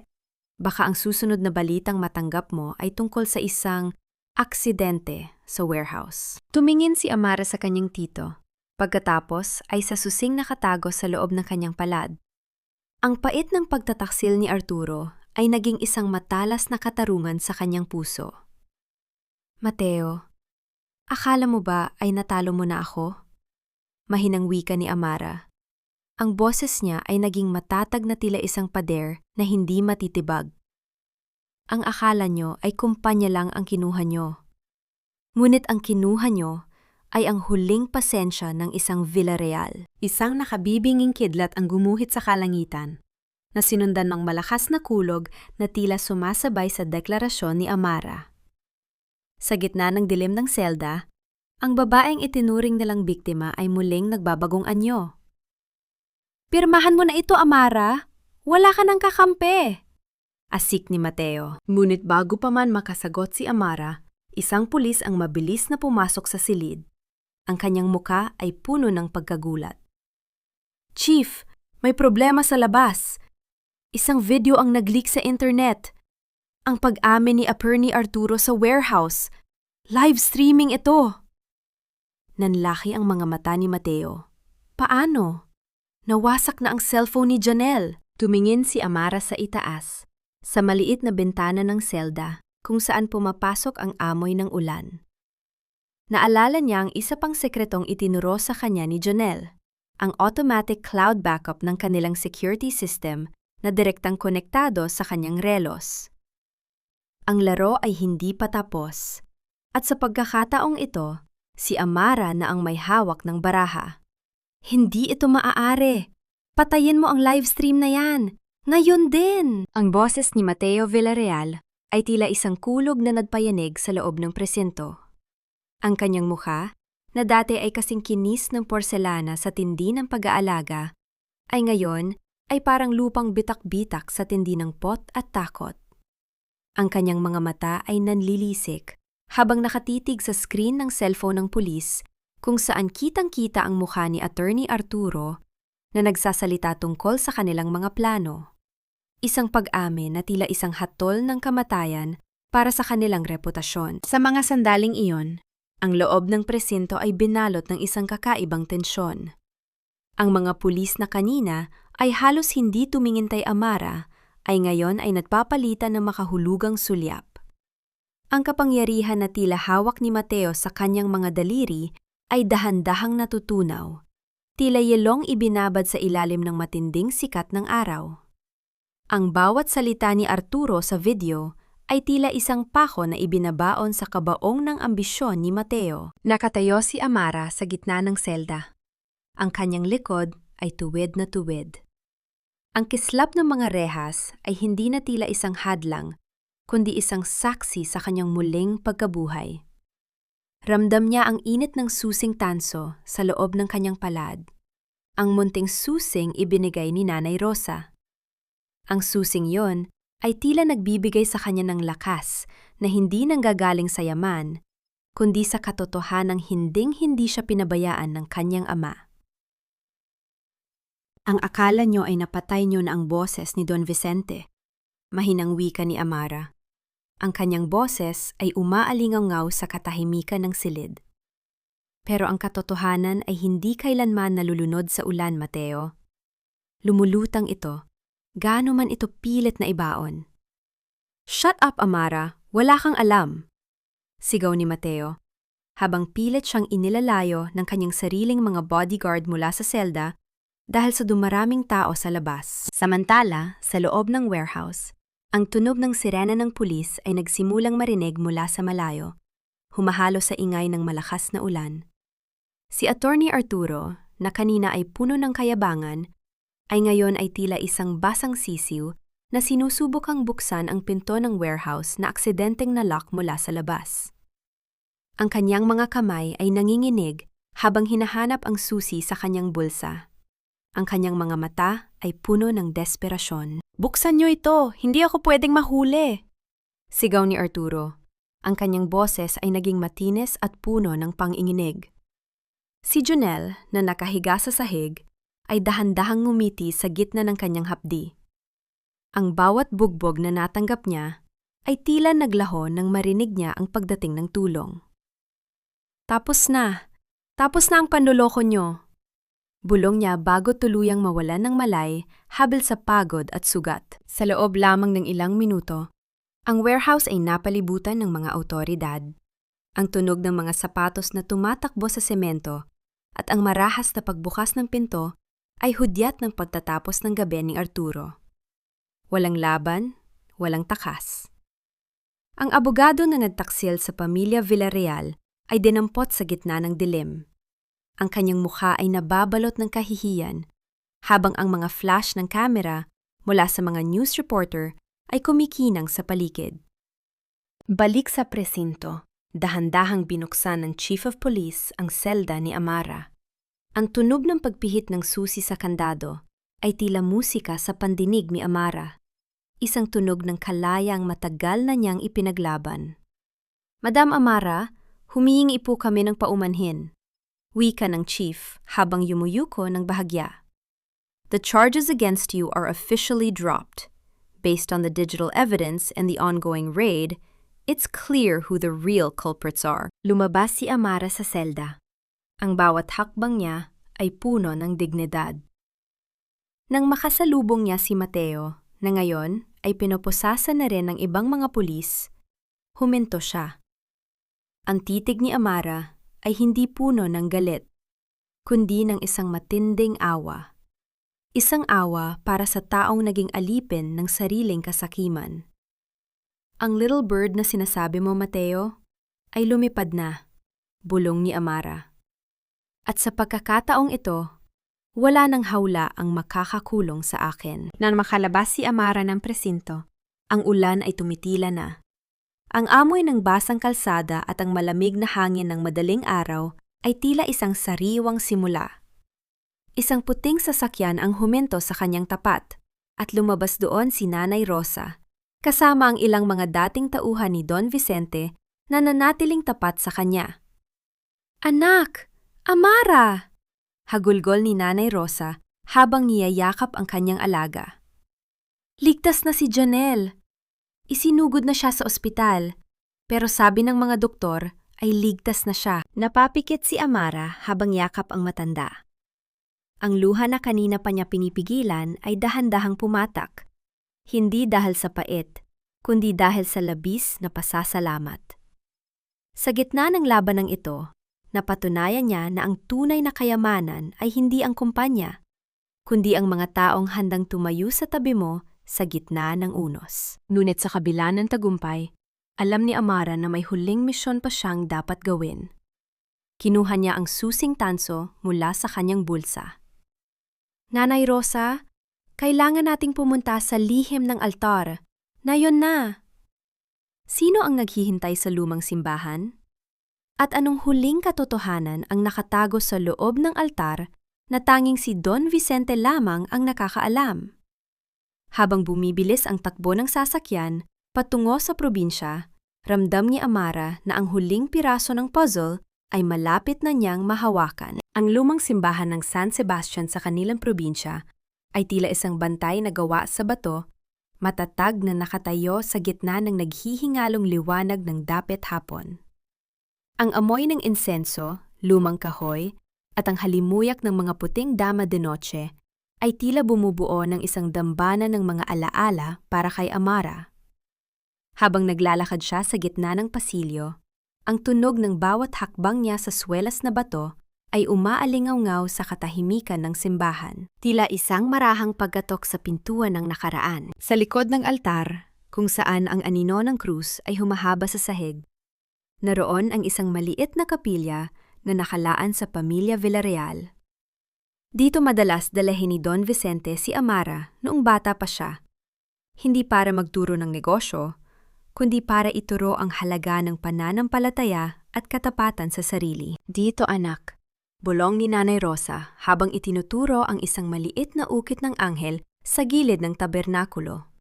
baka ang susunod na balitang matanggap mo ay tungkol sa isang aksidente sa warehouse. Tumingin si Amara sa kanyang tito. Pagkatapos ay sa susing nakatago sa loob ng kanyang palad. Ang pait ng pagtataksil ni Arturo ay naging isang matalas na katarungan sa kanyang puso. Mateo, akala mo ba ay natalo mo na ako? Mahinang wika ni Amara. Ang boses niya ay naging matatag na tila isang pader na hindi matitibag. Ang akala nyo ay kumpanya lang ang kinuha nyo. Ngunit ang kinuha nyo ay ang huling pasensya ng isang Villarreal. Isang nakabibinging kidlat ang gumuhit sa kalangitan, na sinundan ng malakas na kulog na tila sumasabay sa deklarasyon ni Amara. Sa gitna ng dilim ng selda, ang babaeng itinuring nilang biktima ay muling nagbabagong anyo. Pirmahan mo na ito, Amara! Wala ka nang kakampi! Asik ni Mateo. Ngunit bago pa man makasagot si Amara, isang pulis ang mabilis na pumasok sa silid. Ang kanyang muka ay puno ng pagkagulat. Chief, may problema sa labas. Isang video ang nag-leak sa internet. Ang pag-amin ni Attorney Arturo sa warehouse. Live streaming ito. Nanlaki ang mga mata ni Mateo. Paano? Nawasak na ang cellphone ni Janelle. Tumingin si Amara sa itaas. sa maliit na bintana ng selda kung saan pumapasok ang amoy ng ulan. Naalala niya ang isa pang sekretong itinuro sa kanya ni Jonelle, ang automatic cloud backup ng kanilang security system na direktang konektado sa kanyang relos. Ang laro ay hindi pa tapos, at sa pagkakataong ito, si Amara na ang may hawak ng baraha. Hindi ito maaari. Patayin mo ang livestream na yan. Ngayon din! Ang boses ni Mateo Villarreal ay tila isang kulog na nagpayanig sa loob ng presinto. Ang kanyang mukha, na dati ay kasing kinis ng porselana sa tindi ng pag-aalaga, ay ngayon ay parang lupang bitak-bitak sa tindi ng pot at takot. Ang kanyang mga mata ay nanlilisik habang nakatitig sa screen ng cellphone ng pulis kung saan kitang-kita ang mukha ni Attorney Arturo na nagsasalita tungkol sa kanilang mga plano. Isang pag-amin na tila isang hatol ng kamatayan para sa kanilang reputasyon. Sa mga sandaling iyon, ang loob ng presinto ay binalot ng isang kakaibang tensyon. Ang mga pulis na kanina ay halos hindi tumingin kay Amara ay ngayon ay nagpapalitan ng makahulugang sulyap. Ang kapangyarihan na tila hawak ni Mateo sa kanyang mga daliri ay dahan-dahang natutunaw, tila yelong ibinabad sa ilalim ng matinding sikat ng araw. Ang bawat salita ni Arturo sa video ay tila isang pako na ibinabaon sa kabaong ng ambisyon ni Mateo. Nakatayo si Amara sa gitna ng selda. Ang kanyang likod ay tuwid na tuwid. Ang kislap ng mga rehas ay hindi na tila isang hadlang, kundi isang saksi sa kanyang muling pagkabuhay. Ramdam niya ang init ng susing tanso sa loob ng kanyang palad. Ang munting susing ibinigay ni Nanay Rosa. Ang susing yon ay tila nagbibigay sa kanya ng lakas na hindi nanggagaling sa yaman, kundi sa katotohanang hinding-hindi siya pinabayaan ng kanyang ama. Ang akala niyo ay napatay niyo na ang boses ni Don Vicente. Mahinang wika ni Amara. Ang kanyang boses ay umaalingaw sa katahimikan ng silid. Pero ang katotohanan ay hindi kailanman nalulunod sa ulan, Mateo. Lumulutang ito, gaano man ito pilit na ibaon. Shut up, Amara, wala kang alam, sigaw ni Mateo, habang pilit siyang inilalayo ng kanyang sariling mga bodyguard mula sa selda dahil sa dumaraming tao sa labas. Samantala, sa loob ng warehouse, ang tunog ng sirena ng pulis ay nagsimulang marinig mula sa malayo, humahalo sa ingay ng malakas na ulan. Si Attorney Arturo, na kanina ay puno ng kayabangan, ay ngayon ay tila isang basang sisiw na sinusubukang buksan ang pinto ng warehouse na aksidenteng nalock mula sa labas. Ang kanyang mga kamay ay nanginginig habang hinahanap ang susi sa kanyang bulsa. Ang kanyang mga mata ay puno ng desperasyon. Buksan niyo ito! Hindi ako pwedeng mahuli! Sigaw ni Arturo. Ang kanyang boses ay naging matinis at puno ng panginginig. Si Jonelle, na nakahiga sa sahig, ay dahan-dahang ngumiti sa gitna ng kanyang hapdi. Ang bawat bugbog na natanggap niya ay tila naglaho nang marinig niya ang pagdating ng tulong. Tapos na! Tapos na ang panloloko niyo! Bulong niya bago tuluyang mawalan ng malay habel sa pagod at sugat. Sa loob lamang ng ilang minuto, ang warehouse ay napalibutan ng mga awtoridad. Ang tunog ng mga sapatos na tumatakbo sa semento at ang marahas na pagbukas ng pinto ay hudyat ng pagtatapos ng gabi ni Arturo. Walang laban, walang takas. Ang abogado na nagtaksil sa pamilya Villarreal ay dinampot sa gitna ng dilim. Ang kanyang mukha ay nababalot ng kahihiyan, habang ang mga flash ng kamera mula sa mga news reporter ay kumikinang sa paligid. Balik sa presinto, dahan-dahang binuksan ng Chief of Police ang selda ni Amara. Ang tunog ng pagpihit ng susi sa kandado ay tila musika sa pandinig ni Amara, isang tunog ng kalayang matagal na niyang ipinaglaban. Madam Amara, humihingi po kami ng paumanhin. Wika ng chief habang yumuyuko ng bahagya. The charges against you are officially dropped. Based on the digital evidence and the ongoing raid, it's clear who the real culprits are. Lumabas si Amara sa selda. Ang bawat hakbang niya ay puno ng dignidad. Nang makasalubong niya si Mateo, na ngayon ay pinoposasan na rin ng ibang mga pulis, huminto siya. Ang titig ni Amara ay hindi puno ng galit, kundi ng isang matinding awa. Isang awa para sa taong naging alipin ng sariling kasakiman. Ang little bird na sinasabi mo, Mateo, ay lumipad na, bulong ni Amara. At sa pagkakataong ito, wala nang hawla ang makakakulong sa akin. Nang makalabas si Amara ng presinto, ang ulan ay tumitila na. Ang amoy ng basang kalsada at ang malamig na hangin ng madaling araw ay tila isang sariwang simula. Isang puting sasakyan ang huminto sa kanyang tapat at lumabas doon si Nanay Rosa, kasama ang ilang mga dating tauhan ni Don Vicente na nanatiling tapat sa kanya. "Anak! Amara!" hagulgol ni Nanay Rosa habang niyayakap ang kanyang alaga. "Ligtas na si Janelle. Isinugod na siya sa ospital, pero sabi ng mga doktor ay ligtas na siya." Napapikit si Amara habang yakap ang matanda. Ang luha na kanina pa niya pinipigilan ay dahan-dahang pumatak, hindi dahil sa pait, kundi dahil sa labis na pasasalamat. Sa gitna ng labanang ito, napatunayan niya na ang tunay na kayamanan ay hindi ang kumpanya, kundi ang mga taong handang tumayo sa tabi mo sa gitna ng unos. Ngunit sa kabila ng tagumpay, alam ni Amara na may huling misyon pa siyang dapat gawin. Kinuha niya ang susing tanso mula sa kanyang bulsa. "Nanay Rosa, kailangan nating pumunta sa lihim ng altar. Nayon na." Sino ang naghihintay sa lumang simbahan? At anong huling katotohanan ang nakatago sa loob ng altar na tanging si Don Vicente lamang ang nakakaalam? Habang bumibilis ang takbo ng sasakyan patungo sa probinsya, ramdam ni Amara na ang huling piraso ng puzzle ay malapit na niyang mahawakan. Ang lumang simbahan ng San Sebastian sa kanilang probinsya ay tila isang bantay na gawa sa bato, matatag na nakatayo sa gitna ng naghihingalong liwanag ng dapit hapon. Ang amoy ng insenso, lumang kahoy, at ang halimuyak ng mga puting dama de noche ay tila bumubuo ng isang dambana ng mga alaala para kay Amara. Habang naglalakad siya sa gitna ng pasilyo, ang tunog ng bawat hakbang niya sa swelas na bato ay umaalingaw-ngaw sa katahimikan ng simbahan. Tila isang marahang pagkatok sa pintuan ng nakaraan. Sa likod ng altar, kung saan ang anino ng krus ay humahaba sa sahig, naroon ang isang maliit na kapilya na nakalaan sa pamilya Villarreal. Dito madalas dalahin ni Don Vicente si Amara noong bata pa siya. Hindi para magturo ng negosyo, kundi para ituro ang halaga ng pananampalataya at katapatan sa sarili. "Dito, anak," bulong ni Nanay Rosa habang itinuturo ang isang maliit na ukit ng anghel sa gilid ng tabernakulo.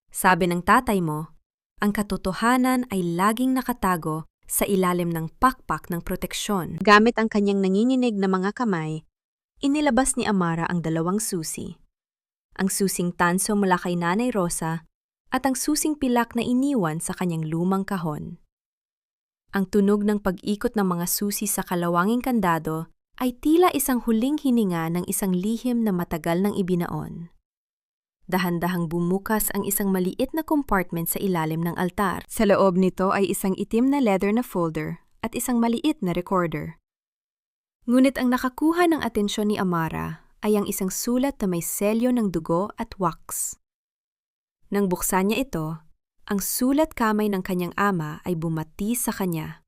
"Sabi ng tatay mo, ang katotohanan ay laging nakatago sa ilalim ng pakpak ng proteksyon." Gamit ang kanyang nanginginig na mga kamay, inilabas ni Amara ang dalawang susi. Ang susing tanso mula kay Nanay Rosa at ang susing pilak na iniwan sa kanyang lumang kahon. Ang tunog ng pag-ikot ng mga susi sa kalawanging kandado ay tila isang huling hininga ng isang lihim na matagal nang ibinaon. Dahan-dahang bumukas ang isang maliit na compartment sa ilalim ng altar. Sa loob nito ay isang itim na leather na folder at isang maliit na recorder. Ngunit ang nakakuha ng atensyon ni Amara ay ang isang sulat na may selyo ng dugo at wax. Nang buksan niya ito, ang sulat kamay ng kanyang ama ay bumati sa kanya.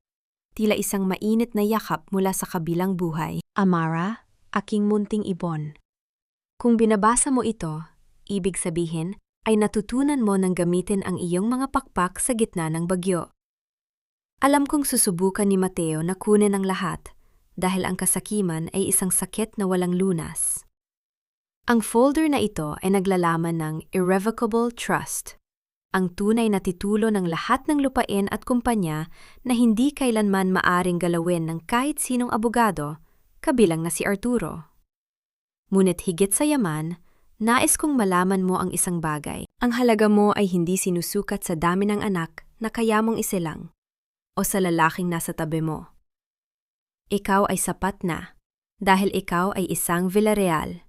Tila isang mainit na yakap mula sa kabilang buhay. "Amara, aking munting ibon. Kung binabasa mo ito, ibig sabihin ay natutunan mo nang gamitin ang iyong mga pakpak sa gitna ng bagyo. Alam kong susubukan ni Mateo na kunin ang lahat dahil ang kasakiman ay isang sakit na walang lunas." Ang folder na ito ay naglalaman ng irrevocable trust, ang tunay na titulo ng lahat ng lupain at kumpanya na hindi kailanman maaring galawin ng kahit sinong abogado, kabilang na si Arturo. Ngunit higit sa yaman, nais kong malaman mo ang isang bagay. Ang halaga mo ay hindi sinusukat sa dami ng anak na kaya mong isilang, o sa lalaking nasa tabi mo. Ikaw ay sapat na, dahil ikaw ay isang Villarreal.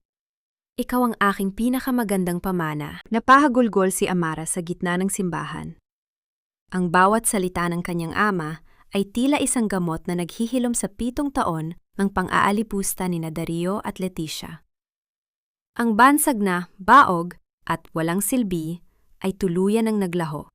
Ikaw ang aking pinakamagandang pamana. Napahagulgol si Amara sa gitna ng simbahan. Ang bawat salita ng kanyang ama ay tila isang gamot na naghihilom sa 7 taon ng pang-aalipusta ni Dario at Leticia. Ang bansag na baog at walang silbi ay tuluyan ng naglaho,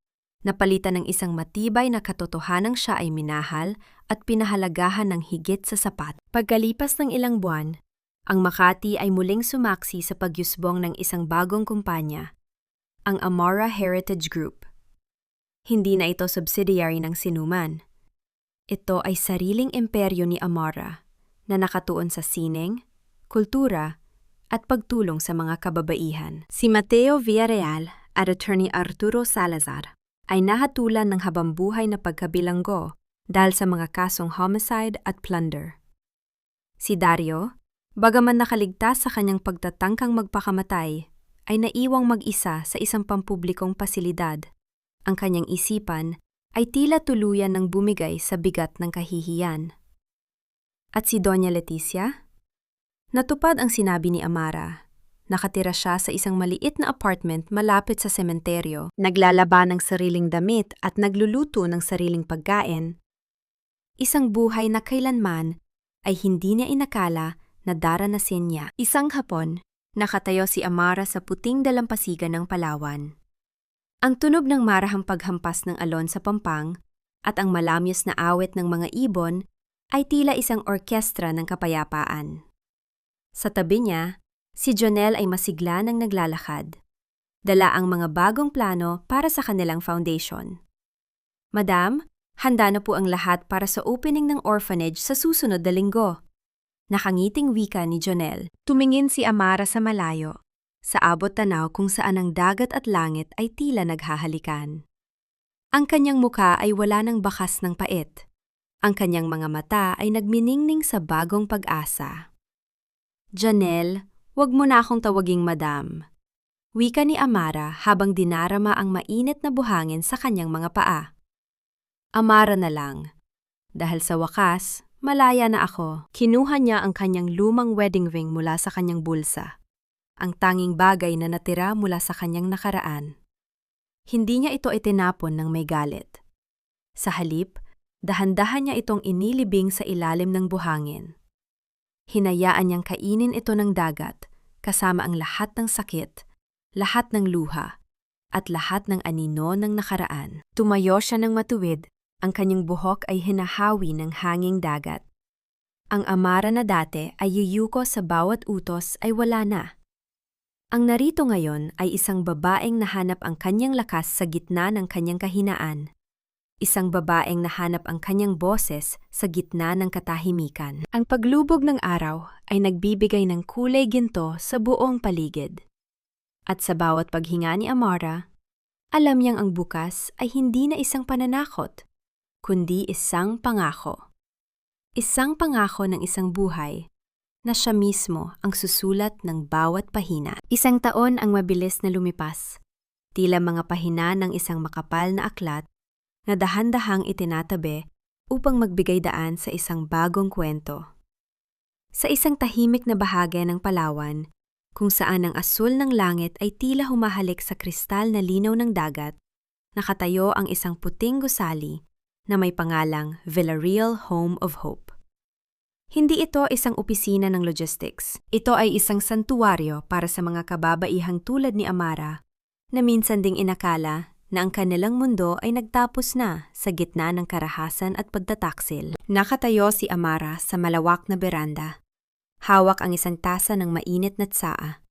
napalitan ng isang matibay na katotohanang siya ay minahal at pinahalagahan ng higit sa sapat. Pagkalipas ng ilang buwan, ang Makati ay muling sumaksi sa pagyusbong ng isang bagong kumpanya, ang Amara Heritage Group. Hindi na ito subsidiary ng sinuman. Ito ay sariling imperyo ni Amara na nakatuon sa sining, kultura, at pagtulong sa mga kababaihan. Si Mateo Villarreal at Attorney Arturo Salazar ay nahatulan ng habambuhay na pagkabilanggo dahil sa mga kasong homicide at plunder. Si Dario, bagaman nakaligtas sa kanyang pagtatangkang magpakamatay, ay naiwang mag-isa sa isang pampublikong pasilidad. Ang kanyang isipan ay tila tuluyan ng bumigay sa bigat ng kahihiyan. At si Doña Leticia? Natupad ang sinabi ni Amara. Nakatira siya sa isang maliit na apartment malapit sa sementeryo, naglalaba ng sariling damit at nagluluto ng sariling pagkain. Isang buhay na kailanman ay hindi niya inakala na daranasin niya. Isang hapon, nakatayo si Amara sa puting dalampasigan ng Palawan. Ang tunog ng marahang paghampas ng alon sa pampang at ang malamyos na awit ng mga ibon ay tila isang orkestra ng kapayapaan. Sa tabi niya, si Jonel ay masigla ng naglalakad. Dala ang mga bagong plano para sa kanilang foundation. Madam, handa na po ang lahat para sa opening ng orphanage sa susunod na linggo. Nakangiting wika ni Jonel. Tumingin si Amara sa malayo. Sa abot tanaw kung saan ang dagat at langit ay tila naghahalikan. Ang kanyang muka ay wala ng bakas ng pait. Ang kanyang mga mata ay nagminingning sa bagong pag-asa. Janelle, wag mo na akong tawaging madam. Wika ni Amara habang dinarama ang mainit na buhangin sa kanyang mga paa. Amara na lang. Dahil sa wakas, malaya na ako. Kinuha niya ang kanyang lumang wedding ring mula sa kanyang bulsa. Ang tanging bagay na natira mula sa kanyang nakaraan. Hindi niya ito itinapon ng may galit. Sa halip, dahan-dahan niya itong inilibing sa ilalim ng buhangin. Hinayaan niyang kainin ito ng dagat, kasama ang lahat ng sakit, lahat ng luha, at lahat ng anino ng nakaraan. Tumayo siya ng matuwid, ang kanyang buhok ay hinahawi ng hanging dagat. Ang Amara na dati ay yuyuko sa bawat utos ay wala na. Ang narito ngayon ay isang babaeng nahanap ang kanyang lakas sa gitna ng kanyang kahinaan. Isang babaeng nahanap ang kanyang boses sa gitna ng katahimikan. Ang paglubog ng araw ay nagbibigay ng kulay ginto sa buong paligid. At sa bawat paghinga ni Amara, alam niyang ang bukas ay hindi na isang pananakot, kundi isang pangako. Isang pangako ng isang buhay na siya mismo ang susulat ng bawat pahina. Isang taon ang mabilis na lumipas. Tila mga pahina ng isang makapal na aklat na dahan-dahang itinatabi upang magbigay daan sa isang bagong kwento. Sa isang tahimik na bahagi ng Palawan, kung saan ang asul ng langit ay tila humahalik sa kristal na linaw ng dagat, nakatayo ang isang puting gusali na may pangalang Villarreal Home of Hope. Hindi ito isang opisina ng logistics. Ito ay isang santuwaryo para sa mga kababaihang tulad ni Amara na minsan ding inakala na ang kanilang mundo ay nagtapos na sa gitna ng karahasan at pagtataksil. Nakatayo si Amara sa malawak na beranda. Hawak ang isang tasa ng mainit na tsaa.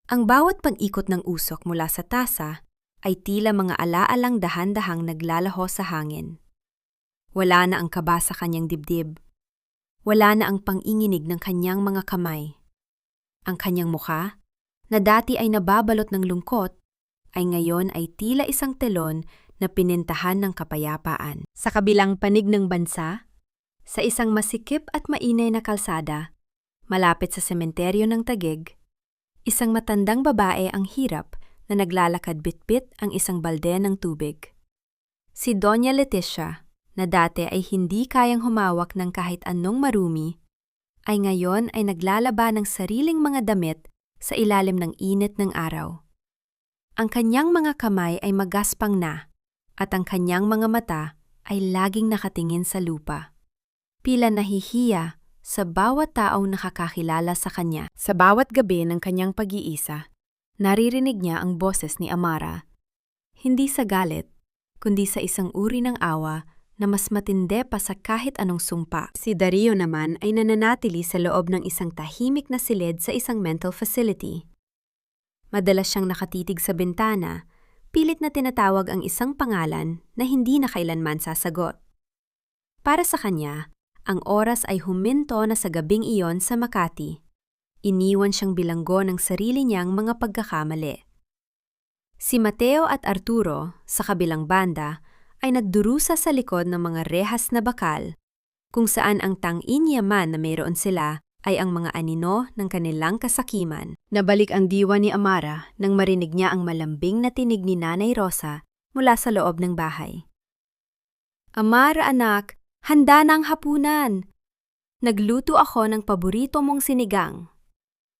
Ang bawat pag-ikot ng usok mula sa tasa ay tila mga alaalang dahan-dahang naglalaho sa hangin. Wala na ang kaba sa kanyang dibdib. Wala na ang panginginig ng kanyang mga kamay. Ang kanyang mukha, na dati ay nababalot ng lungkot, ay ngayon ay tila isang telon na pinintahan ng kapayapaan. Sa kabilang panig ng bansa, sa isang masikip at mainay na kalsada, malapit sa sementeryo ng Taguig, isang matandang babae ang hirap na naglalakad bitbit ang isang balde ng tubig. Si Doña Leticia, na dati ay hindi kayang humawak ng kahit anong marumi, ay ngayon ay naglalaba ng sariling mga damit sa ilalim ng init ng araw. Ang kanyang mga kamay ay magaspang na at ang kanyang mga mata ay laging nakatingin sa lupa. Pila nahihiya sa bawat taong nakakakilala sa kanya. Sa bawat gabi ng kanyang pag-iisa, naririnig niya ang boses ni Amara. Hindi sa galit, kundi sa isang uri ng awa na mas matindi pa sa kahit anong sumpa. Si Dario naman ay nananatili sa loob ng isang tahimik na silid sa isang mental facility. Madalas siyang nakatitig sa bintana, pilit na tinatawag ang isang pangalan na hindi na kailanman sasagot. Para sa kanya, ang oras ay huminto na sa gabing iyon sa Makati. Iniwan siyang bilanggo ng sarili niyang mga pagkakamali. Si Mateo at Arturo, sa kabilang banda, ay nagdurusa sa likod ng mga rehas na bakal, kung saan ang tanging yaman na mayroon sila ay ang mga anino ng kanilang kasakiman. Nabalik ang diwa ni Amara nang marinig niya ang malambing na tinig ni Nanay Rosa mula sa loob ng bahay. "Amara anak, handa na ang hapunan! Nagluto ako ng paborito mong sinigang."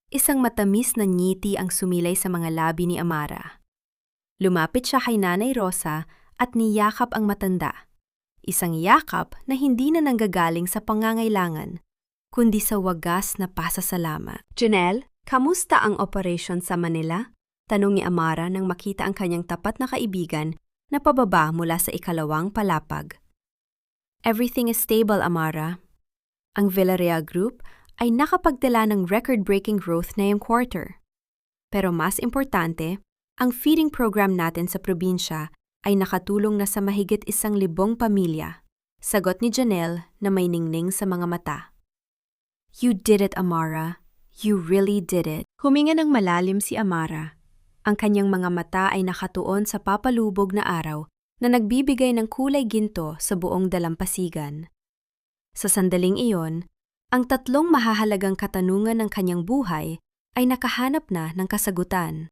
Isang matamis na ngiti ang sumilay sa mga labi ni Amara. Lumapit siya kay Nanay Rosa at niyakap ang matanda. Isang yakap na hindi na nanggagaling sa pangangailangan, kundi sa wagas na pasasalamat. "Janelle, kamusta ang operation sa Manila?" Tanong ni Amara nang makita ang kanyang tapat na kaibigan na pababa mula sa ikalawang palapag. "Everything is stable, Amara. Ang Villarreal Group ay nakapagdala ng record-breaking growth ngayong quarter. Pero mas importante, ang feeding program natin sa probinsya ay nakatulong na sa mahigit 1,000 pamilya," sagot ni Janelle na may ningning sa mga mata. "You did it, Amara. You really did it." Huminga ng malalim si Amara. Ang kanyang mga mata ay nakatuon sa papalubog na araw na nagbibigay ng kulay ginto sa buong dalampasigan. Sa sandaling iyon, ang tatlong mahahalagang katanungan ng kanyang buhay ay nakahanap na ng kasagutan.